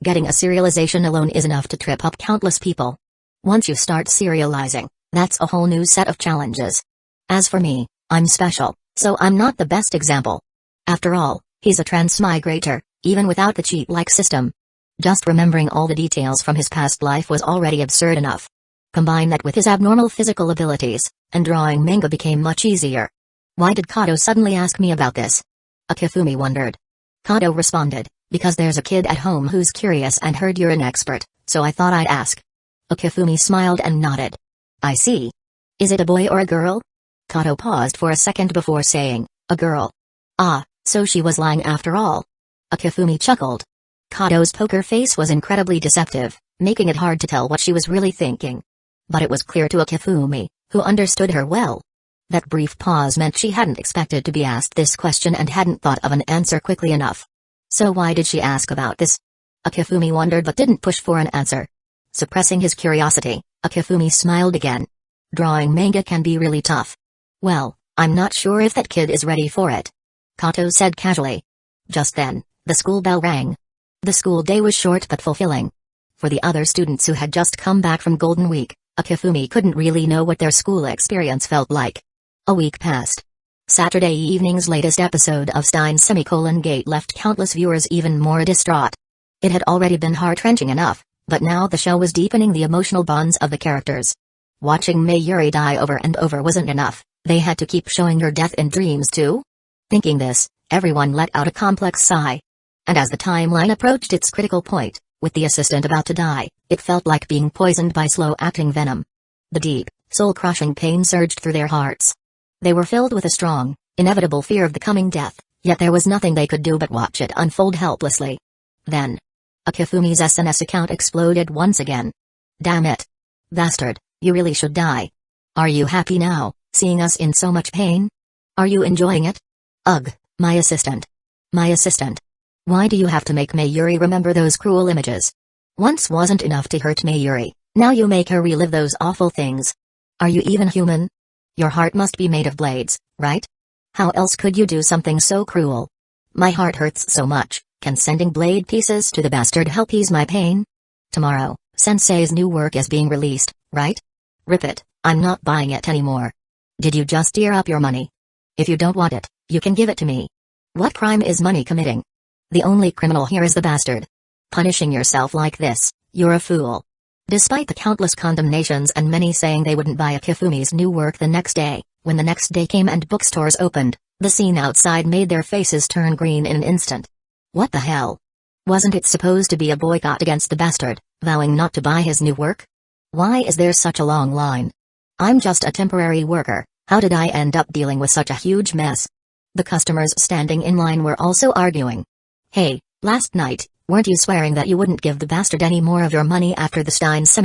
Getting a serialization alone is enough to trip up countless people. Once you start serializing, that's a whole new set of challenges. As for me, I'm special, so I'm not the best example. After all, he's a transmigrator, even without the cheat-like system. Just remembering all the details from his past life was already absurd enough. Combine that with his abnormal physical abilities, and drawing manga became much easier. Why did Kato suddenly ask me about this? Akifumi wondered. Kato responded, because there's a kid at home who's curious and heard you're an expert, so I thought I'd ask. Akifumi smiled and nodded. I see. Is it a boy or a girl? Kato paused for a second before saying, a girl. Ah, so she was lying after all. Akifumi chuckled. Kato's poker face was incredibly deceptive, making it hard to tell what she was really thinking. But it was clear to Akifumi, who understood her well. That brief pause meant she hadn't expected to be asked this question and hadn't thought of an answer quickly enough. So why did she ask about this? Akifumi wondered but didn't push for an answer. Suppressing his curiosity, Akifumi smiled again. Drawing manga can be really tough. Well, I'm not sure if that kid is ready for it. Kato said casually. Just then, the school bell rang. The school day was short but fulfilling. For the other students who had just come back from Golden Week, Akifumi couldn't really know what their school experience felt like. A week passed. Saturday evening's latest episode of Steins Gate left countless viewers even more distraught. It had already been heart-wrenching enough, but now the show was deepening the emotional bonds of the characters. Watching Mayuri die over and over wasn't enough, they had to keep showing her death in dreams too? Thinking this, everyone let out a complex sigh. And as the timeline approached its critical point, with the assistant about to die, it felt like being poisoned by slow-acting venom. The deep, soul-crushing pain surged through their hearts. They were filled with a strong, inevitable fear of the coming death, yet there was nothing they could do but watch it unfold helplessly. Then, Akifumi's SNS account exploded once again. Damn it. Bastard, you really should die. Are you happy now, seeing us in so much pain? Are you enjoying it? Ugh, my assistant. My assistant. Why do you have to make Mayuri remember those cruel images? Once wasn't enough to hurt Mayuri, now you make her relive those awful things. Are you even human? Your heart must be made of blades, right? How else could you do something so cruel? My heart hurts so much, can sending blade pieces to the bastard help ease my pain? Tomorrow, Sensei's new work is being released, right? Rip it, I'm not buying it anymore. Did you just tear up your money? If you don't want it, you can give it to me. What crime is money committing? The only criminal here is the bastard. Punishing yourself like this, you're a fool. Despite the countless condemnations and many saying they wouldn't buy Akifumi's new work the next day, when the next day came and bookstores opened, the scene outside made their faces turn green in an instant. What the hell? Wasn't it supposed to be a boycott against the bastard, vowing not to buy his new work? Why is there such a long line? I'm just a temporary worker, how did I end up dealing with such a huge mess? The customers standing in line were also arguing. Hey, last night, weren't you swearing that you wouldn't give the bastard any more of your money after the Steins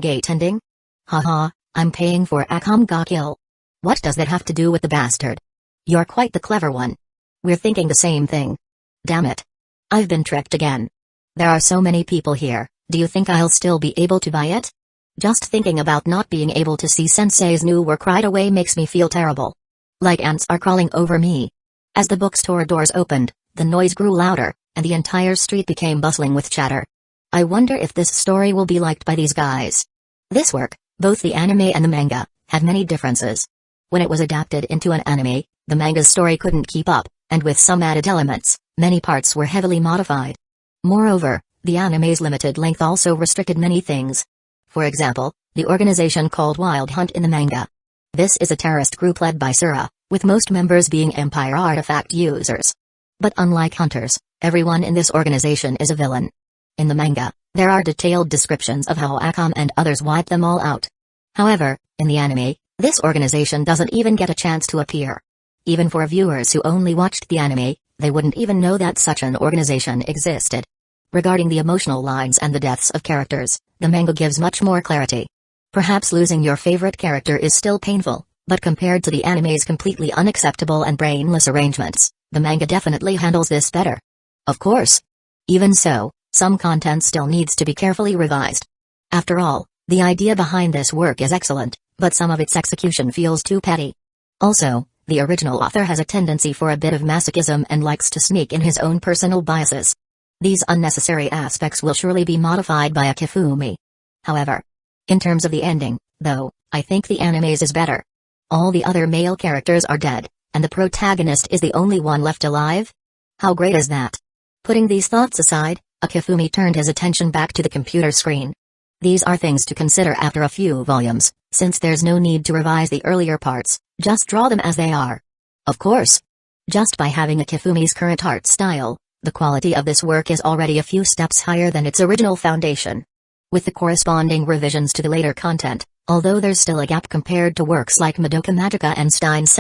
Gate ending? Haha, I'm paying for Akam kill. What does that have to do with the bastard? You're quite the clever one. We're thinking the same thing. Damn it. I've been tricked again. There are so many people here, do you think I'll still be able to buy it? Just thinking about not being able to see Sensei's new work right away makes me feel terrible. Like ants are crawling over me. As the bookstore doors opened, the noise grew louder, and the entire street became bustling with chatter. I wonder if this story will be liked by these guys. This work, both the anime and the manga, had many differences. When it was adapted into an anime, the manga's story couldn't keep up, and with some added elements, many parts were heavily modified. Moreover, the anime's limited length also restricted many things. For example, the organization called Wild Hunt in the manga. This is a terrorist group led by Sura, with most members being Empire artifact users. But unlike hunters, everyone in this organization is a villain. In the manga, there are detailed descriptions of how Akam and others wipe them all out. However, in the anime, this organization doesn't even get a chance to appear. Even for viewers who only watched the anime, they wouldn't even know that such an organization existed. Regarding the emotional lines and the deaths of characters, the manga gives much more clarity. Perhaps losing your favorite character is still painful, but compared to the anime's completely unacceptable and brainless arrangements, the manga definitely handles this better. Of course. Even so, some content still needs to be carefully revised. After all, the idea behind this work is excellent, but some of its execution feels too petty. Also, the original author has a tendency for a bit of masochism and likes to sneak in his own personal biases. These unnecessary aspects will surely be modified by Akifumi. However, in terms of the ending, though, I think the anime's is better. All the other male characters are dead, and the protagonist is the only one left alive? How great is that? Putting these thoughts aside, Akifumi turned his attention back to the computer screen. These are things to consider after a few volumes, since there's no need to revise the earlier parts, just draw them as they are. Of course. Just by having Akifumi's current art style, the quality of this work is already a few steps higher than its original foundation. With the corresponding revisions to the later content, although there's still a gap compared to works like Madoka Magica and Steins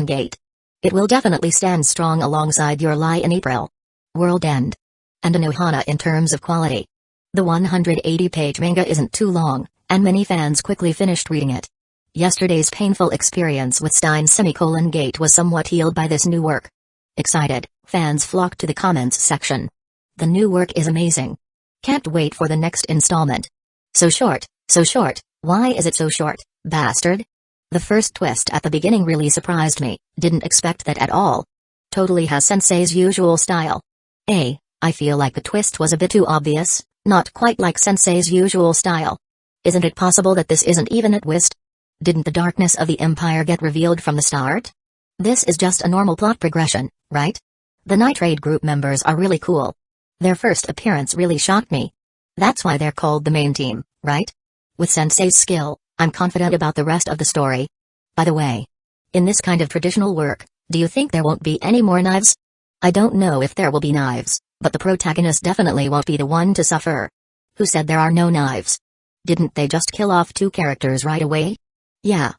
Gate. It will definitely stand strong alongside Your Lie in April, World End, and Anohana in terms of quality. The 180-page manga isn't too long, and many fans quickly finished reading it. Yesterday's painful experience with Steins Gate was somewhat healed by this new work. Excited, fans flocked to the comments section. The new work is amazing. Can't wait for the next installment. So short, why is it so short, bastard? The first twist at the beginning really surprised me, didn't expect that at all. Totally has Sensei's usual style. I feel like the twist was a bit too obvious, not quite like Sensei's usual style. Isn't it possible that this isn't even a twist? Didn't the darkness of the Empire get revealed from the start? This is just a normal plot progression, right? The Night Raid group members are really cool. Their first appearance really shocked me. That's why they're called the main team, right? With Sensei's skill, I'm confident about the rest of the story. By the way, in this kind of traditional work, do you think there won't be any more knives? I don't know if there will be knives, but the protagonist definitely won't be the one to suffer. Who said there are no knives? Didn't they just kill off 2 characters right away? Yeah,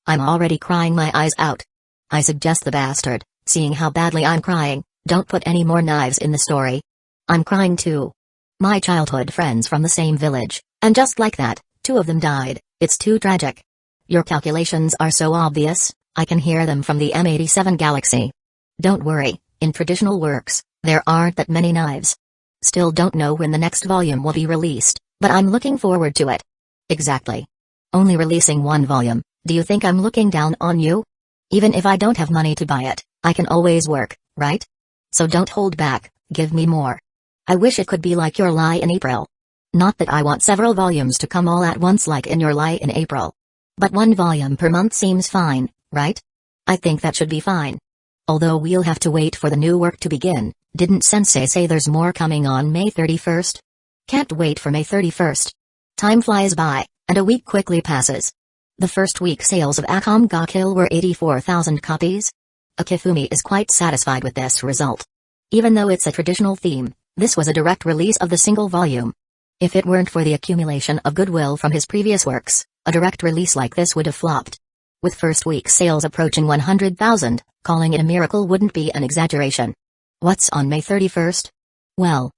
I'm already crying my eyes out. I suggest the bastard, seeing how badly I'm crying, don't put any more knives in the story. I'm crying too. My childhood friends from the same village, and just like that, 2 of them died. It's too tragic. Your calculations are so obvious, I can hear them from the M87 galaxy. Don't worry, in traditional works, there aren't that many knives. Still don't know when the next volume will be released, but I'm looking forward to it. Exactly. Only releasing 1 volume, do you think I'm looking down on you? Even if I don't have money to buy it, I can always work, right? So don't hold back, give me more. I wish it could be like your lie in April. Not that I want several volumes to come all at once like in your lie in April. But 1 volume per month seems fine, right? I think that should be fine. Although we'll have to wait for the new work to begin. Didn't Sensei say there's more coming on May 31st? Can't wait for May 31st. Time flies by, and a week quickly passes. The first week sales of Akam ga Kill were 84,000 copies. Akifumi is quite satisfied with this result. Even though it's a traditional theme, this was a direct release of the single volume. If it weren't for the accumulation of goodwill from his previous works, a direct release like this would have flopped. With first week sales approaching 100,000, calling it a miracle wouldn't be an exaggeration. What's on May 31st? Well,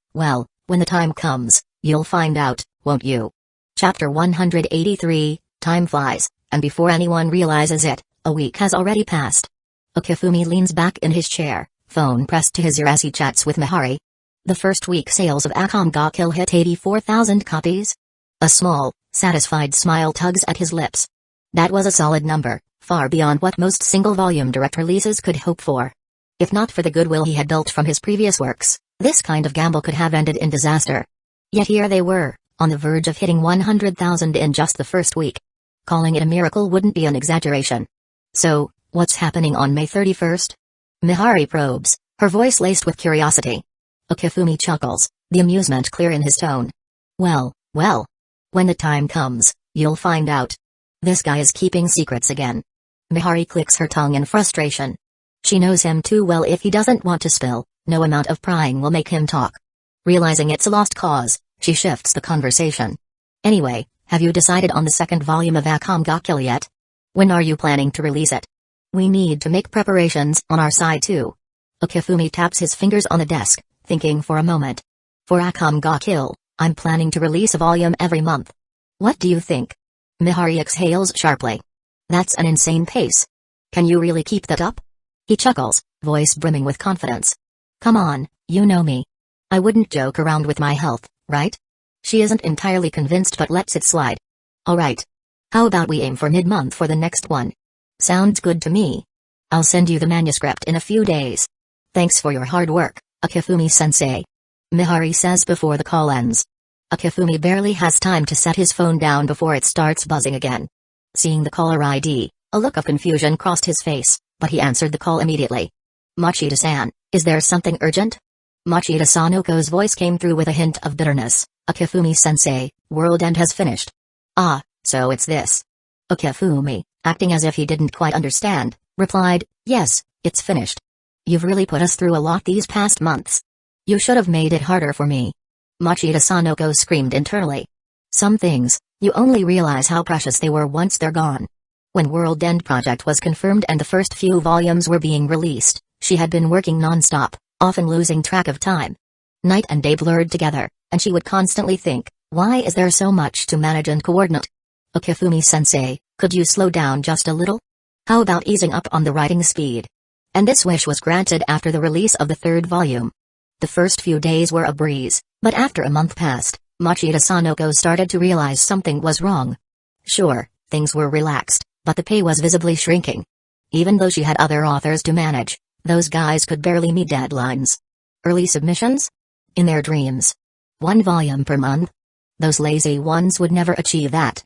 when the time comes, you'll find out, won't you? Chapter 183, Time flies, and before anyone realizes it, a week has already passed. Okifumi leans back in his chair, phone pressed to his ear as he chats with Mihari. The first week sales of Akam ga Kill hit 84,000 copies. A small, satisfied smile tugs at his lips. That was a solid number, far beyond what most single-volume direct releases could hope for. If not for the goodwill he had built from his previous works, this kind of gamble could have ended in disaster. Yet here they were, on the verge of hitting 100,000 in just the first week. Calling it a miracle wouldn't be an exaggeration. So, what's happening on May 31st? Mihari probes, her voice laced with curiosity. Okifumi chuckles, the amusement clear in his tone. Well, when the time comes, you'll find out. This guy is keeping secrets again. Mihari clicks her tongue in frustration. She knows him too well. If he doesn't want to spill, no amount of prying will make him talk. Realizing it's a lost cause, she shifts the conversation. Anyway, have you decided on the second volume of Akam ga Kill yet? When are you planning to release it? We need to make preparations on our side too. Okifumi taps his fingers on the desk, thinking for a moment. For Akam ga Kill, I'm planning to release a volume every month. What do you think? Mihari exhales sharply. That's an insane pace. Can you really keep that up? He chuckles, voice brimming with confidence. Come on, you know me. I wouldn't joke around with my health, right? She isn't entirely convinced but lets it slide. Alright. How about we aim for mid-month for the next one? Sounds good to me. I'll send you the manuscript in a few days. Thanks for your hard work, Akifumi-sensei. Mihari says before the call ends. Akifumi barely has time to set his phone down before it starts buzzing again. Seeing the caller ID, a look of confusion crossed his face, but he answered the call immediately. Machida-san, is there something urgent? Machida Sanoko's voice came through with a hint of bitterness. Akifumi-sensei, World End has finished. Ah, so it's this. Akifumi, acting as if he didn't quite understand, replied, yes, it's finished. You've really put us through a lot these past months. You should have made it harder for me. Machida Sanoko screamed internally. Some things, you only realize how precious they were once they're gone. When World End Project was confirmed and the first few volumes were being released, she had been working non-stop, often losing track of time. Night and day blurred together, and she would constantly think, why is there so much to manage and coordinate? Okifumi-sensei, could you slow down just a little? How about easing up on the writing speed? And this wish was granted after the release of the third volume. The first few days were a breeze, but after a month passed, Machida Sanoko started to realize something was wrong. Sure, things were relaxed, but the pay was visibly shrinking. Even though she had other authors to manage, those guys could barely meet deadlines. Early submissions? In their dreams. 1 volume per month? Those lazy ones would never achieve that.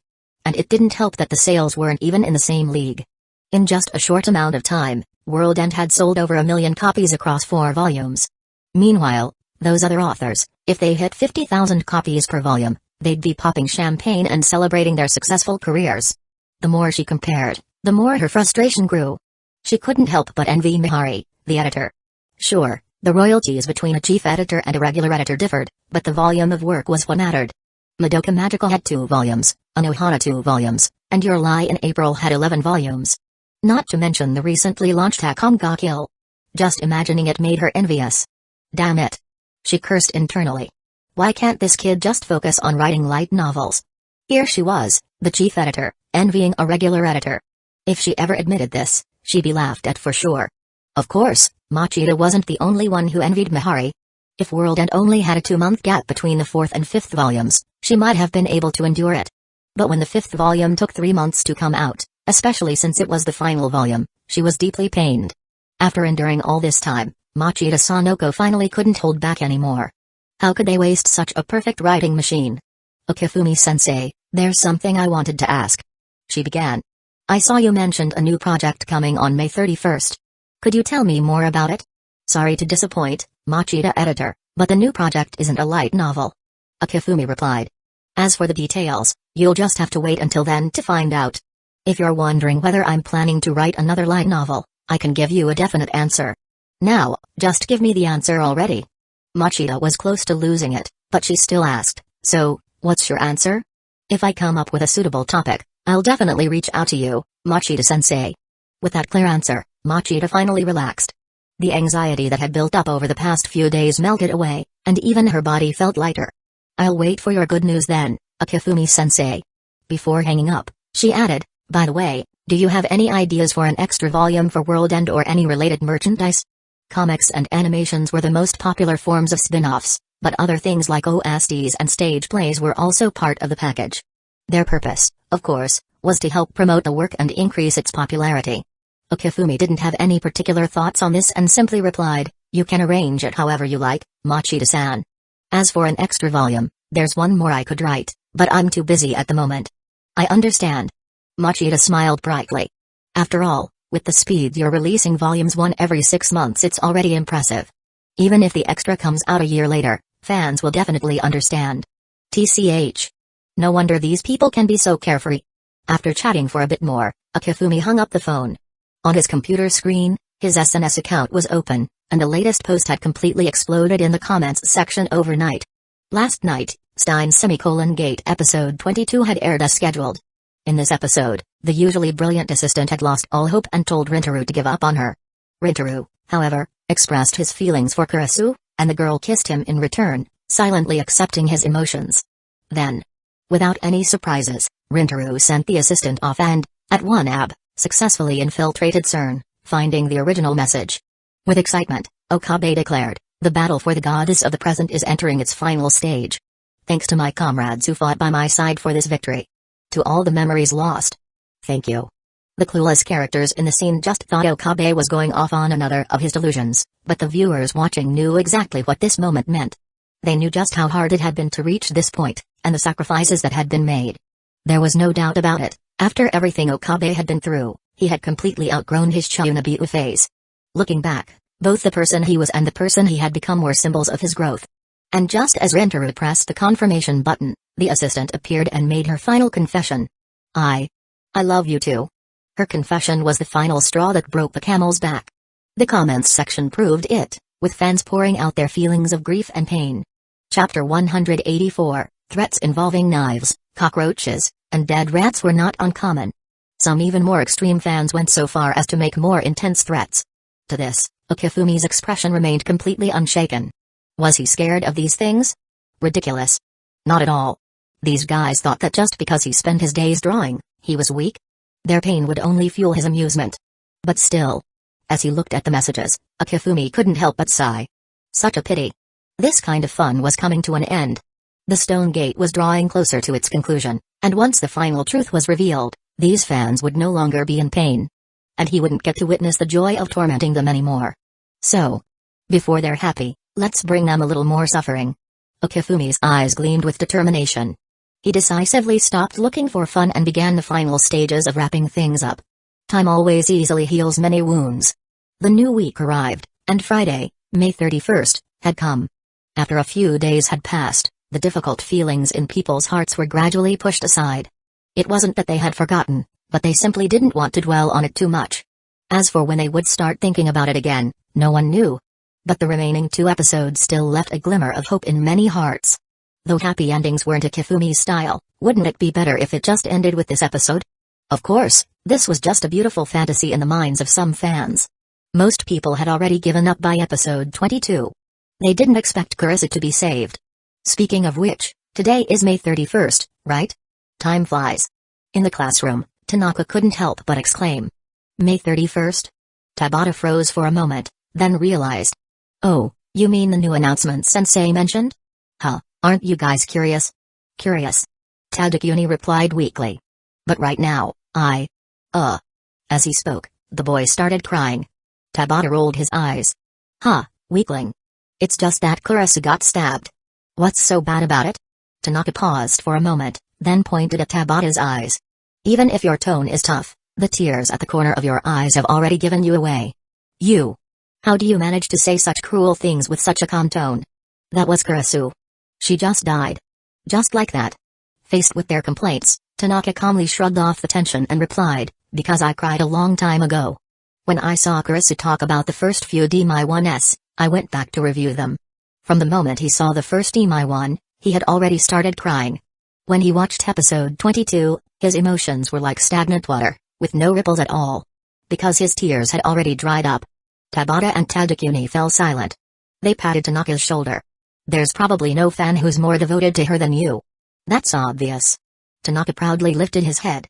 and it didn't help that the sales weren't even in the same league. In just a short amount of time, World End had sold over 1 million copies across 4 volumes. Meanwhile, those other authors, if they hit 50,000 copies per volume, they'd be popping champagne and celebrating their successful careers. The more she compared, the more her frustration grew. She couldn't help but envy Mihari, the editor. Sure, the royalties between a chief editor and a regular editor differed, but the volume of work was what mattered. Madoka Magical had 2 volumes, Anohana 2 volumes, and Your Lie in April had 11 volumes. Not to mention the recently launched Hakon ga Kill. Just imagining it made her envious. Damn it. She cursed internally. Why can't this kid just focus on writing light novels? Here she was, the chief editor, envying a regular editor. If she ever admitted this, she'd be laughed at for sure. Of course, Machida wasn't the only one who envied Mihari. If World End only had a 2-month gap between the 4th and 5th volumes, she might have been able to endure it. But when the 5th volume took 3 months to come out, especially since it was the final volume, she was deeply pained. After enduring all this time, Machida Sanoko finally couldn't hold back anymore. How could they waste such a perfect writing machine? Okifumi-sensei, there's something I wanted to ask. She began. I saw you mentioned a new project coming on May 31st. Could you tell me more about it? Sorry to disappoint, Machida editor, but the new project isn't a light novel. Okifumi replied. As for the details, you'll just have to wait until then to find out. If you're wondering whether I'm planning to write another light novel, I can give you a definite answer. Now, just give me the answer already. Machida was close to losing it, but she still asked, so, what's your answer? If I come up with a suitable topic, I'll definitely reach out to you, Machida-sensei. With that clear answer, Machida finally relaxed. The anxiety that had built up over the past few days melted away, and even her body felt lighter. I'll wait for your good news then, Okifumi-sensei. Before hanging up, she added, by the way, do you have any ideas for an extra volume for World End or any related merchandise? Comics and animations were the most popular forms of spin-offs, but other things like OSTs and stage plays were also part of the package. Their purpose, of course, was to help promote the work and increase its popularity. Okifumi didn't have any particular thoughts on this and simply replied, you can arrange it however you like, Machida-san. As for an extra volume, there's one more I could write, but I'm too busy at the moment. I understand. Machida smiled brightly. After all, with the speed you're releasing volumes 1 every 6 months, it's already impressive. Even if the extra comes out a year later, fans will definitely understand. TCH. No wonder these people can be so carefree. After chatting for a bit more, Okifumi hung up the phone. On his computer screen, his SNS account was open, and the latest post had completely exploded in the comments section overnight. Last night, Stein's Gate episode 22 had aired as scheduled. In this episode, the usually brilliant assistant had lost all hope and told Rintaro to give up on her. Rintaro, however, expressed his feelings for Kurisu, and the girl kissed him in return, silently accepting his emotions. Then, without any surprises, Rintaro sent the assistant off and, at 1 AB, successfully infiltrated CERN, finding the original message. With excitement, Okabe declared, the battle for the goddess of the present is entering its final stage. Thanks to my comrades who fought by my side for this victory. To all the memories lost. Thank you. The clueless characters in the scene just thought Okabe was going off on another of his delusions, but the viewers watching knew exactly what this moment meant. They knew just how hard it had been to reach this point, and the sacrifices that had been made. There was no doubt about it, after everything Okabe had been through, he had completely outgrown his Chiyunabiu phase. Looking back, both the person he was and the person he had become were symbols of his growth. And just as Rintaro pressed the confirmation button, the assistant appeared and made her final confession. I love you too. Her confession was the final straw that broke the camel's back. The comments section proved it, with fans pouring out their feelings of grief and pain. Chapter 184, Threats involving knives, cockroaches, and dead rats were not uncommon. Some even more extreme fans went so far as to make more intense threats. To this, Okifumi's expression remained completely unshaken. Was he scared of these things? Ridiculous. Not at all. These guys thought that just because he spent his days drawing, he was weak. Their pain would only fuel his amusement. But still. As he looked at the messages, Okifumi couldn't help but sigh. Such a pity. This kind of fun was coming to an end. The stone gate was drawing closer to its conclusion, and once the final truth was revealed, these fans would no longer be in pain. And he wouldn't get to witness the joy of tormenting them anymore. So, before they're happy, let's bring them a little more suffering. Okifumi's eyes gleamed with determination. He decisively stopped looking for fun and began the final stages of wrapping things up. Time always easily heals many wounds. The new week arrived, and Friday, May 31st, had come. After a few days had passed, the difficult feelings in people's hearts were gradually pushed aside. It wasn't that they had forgotten, but they simply didn't want to dwell on it too much. As for when they would start thinking about it again, no one knew. But the remaining 2 episodes still left a glimmer of hope in many hearts. Though happy endings weren't a Kifumi's style, wouldn't it be better if it just ended with this episode? Of course, this was just a beautiful fantasy in the minds of some fans. Most people had already given up by episode 22. They didn't expect Kurisu to be saved. Speaking of which, today is May 31st, right? Time flies. In the classroom, Tanaka couldn't help but exclaim. May 31st? Tabata froze for a moment, then realized. Oh, you mean the new announcement Sensei mentioned? Huh, aren't you guys curious? Curious. Tadakuni replied weakly. But right now, As he spoke, the boy started crying. Tabata rolled his eyes. Huh, weakling. It's just that Kurisu got stabbed. What's so bad about it? Tanaka paused for a moment, then pointed at Tabata's eyes. Even if your tone is tough, the tears at the corner of your eyes have already given you away. You. How do you manage to say such cruel things with such a calm tone? That was Kurisu. She just died. Just like that. Faced with their complaints, Tanaka calmly shrugged off the tension and replied, because I cried a long time ago. When I saw Kurisu talk about the first few DMI-1s, I went back to review them. From the moment he saw the first DMI-1, he had already started crying. When he watched episode 22, his emotions were like stagnant water, with no ripples at all. Because his tears had already dried up. Tabata and Tadakuni fell silent. They patted Tanaka's shoulder. There's probably no fan who's more devoted to her than you. That's obvious. Tanaka proudly lifted his head.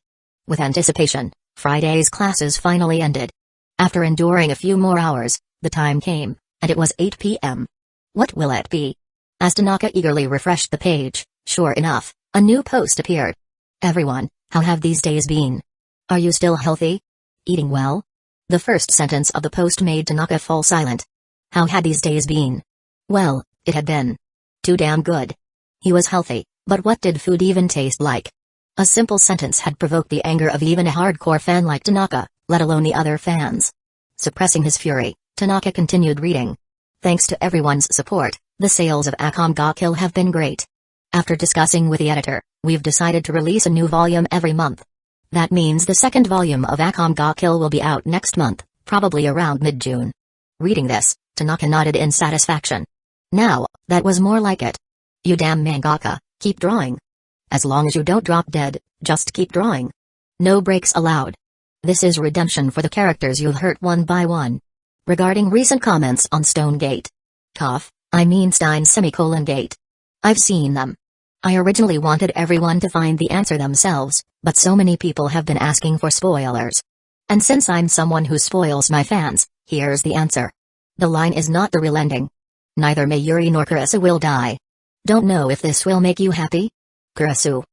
With anticipation, Friday's classes finally ended. After enduring a few more hours, the time came, and it was 8 p.m. What will it be? As Tanaka eagerly refreshed the page, sure enough, a new post appeared. Everyone, how have these days been? Are you still healthy? Eating well? The first sentence of the post made Tanaka fall silent. How had these days been? Well, it had been too damn good. He was healthy, but what did food even taste like? A simple sentence had provoked the anger of even a hardcore fan like Tanaka, let alone the other fans. Suppressing his fury, Tanaka continued reading. Thanks to everyone's support, the sales of Akame ga Kill have been great. After discussing with the editor, we've decided to release a new volume every month. That means the second volume of Akame ga Kill will be out next month, probably around mid-June. Reading this, Tanaka nodded in satisfaction. Now, that was more like it. You damn mangaka, keep drawing. As long as you don't drop dead, just keep drawing. No breaks allowed. This is redemption for the characters you've hurt one by one. Regarding recent comments on Stonegate. I mean Stein-Gate. I've seen them. I originally wanted everyone to find the answer themselves, but so many people have been asking for spoilers. And since I'm someone who spoils my fans, here's the answer. The line is not the real ending. Neither Mayuri nor Kurisu will die. Don't know if this will make you happy? Kurisu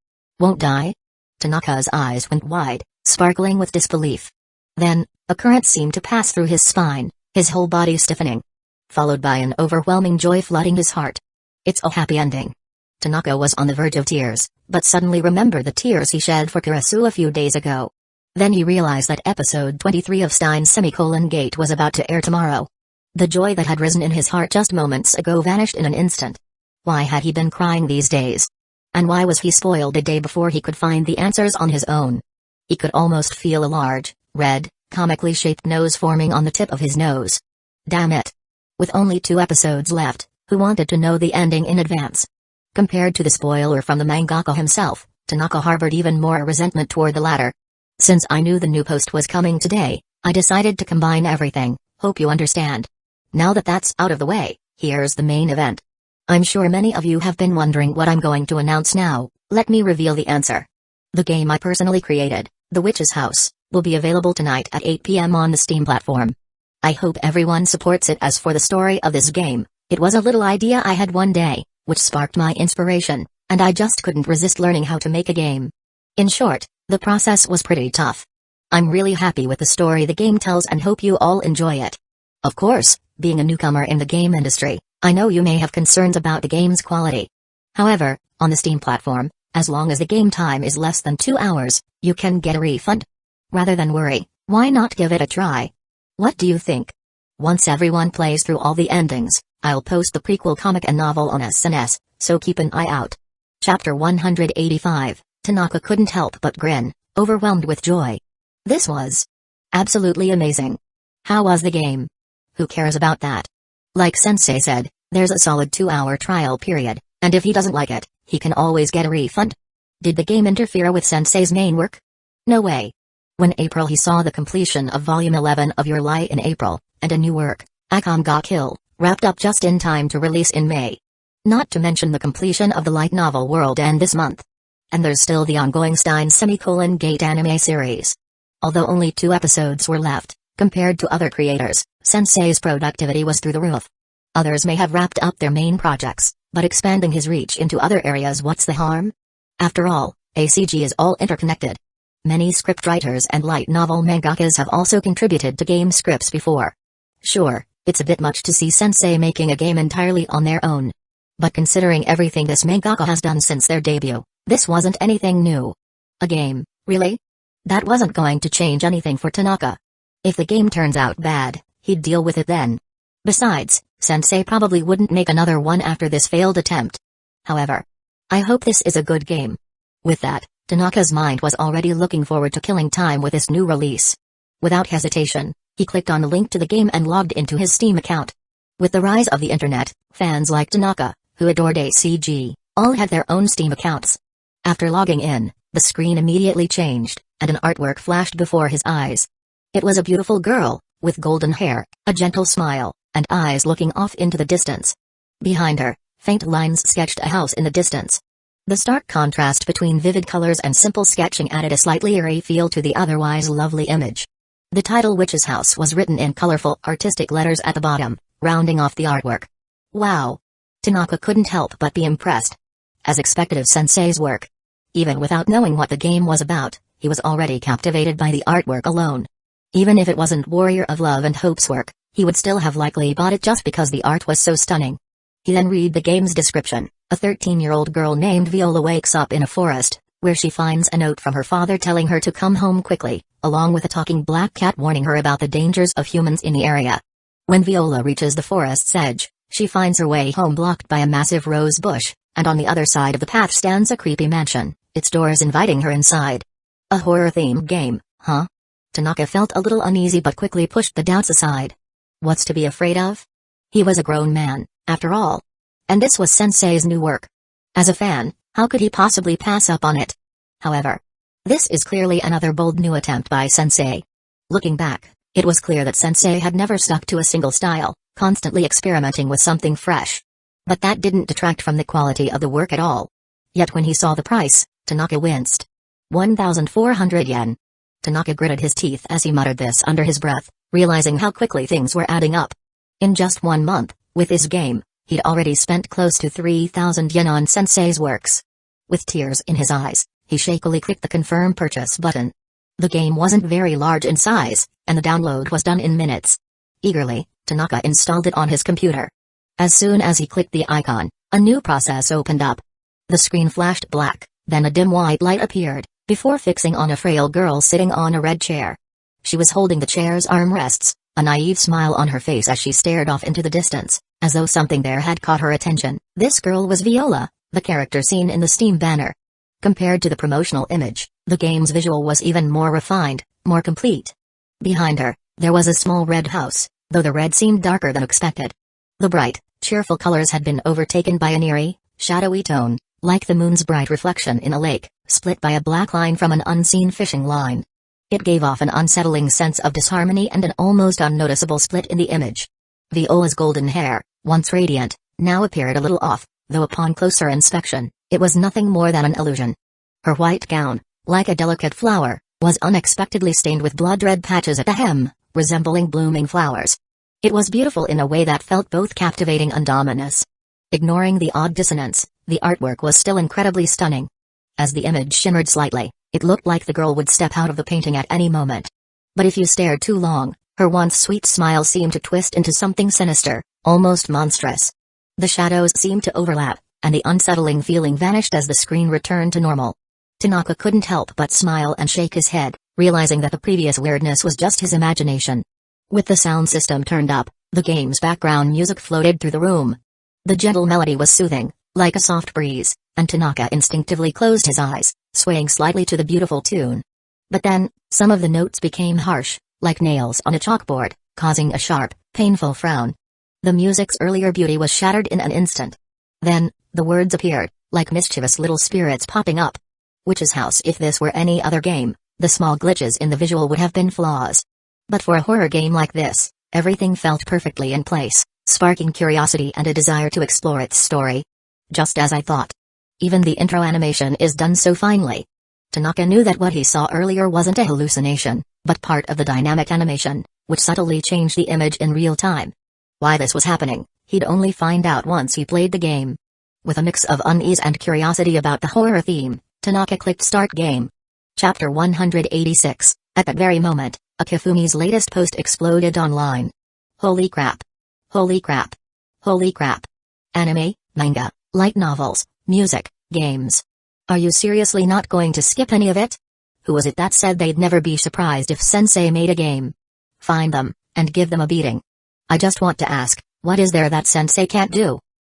won't die? Tanaka's eyes went wide, sparkling with disbelief. Then, a current seemed to pass through his spine, his whole body stiffening. Followed by an overwhelming joy flooding his heart. It's a happy ending. Tanaka was on the verge of tears, but suddenly remembered the tears he shed for Kurisu a few days ago. Then he realized that episode 23 of Stein-Gate was about to air tomorrow. The joy that had risen in his heart just moments ago vanished in an instant. Why had he been crying these days? And why was he spoiled a day before he could find the answers on his own? He could almost feel a large, red, comically shaped nose forming on the tip of his nose. Damn it. With only 2 episodes left, who wanted to know the ending in advance? Compared to the spoiler from the mangaka himself, Tanaka harbored even more resentment toward the latter. Since I knew the new post was coming today, I decided to combine everything, hope you understand. Now that that's out of the way, here's the main event. I'm sure many of you have been wondering what I'm going to announce now. Let me reveal the answer. The game I personally created, The Witch's House, will be available tonight at 8 p.m. on the Steam platform. I hope everyone supports it. As for the story of this game, it was a little idea I had one day, which sparked my inspiration, and I just couldn't resist learning how to make a game. In short, the process was pretty tough. I'm really happy with the story the game tells and hope you all enjoy it. Of course, being a newcomer in the game industry, I know you may have concerns about the game's quality. However, on the Steam platform, As long as the game time is less than 2 hours, you can get a refund. Rather than worry, why not give it a try? What do you think? Once everyone plays through all the endings, I'll post the prequel comic and novel on SNS, so keep an eye out. Chapter 185, Tanaka couldn't help but grin, overwhelmed with joy. This was absolutely amazing. How was the game? Who cares about that? Like Sensei said, there's a solid 2-hour trial period, and if he doesn't like it, he can always get a refund. Did the game interfere with Sensei's main work? No way. When April he saw the completion of Volume 11 of Your Lie in April, and a new work, Akam ga Kill, wrapped up just in time to release in May. Not to mention the completion of the light novel World End this month. And there's still the ongoing Steins Gate anime series. Although only 2 episodes were left, compared to other creators, Sensei's productivity was through the roof. Others may have wrapped up their main projects, but expanding his reach into other areas, what's the harm? After all, ACG is all interconnected. Many scriptwriters and light novel mangakas have also contributed to game scripts before. Sure, it's a bit much to see Sensei making a game entirely on their own. But considering everything this mangaka has done since their debut, this wasn't anything new. A game, really? That wasn't going to change anything for Tanaka. If the game turns out bad, he'd deal with it then. Besides, Sensei probably wouldn't make another one after this failed attempt. However, I hope this is a good game. With that, Tanaka's mind was already looking forward to killing time with this new release. Without hesitation, he clicked on the link to the game and logged into his Steam account. With the rise of the internet, fans like Tanaka, who adored ACG, all had their own Steam accounts. After logging in, the screen immediately changed, and an artwork flashed before his eyes. It was a beautiful girl, with golden hair, a gentle smile, and eyes looking off into the distance. Behind her, faint lines sketched a house in the distance. The stark contrast between vivid colors and simple sketching added a slightly eerie feel to the otherwise lovely image. The title Witch's House was written in colorful artistic letters at the bottom, rounding off the artwork. Wow! Tanaka couldn't help but be impressed. As expected of Sensei's work. Even without knowing what the game was about, he was already captivated by the artwork alone. Even if it wasn't Warrior of Love and Hope's work, he would still have likely bought it just because the art was so stunning. He then read the game's description. A 13-year-old girl named Viola wakes up in a forest, where she finds a note from her father telling her to come home quickly, along with a talking black cat warning her about the dangers of humans in the area. When Viola reaches the forest's edge, she finds her way home blocked by a massive rose bush, and on the other side of the path stands a creepy mansion, its doors inviting her inside. A horror-themed game, huh? Tanaka felt a little uneasy but quickly pushed the doubts aside. What's to be afraid of? He was a grown man, after all. And this was Sensei's new work. As a fan, how could he possibly pass up on it? However, this is clearly another bold new attempt by Sensei. Looking back, it was clear that Sensei had never stuck to a single style, constantly experimenting with something fresh. But that didn't detract from the quality of the work at all. Yet when he saw the price, Tanaka winced. 1,400 yen. Tanaka gritted his teeth as he muttered this under his breath, realizing how quickly things were adding up. In just 1 month, with his game, he'd already spent close to 3,000 yen on Sensei's works. With tears in his eyes, he shakily clicked the confirm purchase button. The game wasn't very large in size, and the download was done in minutes. Eagerly, Tanaka installed it on his computer. As soon as he clicked the icon, a new process opened up. The screen flashed black, then a dim white light appeared, before fixing on a frail girl sitting on a red chair. She was holding the chair's armrests, a naive smile on her face as she stared off into the distance, as though something there had caught her attention. This girl was Viola, the character seen in the Steam banner. Compared to the promotional image, the game's visual was even more refined, more complete. Behind her, there was a small red house, though the red seemed darker than expected. The bright, cheerful colors had been overtaken by an eerie, shadowy tone, like the moon's bright reflection in a lake, split by a black line from an unseen fishing line. It gave off an unsettling sense of disharmony and an almost unnoticeable split in the image. Viola's golden hair, once radiant, now appeared a little off, though upon closer inspection, it was nothing more than an illusion. Her white gown, like a delicate flower, was unexpectedly stained with blood-red patches at the hem, resembling blooming flowers. It was beautiful in a way that felt both captivating and ominous. Ignoring the odd dissonance, the artwork was still incredibly stunning. As the image shimmered slightly, it looked like the girl would step out of the painting at any moment. But if you stared too long, her once sweet smile seemed to twist into something sinister, almost monstrous. The shadows seemed to overlap, and the unsettling feeling vanished as the screen returned to normal. Tanaka couldn't help but smile and shake his head, realizing that the previous weirdness was just his imagination. With the sound system turned up, the game's background music floated through the room. The gentle melody was soothing, like a soft breeze, and Tanaka instinctively closed his eyes, swaying slightly to the beautiful tune. But then, some of the notes became harsh, like nails on a chalkboard, causing a sharp, painful frown. The music's earlier beauty was shattered in an instant. Then, the words appeared, like mischievous little spirits popping up. Witch's House. If this were any other game, the small glitches in the visual would have been flaws. But for a horror game like this, everything felt perfectly in place, sparking curiosity and a desire to explore its story. Just as I thought. Even the intro animation is done so finely. Tanaka knew that what he saw earlier wasn't a hallucination, but part of the dynamic animation, which subtly changed the image in real time. Why this was happening, he'd only find out once he played the game. With a mix of unease and curiosity about the horror theme, Tanaka clicked Start Game. Chapter 186. At that very moment, Akifumi's latest post exploded online. Holy crap. Holy crap. Holy crap. Anime, manga, light novels, music, games. Are you seriously not going to skip any of it? Who was it that said they'd never be surprised if Sensei made a game? Find them, and give them a beating. I just want to ask, what is there that Sensei can't do?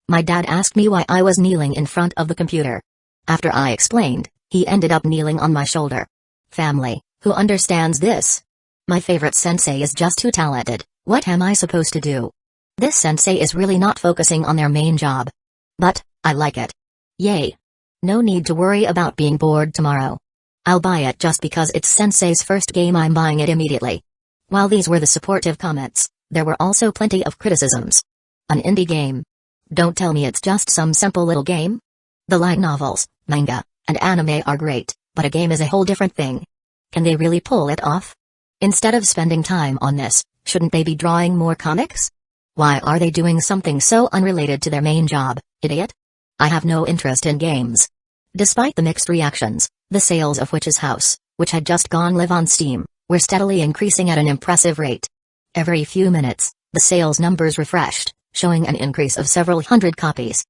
My dad asked me why I was kneeling in front of the computer. After I explained, he ended up kneeling on my shoulder. Family, who understands this? My favorite sensei is just too talented. What am I supposed to do? This sensei is really not focusing on their main job. But, I like it. Yay. No need to worry about being bored tomorrow. I'll buy it just because it's Sensei's first game. I'm buying it immediately. While these were the supportive comments, there were also plenty of criticisms. An indie game. Don't tell me it's just some simple little game. The light novels, manga, and anime are great, but a game is a whole different thing. Can they really pull it off? Instead of spending time on this, shouldn't they be drawing more comics? Why are they doing something so unrelated to their main job, idiot? I have no interest in games. Despite the mixed reactions, the sales of Witch's House, which had just gone live on Steam, were steadily increasing at an impressive rate. Every few minutes, the sales numbers refreshed, showing an increase of several hundred copies.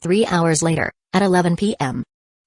3 hours later, at 11 p.m.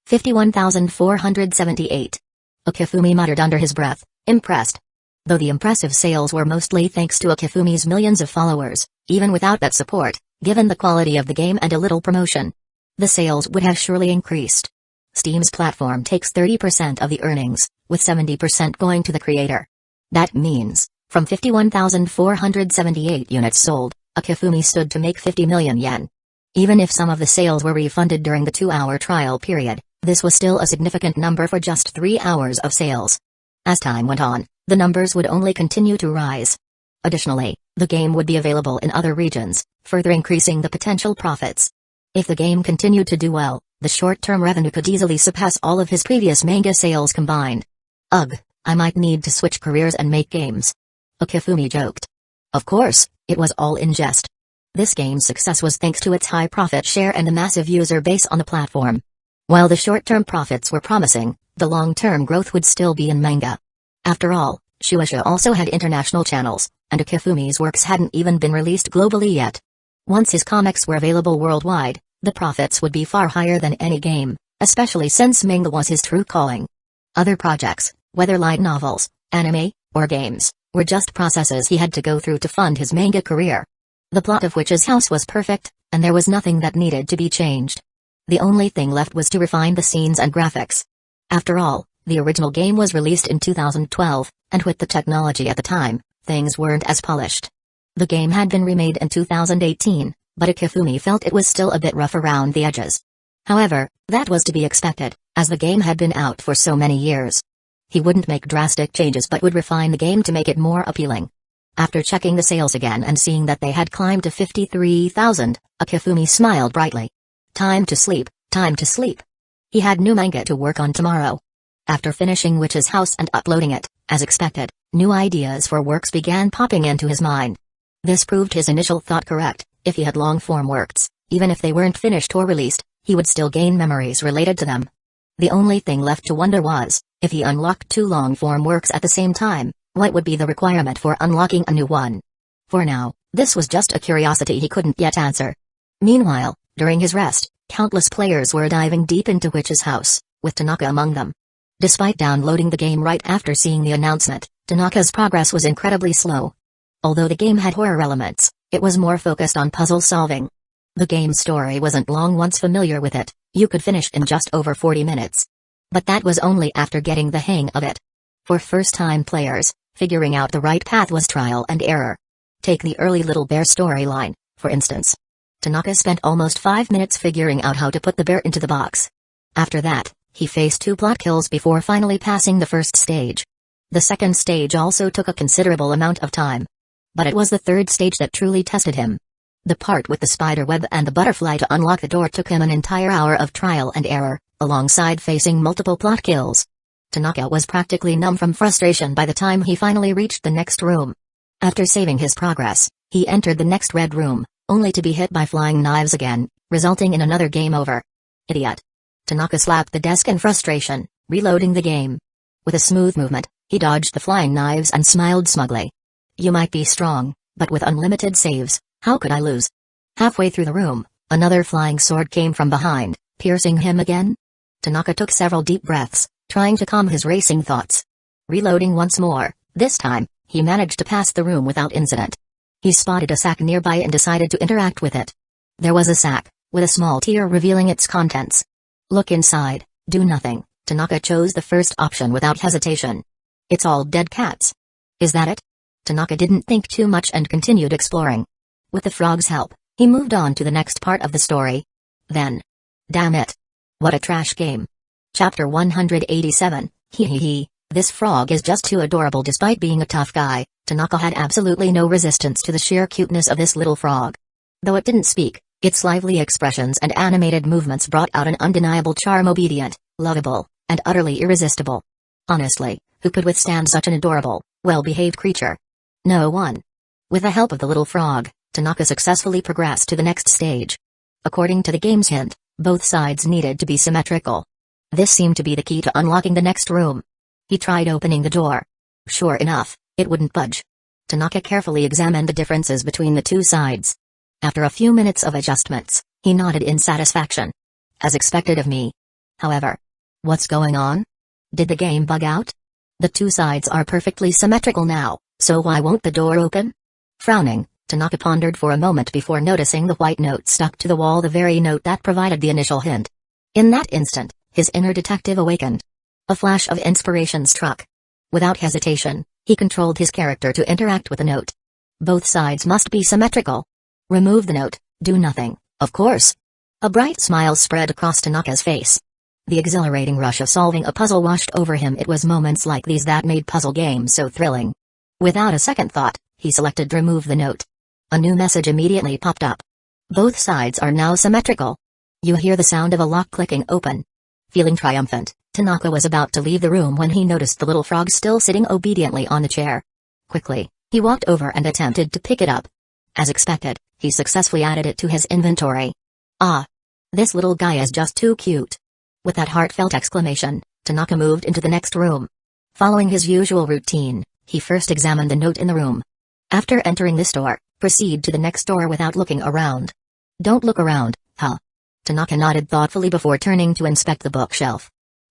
51,478. Akifumi muttered under his breath, impressed. Though the impressive sales were mostly thanks to Akifumi's millions of followers, even without that support, given the quality of the game and a little promotion, the sales would have surely increased. Steam's platform takes 30% of the earnings, with 70% going to the creator. That means, from 51,478 units sold, Akifumi stood to make 50 million yen. Even if some of the sales were refunded during the 2-hour trial period, this was still a significant number for just 3 hours of sales. As time went on, the numbers would only continue to rise. Additionally, the game would be available in other regions, further increasing the potential profits. If the game continued to do well, the short-term revenue could easily surpass all of his previous manga sales combined. Ugh, I might need to switch careers and make games. Akifumi joked. Of course, it was all in jest. This game's success was thanks to its high profit share and a massive user base on the platform. While the short-term profits were promising, the long-term growth would still be in manga. After all, Shueisha also had international channels, and Akifumi's works hadn't even been released globally yet. Once his comics were available worldwide, the profits would be far higher than any game, especially since manga was his true calling. Other projects, whether light novels, anime, or games, were just processes he had to go through to fund his manga career. The plot of Witch's House was perfect, and there was nothing that needed to be changed. The only thing left was to refine the scenes and graphics. After all, the original game was released in 2012, and with the technology at the time, things weren't as polished. The game had been remade in 2018, but Akifumi felt it was still a bit rough around the edges. However, that was to be expected, as the game had been out for so many years. He wouldn't make drastic changes but would refine the game to make it more appealing. After checking the sales again and seeing that they had climbed to 53,000, Akifumi smiled brightly. Time to sleep, time to sleep. He had new manga to work on tomorrow. After finishing Witch's House and uploading it, as expected, new ideas for works began popping into his mind. This proved his initial thought correct. If he had long-form works, even if they weren't finished or released, he would still gain memories related to them. The only thing left to wonder was, if he unlocked 2 long-form works at the same time, what would be the requirement for unlocking a new one? For now, this was just a curiosity he couldn't yet answer. Meanwhile, during his rest, Countless players were diving deep into Witch's house, with Tanaka among them. Despite downloading the game right after seeing the announcement, Tanaka's progress was incredibly slow. Although the game had horror elements, it was more focused on puzzle solving. The game's story wasn't long. Once familiar with it, you could finish in just over 40 minutes. But that was only after getting the hang of it. For first-time players, figuring out the right path was trial and error. Take the early Little Bear storyline, for instance. Tanaka spent almost 5 minutes figuring out how to put the bear into the box. After that, he faced 2 plot kills before finally passing the first stage. The second stage also took a considerable amount of time. But it was the third stage that truly tested him. The part with the spider web and the butterfly to unlock the door took him an entire hour of trial and error, alongside facing multiple plot kills. Tanaka was practically numb from frustration by the time he finally reached the next room. After saving his progress, he entered the next red room, only to be hit by flying knives again, resulting in another game over. Idiot. Tanaka slapped the desk in frustration, reloading the game. With a smooth movement, he dodged the flying knives and smiled smugly. You might be strong, but with unlimited saves, how could I lose? Halfway through the room, another flying sword came from behind, piercing him again. Tanaka took several deep breaths, trying to calm his racing thoughts. Reloading once more, this time, he managed to pass the room without incident. He spotted a sack nearby and decided to interact with it. There was a sack, with a small tear revealing its contents. Look inside, do nothing. Tanaka chose the first option without hesitation. It's all dead cats. Is that it? Tanaka didn't think too much and continued exploring. With the frog's help, he moved on to the next part of the story. Then. Damn it. What a trash game. Chapter 187, Hehehe, this frog is just too adorable. Despite being a tough guy, Tanaka had absolutely no resistance to the sheer cuteness of this little frog. Though it didn't speak, its lively expressions and animated movements brought out an undeniable charm. Obedient, lovable, and utterly irresistible. Honestly, who could withstand such an adorable, well-behaved creature? No one. With the help of the little frog, Tanaka successfully progressed to the next stage. According to the game's hint, both sides needed to be symmetrical. This seemed to be the key to unlocking the next room. He tried opening the door. Sure enough, it wouldn't budge. Tanaka carefully examined the differences between the two sides. After a few minutes of adjustments, he nodded in satisfaction. As expected of me. However, what's going on? Did the game bug out? The two sides are perfectly symmetrical now, so why won't the door open? Frowning, Tanaka pondered for a moment before noticing the white note stuck to the wall, the very note that provided the initial hint. In that instant, his inner detective awakened. A flash of inspiration struck. Without hesitation, he controlled his character to interact with the note. Both sides must be symmetrical. Remove the note, do nothing, of course. A bright smile spread across Tanaka's face. The exhilarating rush of solving a puzzle washed over him. It was moments like these that made puzzle games so thrilling. Without a second thought, he selected remove the note. A new message immediately popped up. Both sides are now symmetrical. You hear the sound of a lock clicking open. Feeling triumphant, Tanaka was about to leave the room when he noticed the little frog still sitting obediently on the chair. Quickly, he walked over and attempted to pick it up. As expected, he successfully added it to his inventory. Ah! This little guy is just too cute. With that heartfelt exclamation, Tanaka moved into the next room. Following his usual routine, he first examined the note in the room. After entering this door, proceed to the next door without looking around. Don't look around, huh? Tanaka nodded thoughtfully before turning to inspect the bookshelf.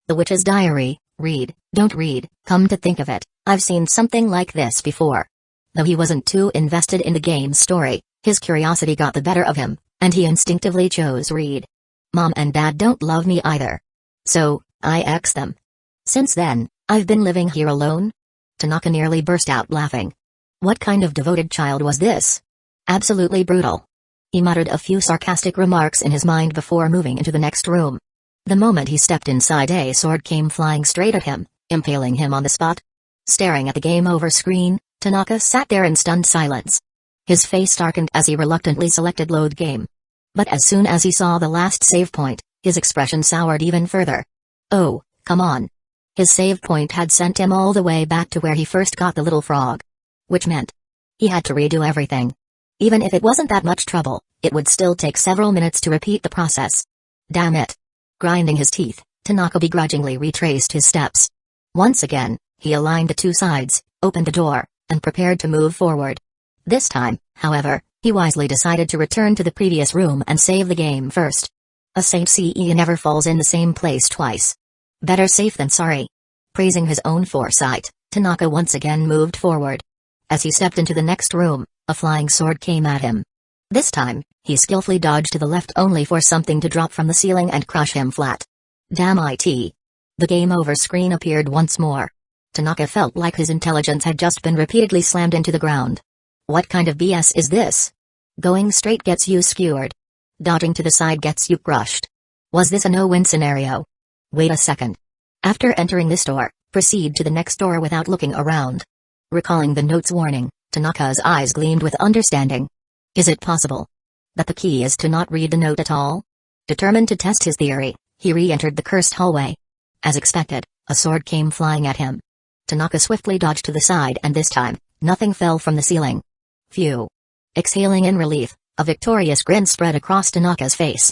The Witch's Diary, read, don't read. Come to think of it, I've seen something like this before. Though he wasn't too invested in the game's story, his curiosity got the better of him, and he instinctively chose read. Mom and Dad don't love me either. So, I ex them. Since then, I've been living here alone? Tanaka nearly burst out laughing. What kind of devoted child was this? Absolutely brutal. He muttered a few sarcastic remarks in his mind before moving into the next room. The moment he stepped inside, a sword came flying straight at him, impaling him on the spot. Staring at the game over screen, Tanaka sat there in stunned silence. His face darkened as he reluctantly selected load game. But as soon as he saw the last save point, his expression soured even further. Oh, come on. His save point had sent him all the way back to where he first got the little frog. Which meant he had to redo everything. Even if it wasn't that much trouble, it would still take several minutes to repeat the process. Damn it. Grinding his teeth, Tanaka begrudgingly retraced his steps. Once again, he aligned the two sides, opened the door, and prepared to move forward. This time, however, he wisely decided to return to the previous room and save the game first. A saint CE never falls in the same place twice. Better safe than sorry. Praising his own foresight, Tanaka once again moved forward. As he stepped into the next room, a flying sword came at him. This time, he skillfully dodged to the left only for something to drop from the ceiling and crush him flat. Damn it. The game over screen appeared once more. Tanaka felt like his intelligence had just been repeatedly slammed into the ground. What kind of BS is this? Going straight gets you skewered. Dodging to the side gets you crushed. Was this a no-win scenario? Wait a second. After entering this door, proceed to the next door without looking around. Recalling the note's warning, Tanaka's eyes gleamed with understanding. Is it possible that the key is to not read the note at all? Determined to test his theory, he re-entered the cursed hallway. As expected, a sword came flying at him. Tanaka swiftly dodged to the side and this time, nothing fell from the ceiling. Phew. Exhaling in relief, a victorious grin spread across Tanaka's face.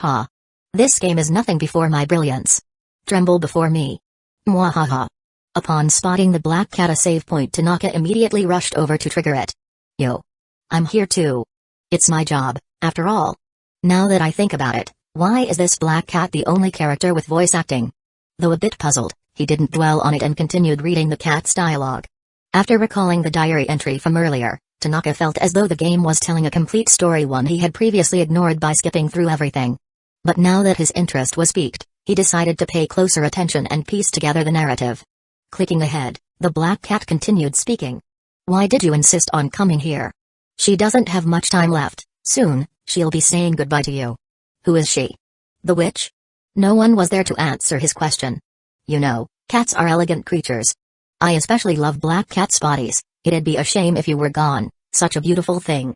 Ha. This game is nothing before my brilliance. Tremble before me. Mwahaha. Upon spotting the black cat a save point, Tanaka immediately rushed over to trigger it. Yo. I'm here too. It's my job, after all. Now that I think about it, why is this black cat the only character with voice acting? Though a bit puzzled, he didn't dwell on it and continued reading the cat's dialogue. After recalling the diary entry from earlier, Tanaka felt as though the game was telling a complete story, one he had previously ignored by skipping through everything. But now that his interest was piqued, he decided to pay closer attention and piece together the narrative. Clicking ahead, the black cat continued speaking. Why did you insist on coming here? She doesn't have much time left, soon, she'll be saying goodbye to you. Who is she? The witch? No one was there to answer his question. You know, cats are elegant creatures. I especially love black cats' bodies. It'd be a shame if you were gone, such a beautiful thing.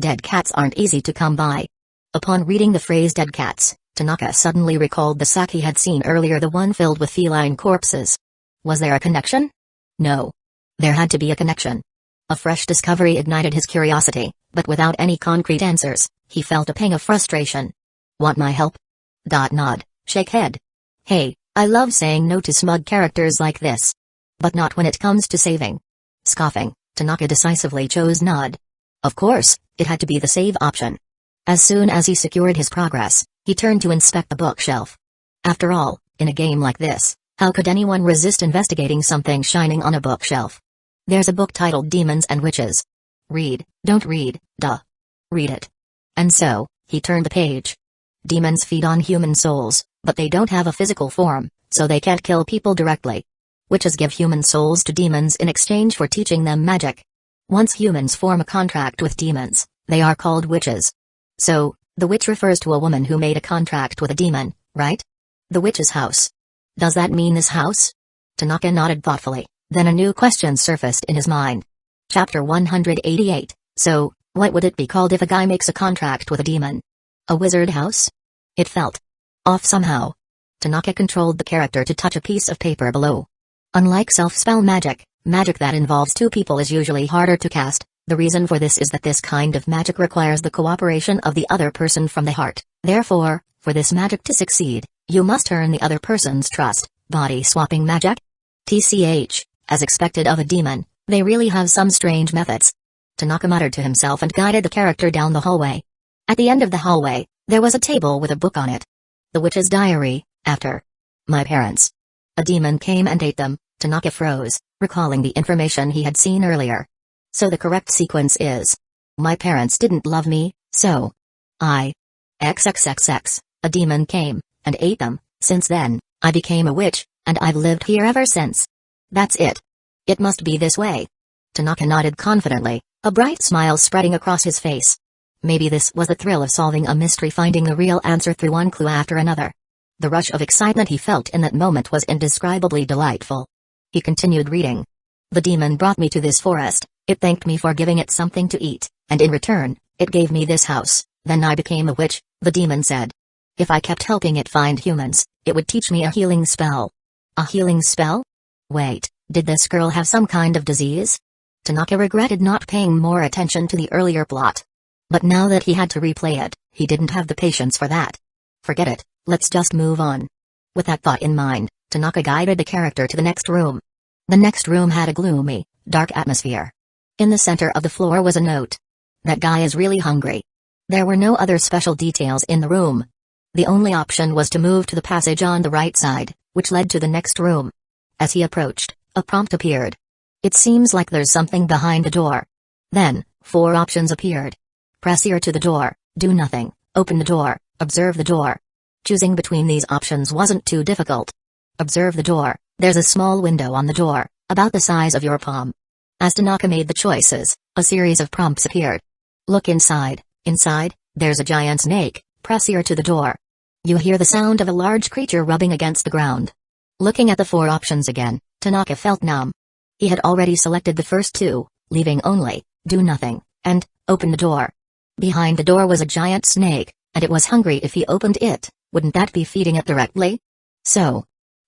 Dead cats aren't easy to come by. Upon reading the phrase dead cats, Tanaka suddenly recalled the sack he had seen earlier, the one filled with feline corpses. Was there a connection? No. There had to be a connection. A fresh discovery ignited his curiosity, but without any concrete answers, he felt a pang of frustration. Want my help? Nod, shake head. Hey, I love saying no to smug characters like this. But not when it comes to saving. Scoffing, Tanaka decisively chose nod. Of course, it had to be the save option. As soon as he secured his progress, he turned to inspect the bookshelf. After all, in a game like this, how could anyone resist investigating something shining on a bookshelf? There's a book titled Demons and Witches. Read, don't read, duh. Read it. And so, he turned the page. Demons feed on human souls, but they don't have a physical form, so they can't kill people directly. Witches give human souls to demons in exchange for teaching them magic. Once humans form a contract with demons, they are called witches. So, the witch refers to a woman who made a contract with a demon, right? The witch's house. Does that mean this house? Tanaka nodded thoughtfully, then a new question surfaced in his mind. Chapter 188, so, what would it be called if a guy makes a contract with a demon? A wizard house? It felt off somehow. Tanaka controlled the character to touch a piece of paper below. Unlike self-spell magic, magic that involves two people is usually harder to cast. The reason for this is that this kind of magic requires the cooperation of the other person from the heart. Therefore, for this magic to succeed, you must earn the other person's trust. Body-swapping magic? TCH, as expected of a demon, they really have some strange methods. Tanaka muttered to himself and guided the character down the hallway. At the end of the hallway, there was a table with a book on it. The Witch's Diary, after my parents. A demon came and ate them. Tanaka froze, recalling the information he had seen earlier. So the correct sequence is: my parents didn't love me, so XXXX, a demon came and ate them. Since then, I became a witch, and I've lived here ever since. That's it. It must be this way. Tanaka nodded confidently, a bright smile spreading across his face. Maybe this was the thrill of solving a mystery, finding the real answer through one clue after another. The rush of excitement he felt in that moment was indescribably delightful. He continued reading. The demon brought me to this forest, it thanked me for giving it something to eat, and in return, it gave me this house. Then I became a witch, the demon said. If I kept helping it find humans, it would teach me a healing spell. A healing spell? Wait, did this girl have some kind of disease? Tanaka regretted not paying more attention to the earlier plot. But now that he had to replay it, he didn't have the patience for that. Forget it, let's just move on. With that thought in mind, Tanaka guided the character to the next room. The next room had a gloomy, dark atmosphere. In the center of the floor was a note. That guy is really hungry. There were no other special details in the room. The only option was to move to the passage on the right side, which led to the next room. As he approached, a prompt appeared. It seems like there's something behind the door. Then, 4 options appeared. Press ear to the door, do nothing, open the door, observe the door. Choosing between these options wasn't too difficult. Observe the door, there's a small window on the door, about the size of your palm. As Tanaka made the choices, a series of prompts appeared. Look inside, there's a giant snake, press ear to the door. You hear the sound of a large creature rubbing against the ground. Looking at the 4 options again, Tanaka felt numb. He had already selected the first 2, leaving only, do nothing, and, open the door. Behind the door was a giant snake, and it was hungry. If he opened it, wouldn't that be feeding it directly? So,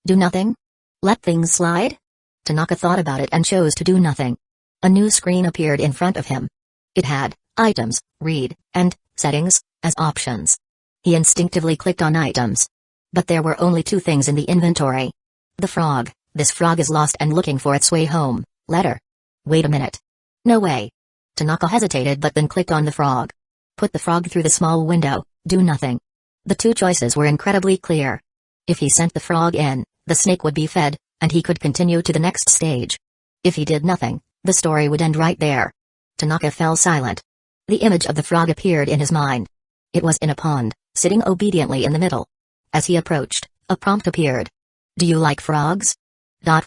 do nothing? Let things slide? Tanaka thought about it and chose to do nothing. A new screen appeared in front of him. It had, items, read, and, settings, as options. He instinctively clicked on items. But there were only 2 things in the inventory. The frog, this frog is lost and looking for its way home, letter. Wait a minute. No way. Tanaka hesitated but then clicked on the frog. Put the frog through the small window, do nothing. The 2 choices were incredibly clear. If he sent the frog in, the snake would be fed, and he could continue to the next stage. If he did nothing, the story would end right there. Tanaka fell silent. The image of the frog appeared in his mind. It was in a pond, sitting obediently in the middle. As he approached, a prompt appeared. Do you like frogs?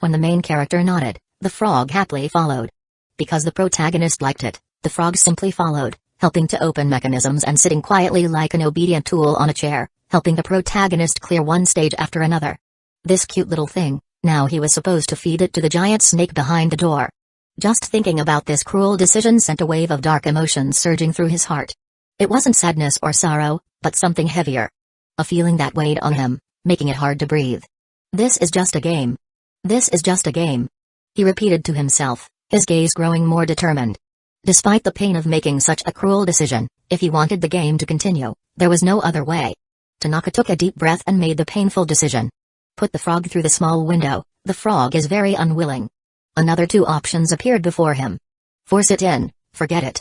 When the main character nodded, the frog happily followed. Because the protagonist liked it, the frog simply followed, helping to open mechanisms and sitting quietly like an obedient tool on a chair, helping the protagonist clear one stage after another. This cute little thing, now he was supposed to feed it to the giant snake behind the door. Just thinking about this cruel decision sent a wave of dark emotions surging through his heart. It wasn't sadness or sorrow, but something heavier. A feeling that weighed on him, making it hard to breathe. This is just a game. This is just a game. He repeated to himself, his gaze growing more determined. Despite the pain of making such a cruel decision, if he wanted the game to continue, there was no other way. Tanaka took a deep breath and made the painful decision. Put the frog through the small window. The frog is very unwilling. Another 2 options appeared before him. Force it in, forget it.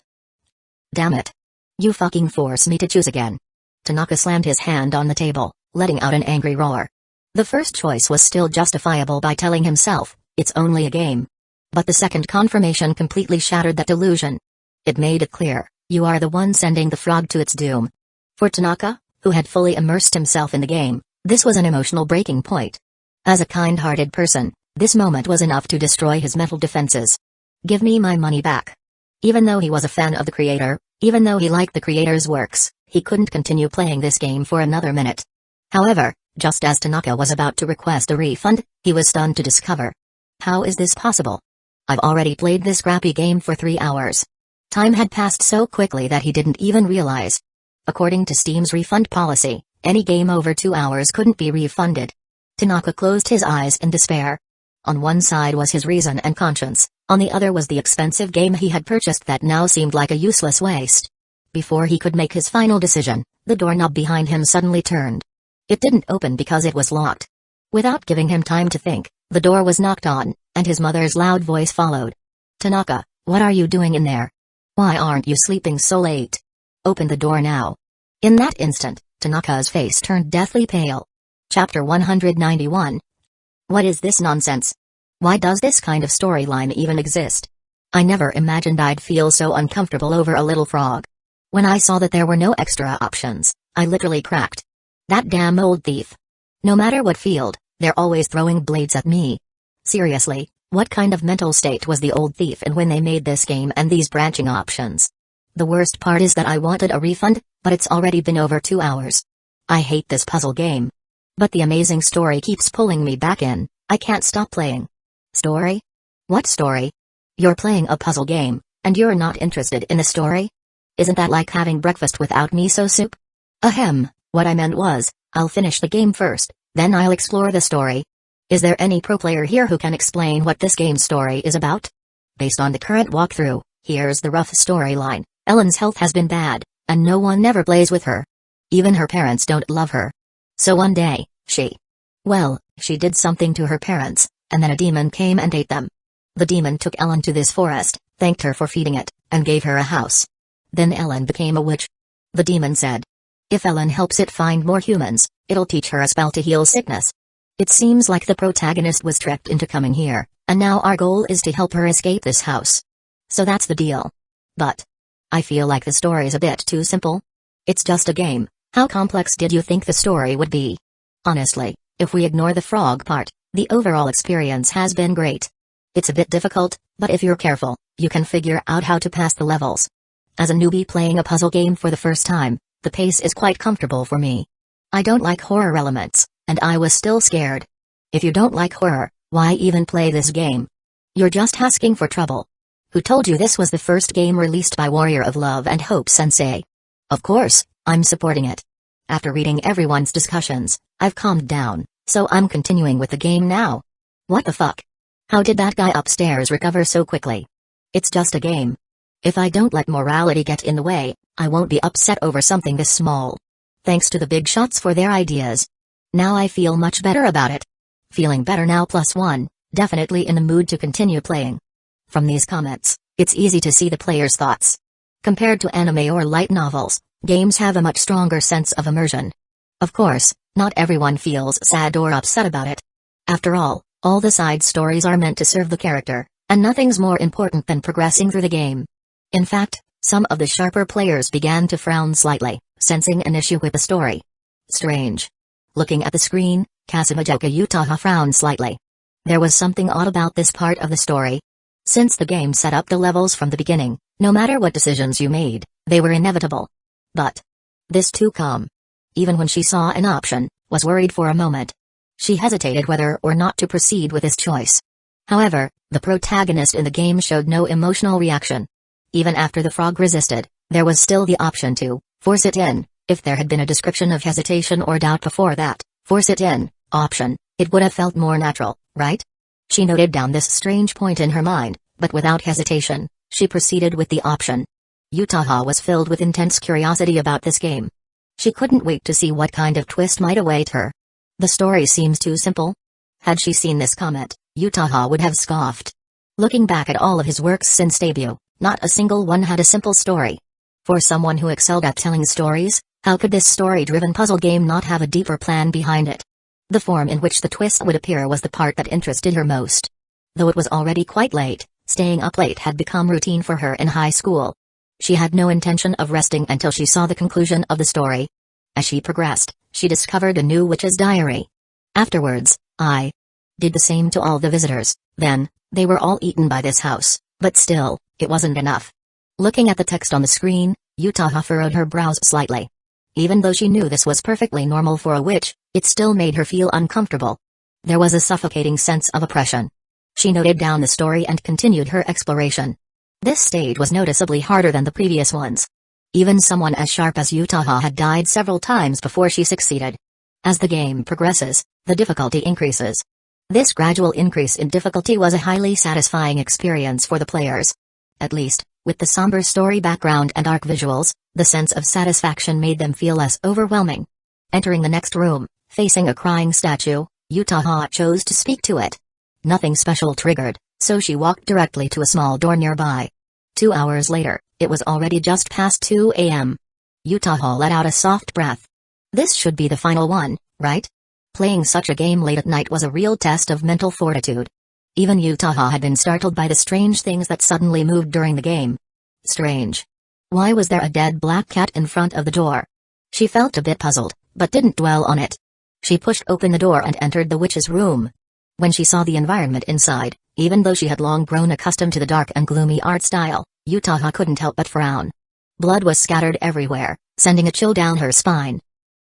Damn it. You fucking force me to choose again. Tanaka slammed his hand on the table, letting out an angry roar. The first choice was still justifiable by telling himself, it's only a game. But the second confirmation completely shattered that illusion. It made it clear, you are the one sending the frog to its doom. For Tanaka, who had fully immersed himself in the game, this was an emotional breaking point. As a kind-hearted person, this moment was enough to destroy his mental defenses. Give me my money back. Even though he was a fan of the creator, even though he liked the creator's works, he couldn't continue playing this game for another minute. However, just as Tanaka was about to request a refund, he was stunned to discover. How is this possible? I've already played this crappy game for 3 hours. Time had passed so quickly that he didn't even realize. According to Steam's refund policy, any game over 2 hours couldn't be refunded. Tanaka closed his eyes in despair. On one side was his reason and conscience, on the other was the expensive game he had purchased that now seemed like a useless waste. Before he could make his final decision, the doorknob behind him suddenly turned. It didn't open because it was locked. Without giving him time to think, the door was knocked on, and his mother's loud voice followed. Tanaka, what are you doing in there? Why aren't you sleeping so late? Open the door now. In that instant, Tanaka's face turned deathly pale. Chapter 191. What is this nonsense? Why does this kind of storyline even exist? I never imagined I'd feel so uncomfortable over a little frog. When I saw that there were no extra options, I literally cracked. That damn old thief. No matter what field, they're always throwing blades at me. Seriously, what kind of mental state was the old thief in when they made this game and these branching options? The worst part is that I wanted a refund, but it's already been over 2 hours. I hate this puzzle game. But the amazing story keeps pulling me back in, I can't stop playing. Story? What story? You're playing a puzzle game, and you're not interested in the story? Isn't that like having breakfast without miso soup? Ahem, what I meant was, I'll finish the game first, then I'll explore the story. Is there any pro player here who can explain what this game's story is about? Based on the current walkthrough, here's the rough storyline. Ellen's health has been bad, and no one ever plays with her. Even her parents don't love her. So one day, she did something to her parents, and then a demon came and ate them. The demon took Ellen to this forest, thanked her for feeding it, and gave her a house. Then Ellen became a witch. The demon said, If Ellen helps it find more humans, it'll teach her a spell to heal sickness. It seems like the protagonist was tricked into coming here, and now our goal is to help her escape this house. So that's the deal. But I feel like the story's a bit too simple. It's just a game. How complex did you think the story would be? Honestly, if we ignore the frog part, the overall experience has been great. It's a bit difficult, but if you're careful, you can figure out how to pass the levels. As a newbie playing a puzzle game for the first time, the pace is quite comfortable for me. I don't like horror elements, and I was still scared. If you don't like horror, why even play this game? You're just asking for trouble. Who told you this was the first game released by Warrior of Love and Hope Sensei? Of course, I'm supporting it. After reading everyone's discussions, I've calmed down, so I'm continuing with the game now. What the fuck? How did that guy upstairs recover so quickly? It's just a game. If I don't let morality get in the way, I won't be upset over something this small. Thanks to the big shots for their ideas. Now I feel much better about it. Feeling better now +1, definitely in the mood to continue playing. From these comments, it's easy to see the player's thoughts. Compared to anime or light novels, games have a much stronger sense of immersion. Of course, not everyone feels sad or upset about it. After all the side stories are meant to serve the character, and nothing's more important than progressing through the game. In fact, some of the sharper players began to frown slightly, sensing an issue with the story. Strange. Looking at the screen, Kasumijoka Utaha frowned slightly. There was something odd about this part of the story. Since the game set up the levels from the beginning, no matter what decisions you made, they were inevitable. But this too calm. Even when she saw an option, was worried for a moment. She hesitated whether or not to proceed with this choice. However, the protagonist in the game showed no emotional reaction. Even after the frog resisted, there was still the option to force it in. If there had been a description of hesitation or doubt before that force it in option, it would have felt more natural, right? She noted down this strange point in her mind, but without hesitation, she proceeded with the option. Utaha was filled with intense curiosity about this game. She couldn't wait to see what kind of twist might await her. The story seems too simple. Had she seen this comment, Utaha would have scoffed. Looking back at all of his works since debut, not a single one had a simple story. For someone who excelled at telling stories, how could this story-driven puzzle game not have a deeper plan behind it? The form in which the twist would appear was the part that interested her most. Though it was already quite late, staying up late had become routine for her in high school. She had no intention of resting until she saw the conclusion of the story. As she progressed, she discovered a new witch's diary. Afterwards, I did the same to all the visitors. Then, they were all eaten by this house, but still, it wasn't enough. Looking at the text on the screen, Utaha furrowed her brows slightly. Even though she knew this was perfectly normal for a witch, it still made her feel uncomfortable. There was a suffocating sense of oppression. She noted down the story and continued her exploration. This stage was noticeably harder than the previous ones. Even someone as sharp as Utaha had died several times before she succeeded. As the game progresses, the difficulty increases. This gradual increase in difficulty was a highly satisfying experience for the players. At least, with the somber story background and arc visuals, the sense of satisfaction made them feel less overwhelming. Entering the next room, facing a crying statue, Utaha chose to speak to it. Nothing special triggered, so she walked directly to a small door nearby. 2 hours later, it was already just past 2 a.m. Utaha let out a soft breath. This should be the final one, right? Playing such a game late at night was a real test of mental fortitude. Even Utaha had been startled by the strange things that suddenly moved during the game. Strange. Why was there a dead black cat in front of the door? She felt a bit puzzled, but didn't dwell on it. She pushed open the door and entered the witch's room. When she saw the environment inside, even though she had long grown accustomed to the dark and gloomy art style, Utaha couldn't help but frown. Blood was scattered everywhere, sending a chill down her spine.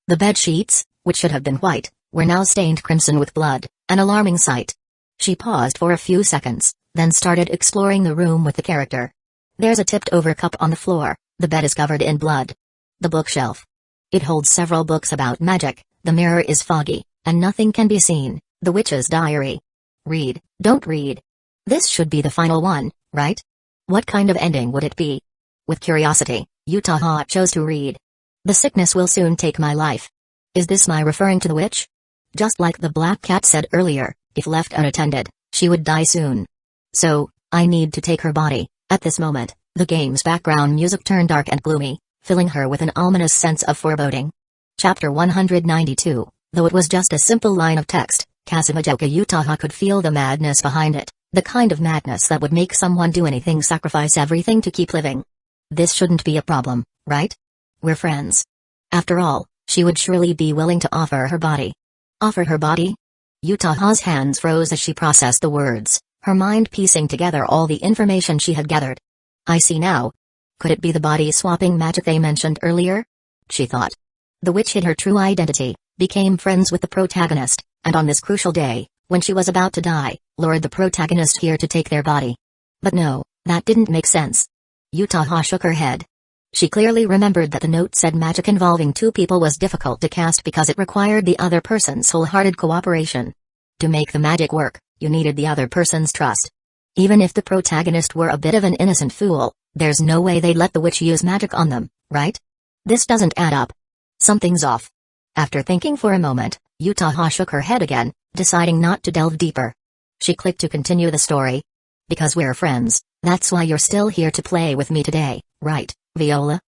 The bed sheets, which should have been white, were now stained crimson with blood, an alarming sight. She paused for a few seconds, then started exploring the room with the character. There's a tipped-over cup on the floor, the bed is covered in blood. The bookshelf. It holds several books about magic, the mirror is foggy, and nothing can be seen. The witch's diary. Read, don't read. This should be the final one, right? What kind of ending would it be? With curiosity, Utaha chose to read. The sickness will soon take my life. Is this my referring to the witch? Just like the black cat said earlier, if left unattended, she would die soon. So, I need to take her body. At this moment, the game's background music turned dark and gloomy, filling her with an ominous sense of foreboding. Chapter 192. Though it was just a simple line of text, Kazumajouka Utaha could feel the madness behind it, the kind of madness that would make someone do anything, sacrifice everything to keep living. This shouldn't be a problem, right? We're friends. After all, she would surely be willing to offer her body. Offer her body? Utaha's hands froze as she processed the words, her mind piecing together all the information she had gathered. I see now. Could it be the body-swapping magic they mentioned earlier? She thought. The witch hid her true identity, became friends with the protagonist, and on this crucial day, when she was about to die, lured the protagonist here to take their body. But no, that didn't make sense. Utaha shook her head. She clearly remembered that the note said magic involving two people was difficult to cast because it required the other person's wholehearted cooperation. To make the magic work, you needed the other person's trust. Even if the protagonist were a bit of an innocent fool, there's no way they'd let the witch use magic on them, right? This doesn't add up. Something's off. After thinking for a moment, Utaha shook her head again, deciding not to delve deeper. She clicked to continue the story. Because we're friends, that's why you're still here to play with me today, right, Viola?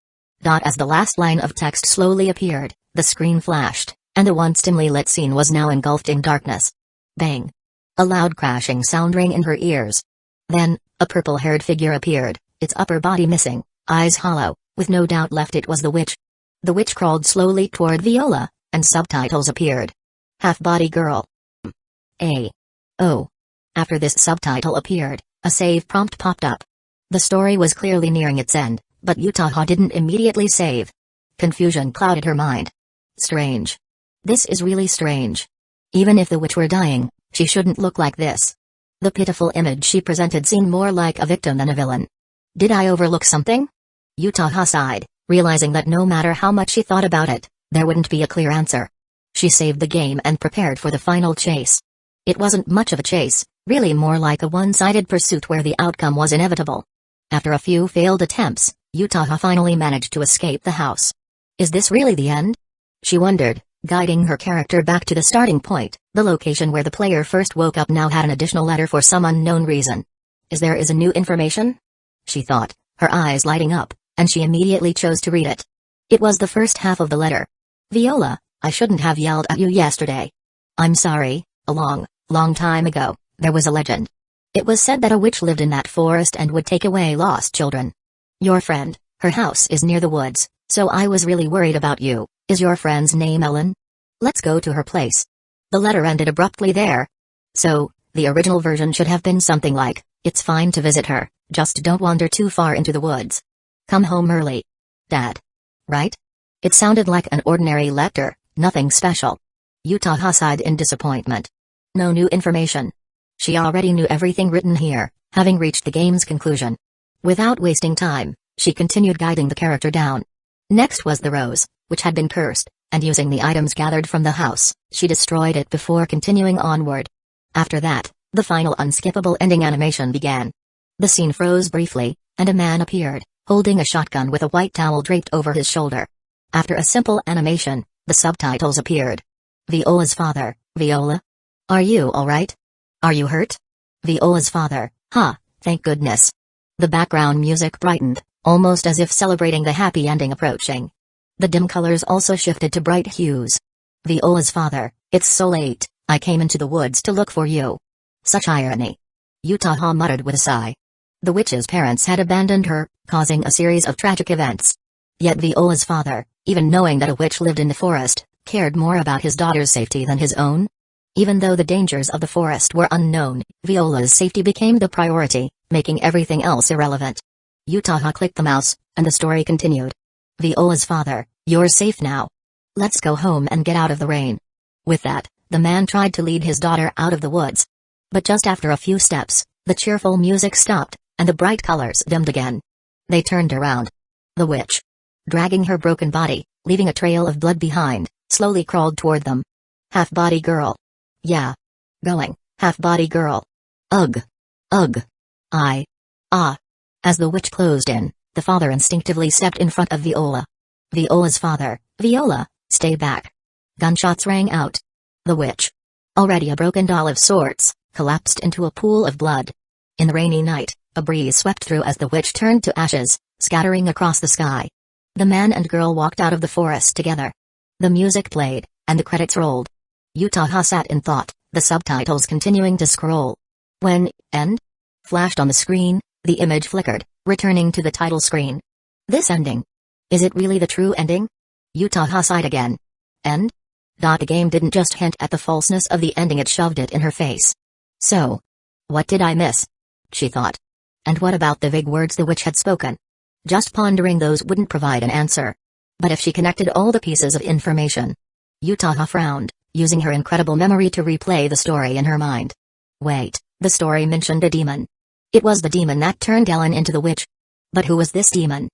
As the last line of text slowly appeared, the screen flashed, and the once dimly lit scene was now engulfed in darkness. Bang! A loud crashing sound rang in her ears. Then, a purple-haired figure appeared, its upper body missing, eyes hollow, with no doubt left it was the witch. The witch crawled slowly toward Viola, and subtitles appeared. Half-body girl. Oh. After this subtitle appeared, a save prompt popped up. The story was clearly nearing its end, but Utaha didn't immediately save. Confusion clouded her mind. Strange. This is really strange. Even if the witch were dying, she shouldn't look like this. The pitiful image she presented seemed more like a victim than a villain. Did I overlook something? Utaha sighed, realizing that no matter how much she thought about it, there wouldn't be a clear answer. She saved the game and prepared for the final chase. It wasn't much of a chase, really more like a one-sided pursuit where the outcome was inevitable. After a few failed attempts, Utaha finally managed to escape the house. Is this really the end? She wondered, guiding her character back to the starting point. The location where the player first woke up now had an additional letter for some unknown reason. Is a new information? She thought, her eyes lighting up, and she immediately chose to read it. It was the first half of the letter. Viola, I shouldn't have yelled at you yesterday. I'm sorry, a long time ago, there was a legend. It was said that a witch lived in that forest and would take away lost children. Your friend, her house is near the woods, so I was really worried about you. Is your friend's name Ellen? Let's go to her place. The letter ended abruptly there. So, the original version should have been something like, it's fine to visit her, just don't wander too far into the woods. Come home early. Dad. Right? It sounded like an ordinary letter, nothing special. Utaha sighed in disappointment. No new information. She already knew everything written here, having reached the game's conclusion. Without wasting time, she continued guiding the character down. Next was the rose, which had been cursed, and using the items gathered from the house, she destroyed it before continuing onward. After that, the final unskippable ending animation began. The scene froze briefly, and a man appeared, holding a shotgun with a white towel draped over his shoulder. After a simple animation, the subtitles appeared. Viola's father, Viola? Are you alright? Are you hurt? Viola's father, thank goodness. The background music brightened, almost as if celebrating the happy ending approaching. The dim colors also shifted to bright hues. Viola's father, it's so late, I came into the woods to look for you. Such irony. Utaha muttered with a sigh. The witch's parents had abandoned her, causing a series of tragic events. Yet Viola's father, even knowing that a witch lived in the forest, cared more about his daughter's safety than his own. Even though the dangers of the forest were unknown, Viola's safety became the priority, making everything else irrelevant. Utaha clicked the mouse, and the story continued. Viola's father, you're safe now. Let's go home and get out of the rain. With that, the man tried to lead his daughter out of the woods. But just after a few steps, the cheerful music stopped, and the bright colors dimmed again. They turned around. The witch, dragging her broken body, leaving a trail of blood behind, slowly crawled toward them. Half-body girl. Yeah. Going, half-body girl. Ugh. Ugh. As the witch closed in, the father instinctively stepped in front of Viola. Viola's father, Viola, stay back. Gunshots rang out. The witch, already a broken doll of sorts, collapsed into a pool of blood. In the rainy night, a breeze swept through as the witch turned to ashes, scattering across the sky. The man and girl walked out of the forest together. The music played, and the credits rolled. Utaha sat in thought, the subtitles continuing to scroll. When "end" flashed on the screen, the image flickered, returning to the title screen. This ending. Is it really the true ending? Utaha sighed again. End? The game didn't just hint at the falseness of the ending, it shoved it in her face. So, what did I miss? She thought. And what about the vague words the witch had spoken? Just pondering those wouldn't provide an answer. But if she connected all the pieces of information. Utaha frowned, using her incredible memory to replay the story in her mind. Wait, the story mentioned a demon. It was the demon that turned Ellen into the witch. But who was this demon?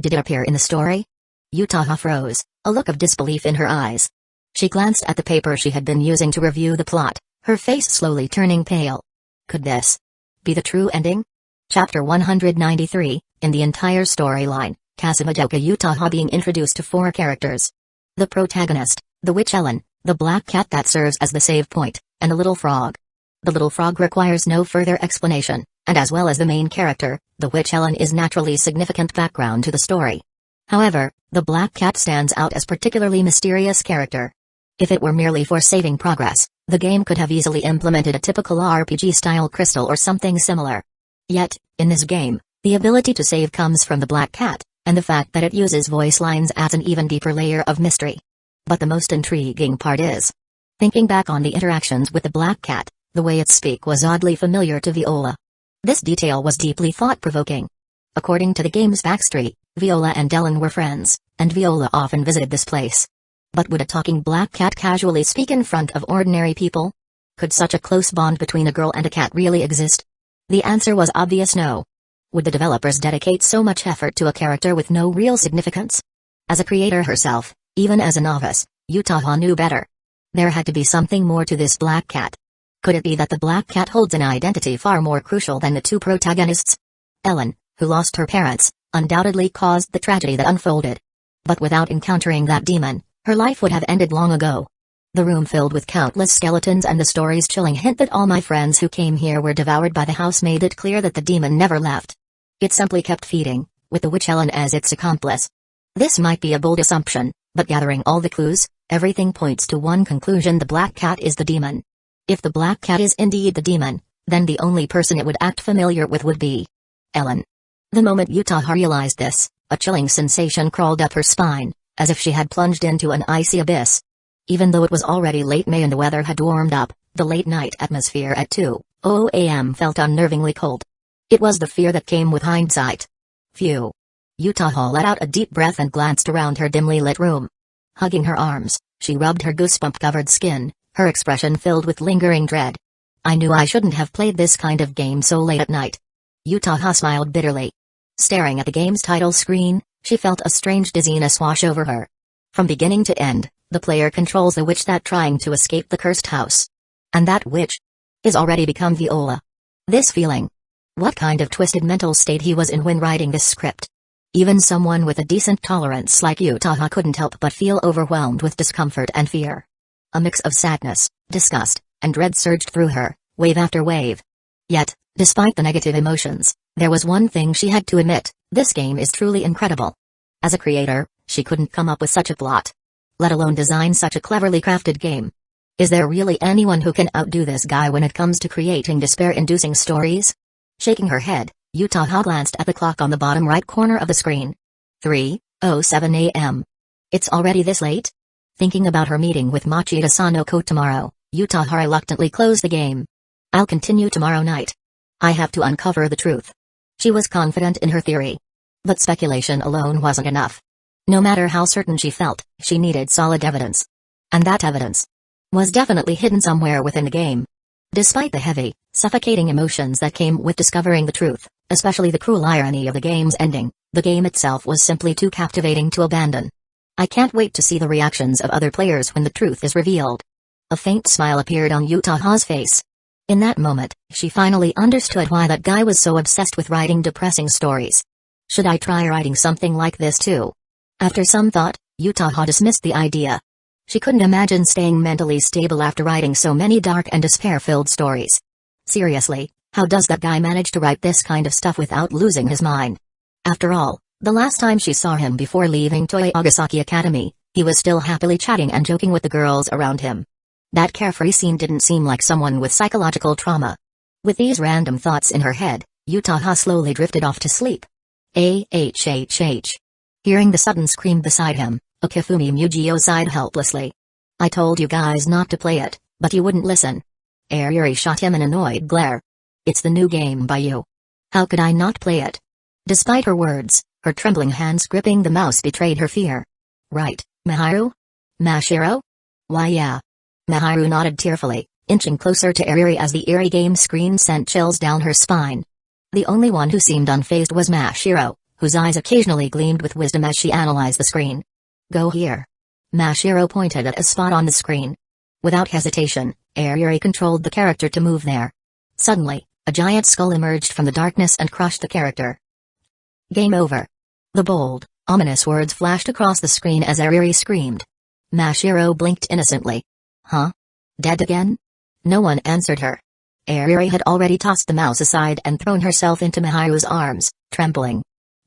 Did it appear in the story? Utaha froze, a look of disbelief in her eyes. She glanced at the paper she had been using to review the plot, her face slowly turning pale. Could this be the true ending? Chapter 193, in the entire storyline, Kasumijoka Utaha being introduced to 4 characters. The protagonist, the witch Ellen, the black cat that serves as the save point, and the little frog. The little frog requires no further explanation, and as well as the main character, the witch Ellen is naturally significant background to the story. However, the black cat stands out as particularly mysterious character. If it were merely for saving progress, the game could have easily implemented a typical RPG-style crystal or something similar. Yet, in this game, the ability to save comes from the black cat, and the fact that it uses voice lines adds an even deeper layer of mystery. But the most intriguing part is thinking back on the interactions with the black cat, the way it speak was oddly familiar to Viola. This detail was deeply thought-provoking. According to the game's backstory, Viola and Ellen were friends, and Viola often visited this place. But would a talking black cat casually speak in front of ordinary people? Could such a close bond between a girl and a cat really exist? The answer was obvious no. Would the developers dedicate so much effort to a character with no real significance? As a creator herself, even as a novice, Utaha knew better. There had to be something more to this black cat. Could it be that the black cat holds an identity far more crucial than the 2 protagonists? Ellen, who lost her parents, undoubtedly caused the tragedy that unfolded. But without encountering that demon, her life would have ended long ago. The room filled with countless skeletons and the story's chilling hint that all my friends who came here were devoured by the house made it clear that the demon never left. It simply kept feeding, with the witch Ellen as its accomplice. This might be a bold assumption, but gathering all the clues, everything points to one conclusion: the black cat is the demon. If the black cat is indeed the demon, then the only person it would act familiar with would be Ellen. The moment Utaha realized this, a chilling sensation crawled up her spine, as if she had plunged into an icy abyss. Even though it was already late May and the weather had warmed up, the late-night atmosphere at 2:00 a.m. felt unnervingly cold. It was the fear that came with hindsight. Phew. Utaha let out a deep breath and glanced around her dimly lit room. Hugging her arms, she rubbed her goosebump-covered skin, her expression filled with lingering dread. I knew I shouldn't have played this kind of game so late at night. Utaha smiled bitterly. Staring at the game's title screen, she felt a strange dizziness wash over her. From beginning to end, the player controls a witch that trying to escape the cursed house. And that witch is already become Viola. This feeling. What kind of twisted mental state he was in when writing this script? Even someone with a decent tolerance like Utaha couldn't help but feel overwhelmed with discomfort and fear. A mix of sadness, disgust, and dread surged through her, wave after wave. Yet, despite the negative emotions, there was one thing she had to admit: this game is truly incredible. As a creator, she couldn't come up with such a plot, let alone design such a cleverly crafted game. Is there really anyone who can outdo this guy when it comes to creating despair-inducing stories? Shaking her head, Utaha glanced at the clock on the bottom right corner of the screen. 3:07 a.m. It's already this late? Thinking about her meeting with Machida Sanoko tomorrow, Utaha reluctantly closed the game. I'll continue tomorrow night. I have to uncover the truth. She was confident in her theory. But speculation alone wasn't enough. No matter how certain she felt, she needed solid evidence. And that evidence was definitely hidden somewhere within the game. Despite the heavy, suffocating emotions that came with discovering the truth, especially the cruel irony of the game's ending, the game itself was simply too captivating to abandon. I can't wait to see the reactions of other players when the truth is revealed. A faint smile appeared on Utaha's face. In that moment, she finally understood why that guy was so obsessed with writing depressing stories. Should I try writing something like this too? After some thought, Utaha dismissed the idea. She couldn't imagine staying mentally stable after writing so many dark and despair-filled stories. Seriously, how does that guy manage to write this kind of stuff without losing his mind? After all, the last time she saw him before leaving Toei Agasaki Academy, He was still happily chatting and joking with the girls around him. That carefree scene didn't seem like someone with psychological trauma. With these random thoughts in her head, Utaha slowly drifted off to sleep. Ahhh. Hearing the sudden scream beside him, Okifumi Mugio sighed helplessly. I told you guys not to play it, but you wouldn't listen. Ayuri shot him an annoyed glare. It's the new game by you. How could I not play it? Despite her words, her trembling hands gripping the mouse betrayed her fear. Right, Miharu? Mashiro? Why yeah. Miharu nodded tearfully, inching closer to Ayuri as the eerie game screen sent chills down her spine. The only one who seemed unfazed was Mashiro, whose eyes occasionally gleamed with wisdom as she analyzed the screen. Go here. Mashiro pointed at a spot on the screen. Without hesitation, Ayuri controlled the character to move there. Suddenly, a giant skull emerged from the darkness and crushed the character. Game over. The bold, ominous words flashed across the screen as Ayuri screamed. Mashiro blinked innocently. Huh? Dead again? No one answered her. Ayuri had already tossed the mouse aside and thrown herself into Miharu's arms, trembling.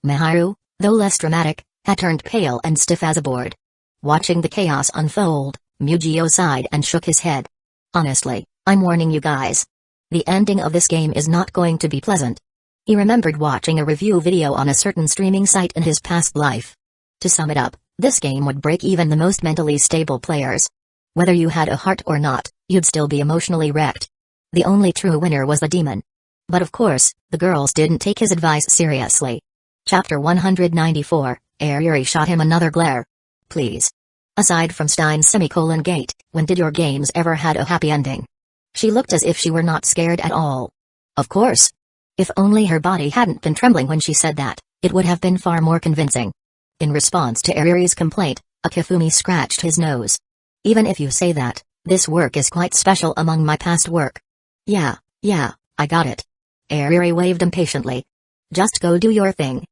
Miharu, though less dramatic, had turned pale and stiff as a board. Watching the chaos unfold, Mugio sighed and shook his head. Honestly, I'm warning you guys. The ending of this game is not going to be pleasant. He remembered watching a review video on a certain streaming site in his past life. To sum it up, this game would break even the most mentally stable players. Whether you had a heart or not, you'd still be emotionally wrecked. The only true winner was the demon. But of course, the girls didn't take his advice seriously. Chapter 194, Ayuri shot him another glare. Please. Aside from Stein's Gate, when did your games ever had a happy ending? She looked as if she were not scared at all. Of course. If only her body hadn't been trembling when she said that, it would have been far more convincing. In response to Ayuri's complaint, Okifumi scratched his nose. Even if you say that, this work is quite special among my past work. Yeah, I got it. Ayuri waved impatiently. Just go do your thing.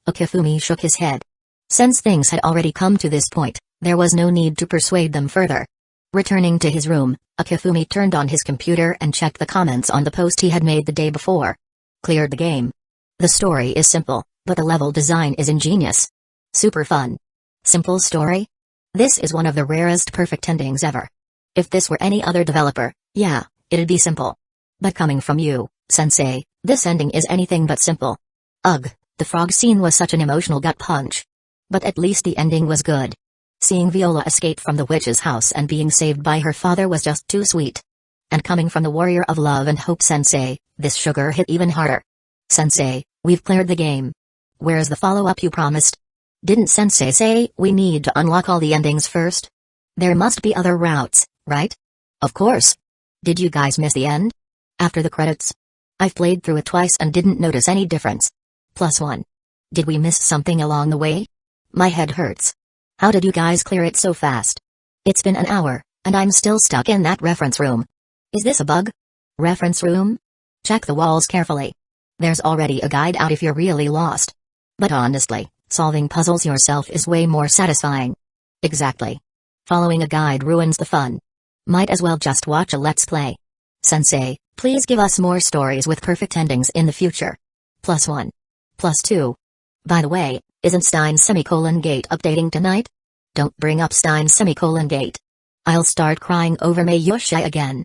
Okifumi shook his head. Since things had already come to this point, there was no need to persuade them further. Returning to his room, Okifumi turned on his computer and checked the comments on the post he had made the day before. Cleared the game. The story is simple, but the level design is ingenious. Super fun. Simple story? This is one of the rarest perfect endings ever. If this were any other developer, yeah, it'd be simple. But coming from you, Sensei, this ending is anything but simple. Ugh, the frog scene was such an emotional gut punch. But at least the ending was good. Seeing Viola escape from the witch's house and being saved by her father was just too sweet. And coming from the warrior of love and hope Sensei, this sugar hit even harder. Sensei, we've cleared the game. Where's the follow-up you promised? Didn't Sensei say we need to unlock all the endings first? There must be other routes, right? Of course. Did you guys miss the end? After the credits? I've played through it twice and didn't notice any difference. +1. Did we miss something along the way? My head hurts. How did you guys clear it so fast? It's been an hour, and I'm still stuck in that reference room. Is this a bug? Reference room? Check the walls carefully. There's already a guide out if you're really lost. But honestly, solving puzzles yourself is way more satisfying. Exactly. Following a guide ruins the fun. Might as well just watch a Let's Play. Sensei, please give us more stories with perfect endings in the future. +1. +2. By the way, isn't Stein's Gate updating tonight? Don't bring up Stein's Gate. I'll start crying over Mayusha again.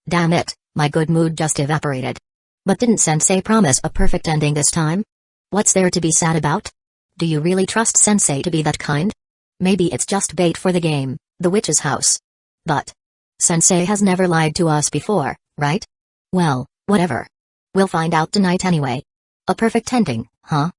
Damn it, my good mood just evaporated. But didn't Sensei promise a perfect ending this time? What's there to be sad about? Do you really trust Sensei to be that kind? Maybe it's just bait for the game, the witch's house. But Sensei has never lied to us before, right? Well, whatever. We'll find out tonight anyway. A perfect ending, huh?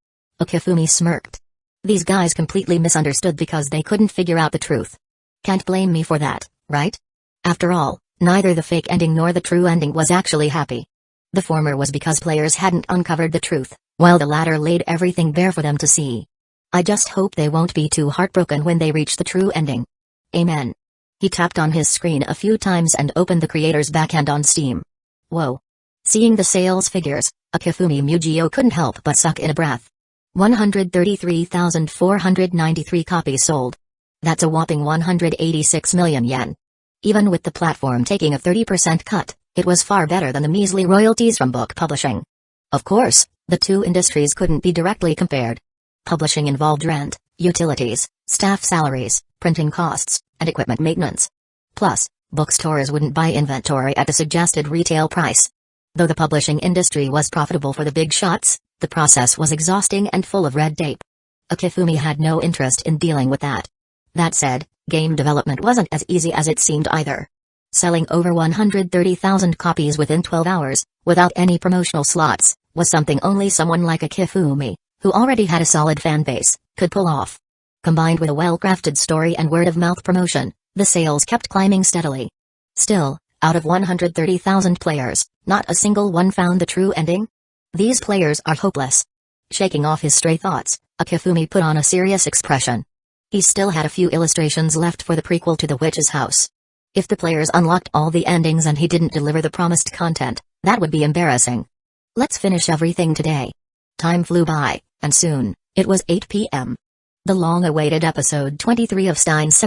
Okifumi smirked. These guys completely misunderstood because they couldn't figure out the truth. Can't blame me for that, right? After all, neither the fake ending nor the true ending was actually happy. The former was because players hadn't uncovered the truth, while the latter laid everything bare for them to see. I just hope they won't be too heartbroken when they reach the true ending. Amen. He tapped on his screen a few times and opened the creator's backend on Steam. Whoa. Seeing the sales figures, Okifumi Mugio couldn't help but suck in a breath. 133,493 copies sold. That's a whopping 186 million yen. Even with the platform taking a 30% cut, it was far better than the measly royalties from book publishing. Of course, the two industries couldn't be directly compared. Publishing involved rent, utilities, staff salaries, printing costs, and equipment maintenance. Plus, bookstores wouldn't buy inventory at the suggested retail price. Though the publishing industry was profitable for the big shots, the process was exhausting and full of red tape. Akifumi had no interest in dealing with that. That said, game development wasn't as easy as it seemed either. Selling over 130,000 copies within 12 hours, without any promotional slots, was something only someone like Akifumi, who already had a solid fan base, could pull off. Combined with a well-crafted story and word-of-mouth promotion, the sales kept climbing steadily. Still, out of 130,000 players, not a single one found the true ending. These players are hopeless. Shaking off his stray thoughts, Akifumi put on a serious expression. He still had a few illustrations left for the prequel to The Witch's House. If the players unlocked all the endings and he didn't deliver the promised content, that would be embarrassing. Let's finish everything today. Time flew by, and soon, it was 8 p.m. The long-awaited episode 23 of Steins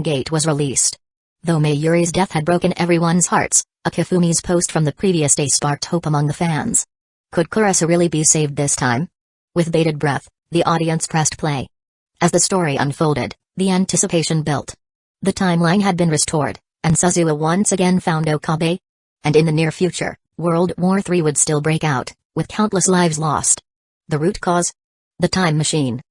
Gate was released. Though Mayuri's death had broken everyone's hearts, Akifumi's post from the previous day sparked hope among the fans. Could Kurisu really be saved this time? With bated breath, the audience pressed play. As the story unfolded, the anticipation built. The timeline had been restored, and Suzuha once again found Okabe. And in the near future, World War III would still break out, with countless lives lost. The root cause? The time machine.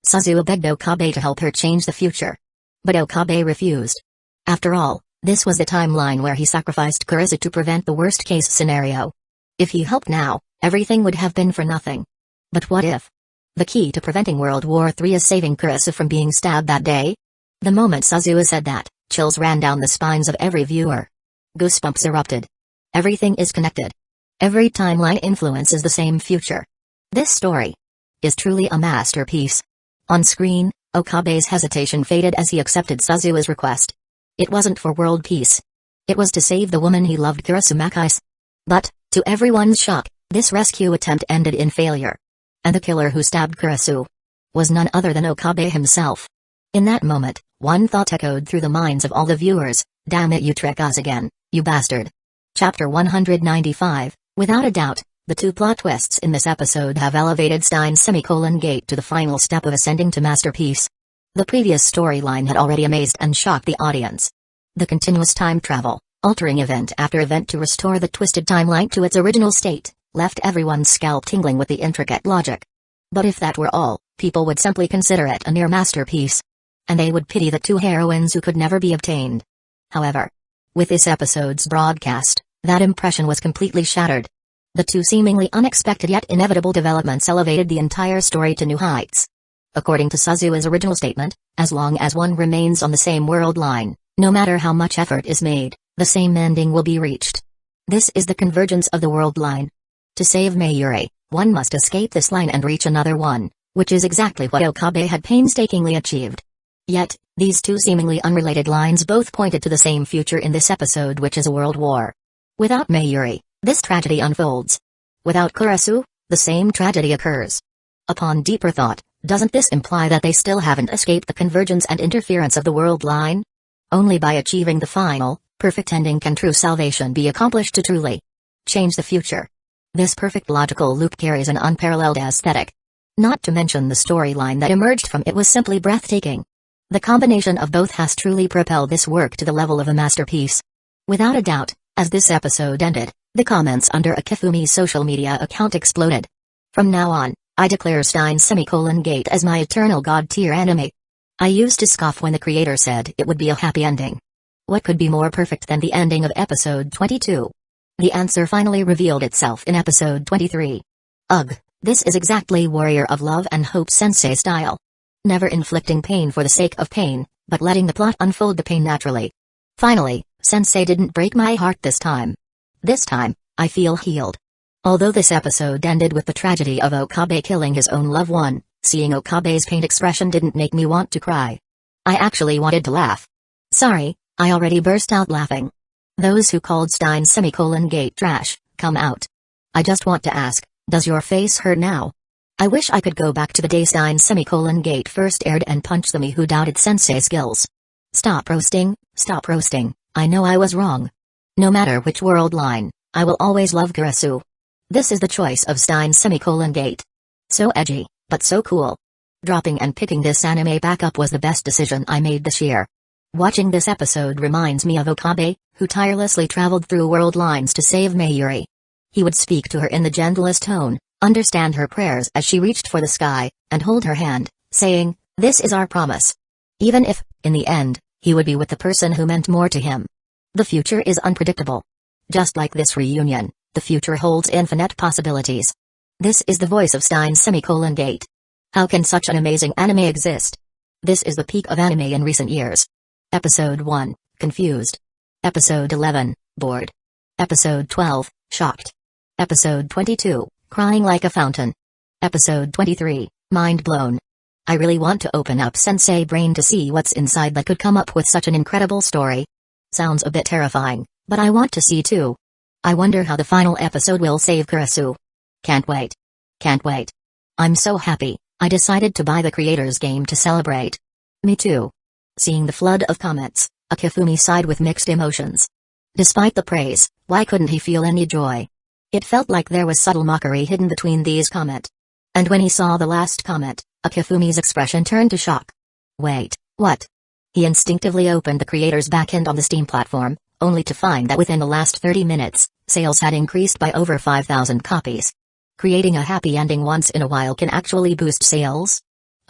Suzuha begged Okabe to help her change the future. But Okabe refused. After all, this was the timeline where he sacrificed Kurisu to prevent the worst-case scenario. If he helped now, everything would have been for nothing. But what if? The key to preventing World War III is saving Kurisu from being stabbed that day? The moment Suzuha said that, chills ran down the spines of every viewer. Goosebumps erupted. Everything is connected. Every timeline influences the same future. This story is truly a masterpiece. On screen, Okabe's hesitation faded as he accepted Suzuha's request. It wasn't for world peace. It was to save the woman he loved, Kurisu Makise. But, to everyone's shock, this rescue attempt ended in failure. And the killer who stabbed Kurisu was none other than Okabe himself. In that moment, one thought echoed through the minds of all the viewers: damn it, you trick us again, you bastard. Chapter 195, without a doubt, the two plot twists in this episode have elevated Steins Gate to the final step of ascending to masterpiece. The previous storyline had already amazed and shocked the audience. The continuous time travel, altering event after event to restore the twisted timeline to its original state, left everyone's scalp tingling with the intricate logic. But if that were all, people would simply consider it a near masterpiece. And they would pity the two heroines who could never be obtained. However, with this episode's broadcast, that impression was completely shattered. The two seemingly unexpected yet inevitable developments elevated the entire story to new heights. According to Suzuha's original statement, as long as one remains on the same world line, no matter how much effort is made, the same ending will be reached. This is the convergence of the world line. To save Mayuri, one must escape this line and reach another one, which is exactly what Okabe had painstakingly achieved. Yet, these two seemingly unrelated lines both pointed to the same future in this episode, which is a world war. Without Mayuri, this tragedy unfolds. Without Kurisu, the same tragedy occurs. Upon deeper thought, doesn't this imply that they still haven't escaped the convergence and interference of the world line? Only by achieving the final, perfect ending can true salvation be accomplished to truly change the future. This perfect logical loop carries an unparalleled aesthetic. Not to mention the storyline that emerged from it was simply breathtaking. The combination of both has truly propelled this work to the level of a masterpiece. Without a doubt, as this episode ended, the comments under Akifumi's social media account exploded. From now on, I declare Steins Gate as my eternal god-tier anime. I used to scoff when the creator said it would be a happy ending. What could be more perfect than the ending of episode 22? The answer finally revealed itself in episode 23. Ugh, this is exactly Warrior of Love and Hope Sensei style. Never inflicting pain for the sake of pain, but letting the plot unfold the pain naturally. Finally, Sensei didn't break my heart this time. This time, I feel healed. Although this episode ended with the tragedy of Okabe killing his own loved one, seeing Okabe's pained expression didn't make me want to cry. I actually wanted to laugh. Sorry, I already burst out laughing. Those who called Steins Gate trash, come out. I just want to ask, does your face hurt now? I wish I could go back to the day Steins Gate first aired and punch the me who doubted Sensei's skills. Stop roasting, I know I was wrong. No matter which world line, I will always love Kurisu. This is the choice of Steins Gate. So edgy, but so cool. Dropping and picking this anime back up was the best decision I made this year. Watching this episode reminds me of Okabe, who tirelessly traveled through world lines to save Mayuri. He would speak to her in the gentlest tone, understand her prayers as she reached for the sky, and hold her hand, saying, "This is our promise." Even if, in the end, he would be with the person who meant more to him. The future is unpredictable. Just like this reunion, the future holds infinite possibilities. This is the voice of Steins Gate. How can such an amazing anime exist? This is the peak of anime in recent years. Episode 1, Confused. Episode 11, Bored. Episode 12, Shocked. Episode 22, Crying like a fountain. Episode 23, Mind blown. I really want to open up Sensei Brain to see what's inside that could come up with such an incredible story. Sounds a bit terrifying, but I want to see too. I wonder how the final episode will save Kurisu. Can't wait. Can't wait. I'm so happy, I decided to buy the creator's game to celebrate. Me too. Seeing the flood of comments, Akifumi sighed with mixed emotions. Despite the praise, why couldn't he feel any joy? It felt like there was subtle mockery hidden between these comments. And when he saw the last comment, Akifumi's expression turned to shock. Wait, what? He instinctively opened the creator's backend on the Steam platform, only to find that within the last 30 minutes, sales had increased by over 5,000 copies. Creating a happy ending once in a while can actually boost sales?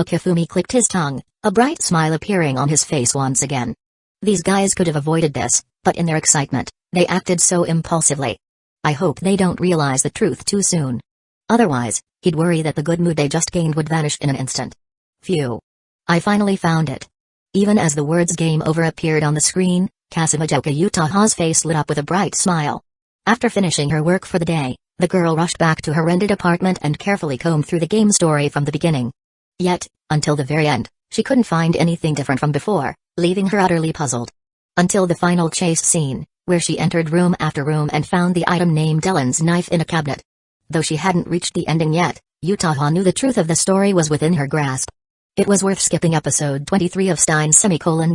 Akifumi clicked his tongue, a bright smile appearing on his face once again. These guys could have avoided this, but in their excitement, they acted so impulsively. I hope they don't realize the truth too soon. Otherwise, he'd worry that the good mood they just gained would vanish in an instant. Phew. I finally found it. Even as the words "game over" appeared on the screen, Kasumijoka Utaha's face lit up with a bright smile. After finishing her work for the day, the girl rushed back to her rented apartment and carefully combed through the game story from the beginning. Yet, until the very end, she couldn't find anything different from before, leaving her utterly puzzled. Until the final chase scene, where she entered room after room and found the item named Ellen's knife in a cabinet. Though she hadn't reached the ending yet, Utaha knew the truth of the story was within her grasp. It was worth skipping episode 23 of Steins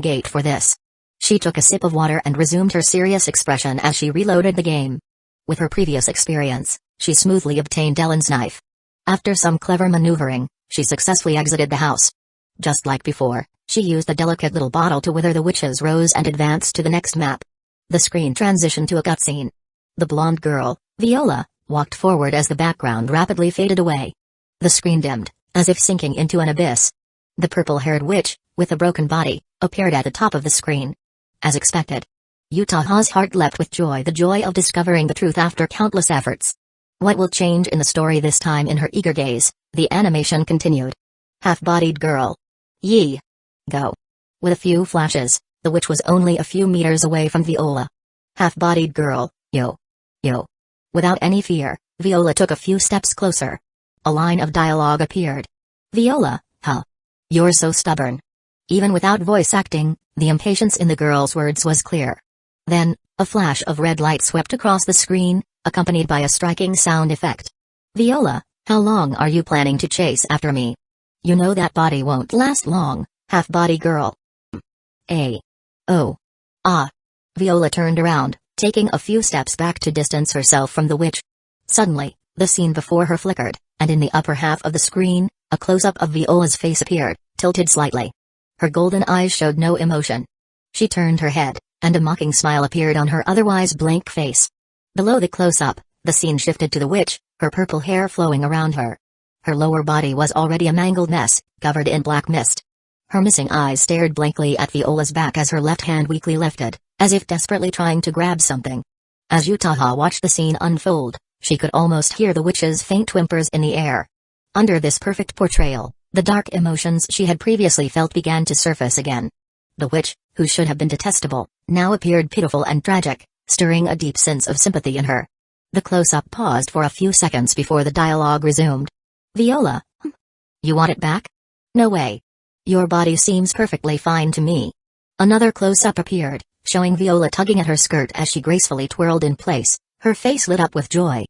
Gate for this. She took a sip of water and resumed her serious expression as she reloaded the game. With her previous experience, she smoothly obtained Ellen's knife. After some clever maneuvering, she successfully exited the house. Just like before, she used the delicate little bottle to wither the witch's rose and advanced to the next map. The screen transitioned to a cutscene. The blonde girl, Viola, walked forward as the background rapidly faded away. The screen dimmed, as if sinking into an abyss. The purple-haired witch, with a broken body, appeared at the top of the screen. As expected. Utaha's heart leapt with joy, the joy of discovering the truth after countless efforts. What will change in the story this time? In her eager gaze, the animation continued. Half-bodied girl. Yee. Go. With a few flashes, the witch was only a few meters away from Viola. Half-bodied girl, yo. Yo. Without any fear, Viola took a few steps closer. A line of dialogue appeared. Viola, huh? You're so stubborn. Even without voice acting, the impatience in the girl's words was clear. Then, a flash of red light swept across the screen, accompanied by a striking sound effect. Viola, how long are you planning to chase after me? You know that body won't last long, half-body girl. Oh. Ah. Viola turned around, taking a few steps back to distance herself from the witch. Suddenly, the scene before her flickered, and in the upper half of the screen, a close-up of Viola's face appeared, tilted slightly. Her golden eyes showed no emotion. She turned her head, and a mocking smile appeared on her otherwise blank face. Below the close-up, the scene shifted to the witch, her purple hair flowing around her. Her lower body was already a mangled mess, covered in black mist. Her missing eyes stared blankly at Viola's back as her left hand weakly lifted, as if desperately trying to grab something. As Utaha watched the scene unfold, she could almost hear the witch's faint whimpers in the air. Under this perfect portrayal, the dark emotions she had previously felt began to surface again. The witch, who should have been detestable, now appeared pitiful and tragic, stirring a deep sense of sympathy in her. The close-up paused for a few seconds before the dialogue resumed. Viola, you want it back? No way. Your body seems perfectly fine to me. Another close-up appeared, showing Viola tugging at her skirt as she gracefully twirled in place, her face lit up with joy.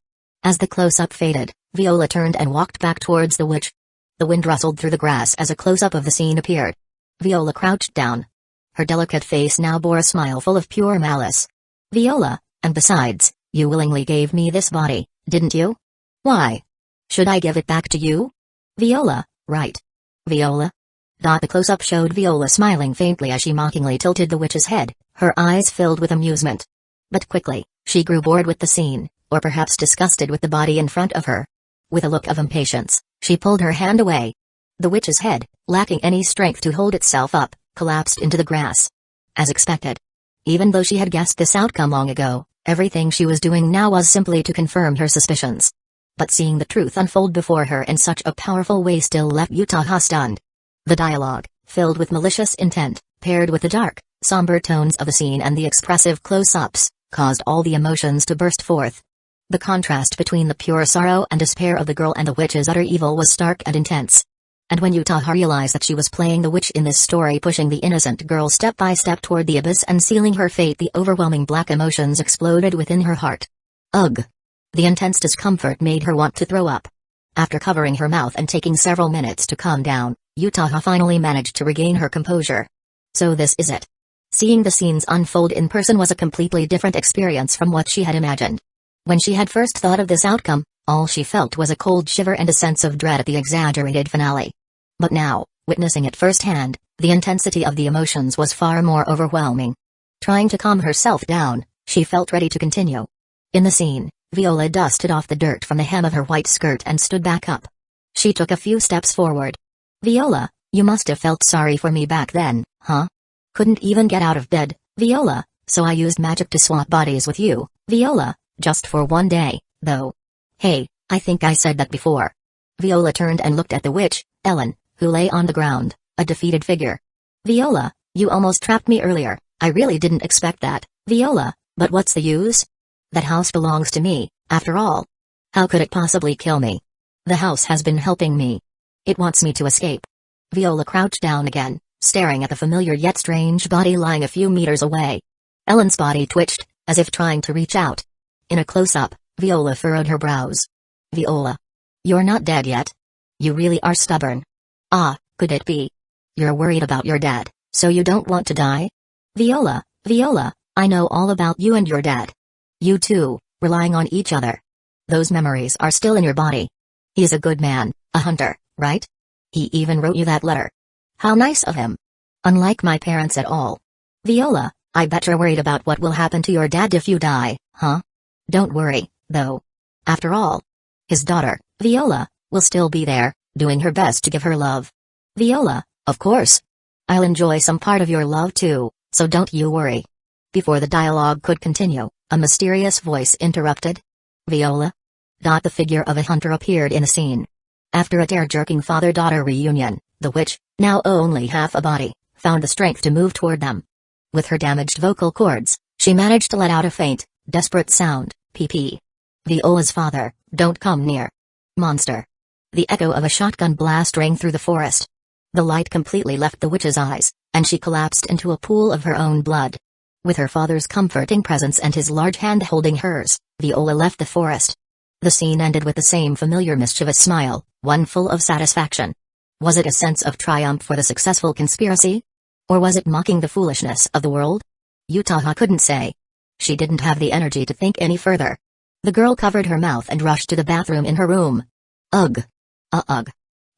As the close-up faded, Viola turned and walked back towards the witch. The wind rustled through the grass as a close-up of the scene appeared. Viola crouched down. Her delicate face now bore a smile full of pure malice. Viola, and besides, you willingly gave me this body, didn't you? Why? Should I give it back to you? Viola, right. Viola? The close-up showed Viola smiling faintly as she mockingly tilted the witch's head, her eyes filled with amusement. But quickly, she grew bored with the scene, or perhaps disgusted with the body in front of her. With a look of impatience, she pulled her hand away. The witch's head, lacking any strength to hold itself up, collapsed into the grass. As expected. Even though she had guessed this outcome long ago, everything she was doing now was simply to confirm her suspicions. But seeing the truth unfold before her in such a powerful way still left Utaha stunned. The dialogue, filled with malicious intent, paired with the dark, somber tones of the scene and the expressive close-ups, caused all the emotions to burst forth. The contrast between the pure sorrow and despair of the girl and the witch's utter evil was stark and intense. And when Utaha realized that she was playing the witch in this story, pushing the innocent girl step by step toward the abyss and sealing her fate, the overwhelming black emotions exploded within her heart. Ugh! The intense discomfort made her want to throw up. After covering her mouth and taking several minutes to calm down, Utaha finally managed to regain her composure. So this is it. Seeing the scenes unfold in person was a completely different experience from what she had imagined. When she had first thought of this outcome, all she felt was a cold shiver and a sense of dread at the exaggerated finale. But now, witnessing it firsthand, the intensity of the emotions was far more overwhelming. Trying to calm herself down, she felt ready to continue. In the scene, Viola dusted off the dirt from the hem of her white skirt and stood back up. She took a few steps forward. Viola, you must have felt sorry for me back then, huh? Couldn't even get out of bed, Viola, so I used magic to swap bodies with you, Viola, just for one day, though. Hey, I think I said that before. Viola turned and looked at the witch, Ellen, who lay on the ground, a defeated figure. Viola, you almost trapped me earlier. I really didn't expect that, Viola, but what's the use? That house belongs to me, after all. How could it possibly kill me? The house has been helping me. It wants me to escape. Viola crouched down again, staring at the familiar yet strange body lying a few meters away. Ellen's body twitched, as if trying to reach out. In a close-up, Viola furrowed her brows. Viola. You're not dead yet. You really are stubborn. Ah, could it be? You're worried about your dad, so you don't want to die? Viola, I know all about you and your dad. You two, relying on each other. Those memories are still in your body. He's a good man, a hunter, right? He even wrote you that letter. How nice of him. Unlike my parents at all. Viola, I bet you're worried about what will happen to your dad if you die, huh? Don't worry, though. After all, his daughter, Viola, will still be there, doing her best to give her love. Viola, of course. I'll enjoy some part of your love too, so don't you worry. Before the dialogue could continue, a mysterious voice interrupted. Viola? The figure of a hunter appeared in the scene. After a tear-jerking father-daughter reunion, the witch, now only half a body, found the strength to move toward them. With her damaged vocal cords, she managed to let out a faint, desperate sound, PP. Viola's father, don't come near. Monster. The echo of a shotgun blast rang through the forest. The light completely left the witch's eyes, and she collapsed into a pool of her own blood. With her father's comforting presence and his large hand holding hers, Viola left the forest. The scene ended with the same familiar mischievous smile, one full of satisfaction. Was it a sense of triumph for the successful conspiracy? Or was it mocking the foolishness of the world? Utaha couldn't say. She didn't have the energy to think any further. The girl covered her mouth and rushed to the bathroom in her room. Ugh. Ugh.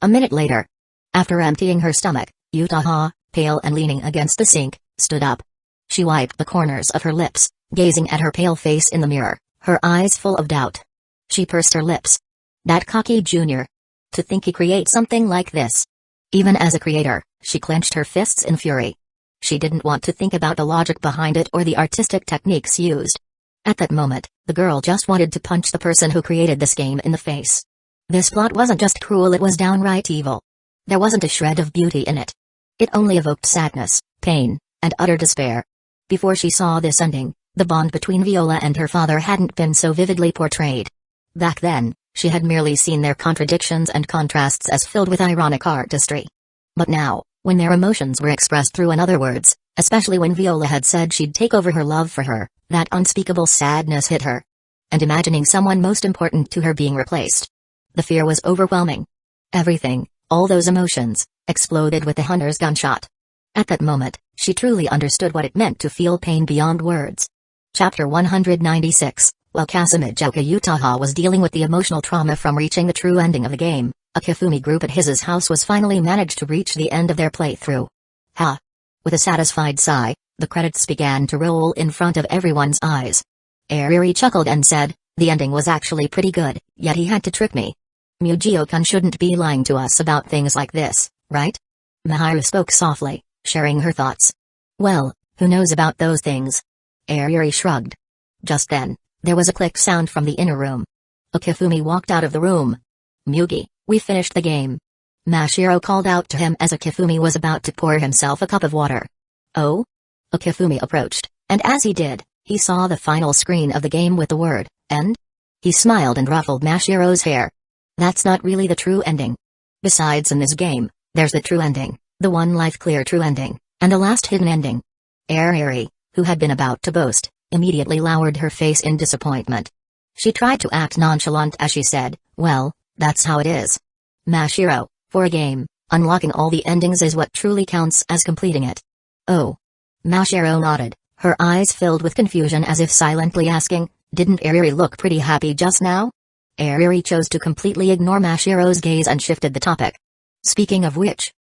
A minute later. After emptying her stomach, Utaha, pale and leaning against the sink, stood up. She wiped the corners of her lips, gazing at her pale face in the mirror, her eyes full of doubt. She pursed her lips. That cocky junior. To think he creates something like this. Even as a creator, she clenched her fists in fury. She didn't want to think about the logic behind it or the artistic techniques used. At that moment, the girl just wanted to punch the person who created this game in the face. This plot wasn't just cruel, it was downright evil. There wasn't a shred of beauty in it. It only evoked sadness, pain, and utter despair. Before she saw this ending, the bond between Viola and her father hadn't been so vividly portrayed. Back then, she had merely seen their contradictions and contrasts as filled with ironic artistry. But now, when their emotions were expressed through another words, especially when Viola had said she'd take over her love for her, that unspeakable sadness hit her. And imagining someone most important to her being replaced. The fear was overwhelming. Everything, all those emotions, exploded with the hunter's gunshot. At that moment, she truly understood what it meant to feel pain beyond words. Chapter 196. While Kazumijouka Utaha was dealing with the emotional trauma from reaching the true ending of the game, A Kifumi group at his house was finally managed to reach the end of their playthrough. Ha! With a satisfied sigh, the credits began to roll in front of everyone's eyes. Ariri chuckled and said, "The ending was actually pretty good, yet he had to trick me. Mujio-kun shouldn't be lying to us about things like this, right?" Miharu spoke softly, sharing her thoughts. "Well, who knows about those things?" Ariri shrugged. Just then, there was a click sound from the inner room. Okifumi walked out of the room. "Mugi, we finished the game." Mashiro called out to him as Okifumi was about to pour himself a cup of water. "Oh?" Okifumi approached, and as he did, he saw the final screen of the game with the word, "End." He smiled and ruffled Mashiro's hair. "That's not really the true ending. Besides, in this game, there's the true ending, the one life clear true ending, and the last hidden ending." Ariri, who had been about to boast, immediately lowered her face in disappointment. She tried to act nonchalant as she said, "Well, that's how it is. Mashiro, for a game, unlocking all the endings is what truly counts as completing it." "Oh." Mashiro nodded, her eyes filled with confusion as if silently asking, "Didn't Ariri look pretty happy just now?" Ariri chose to completely ignore Mashiro's gaze and shifted the topic. "Speaking of which,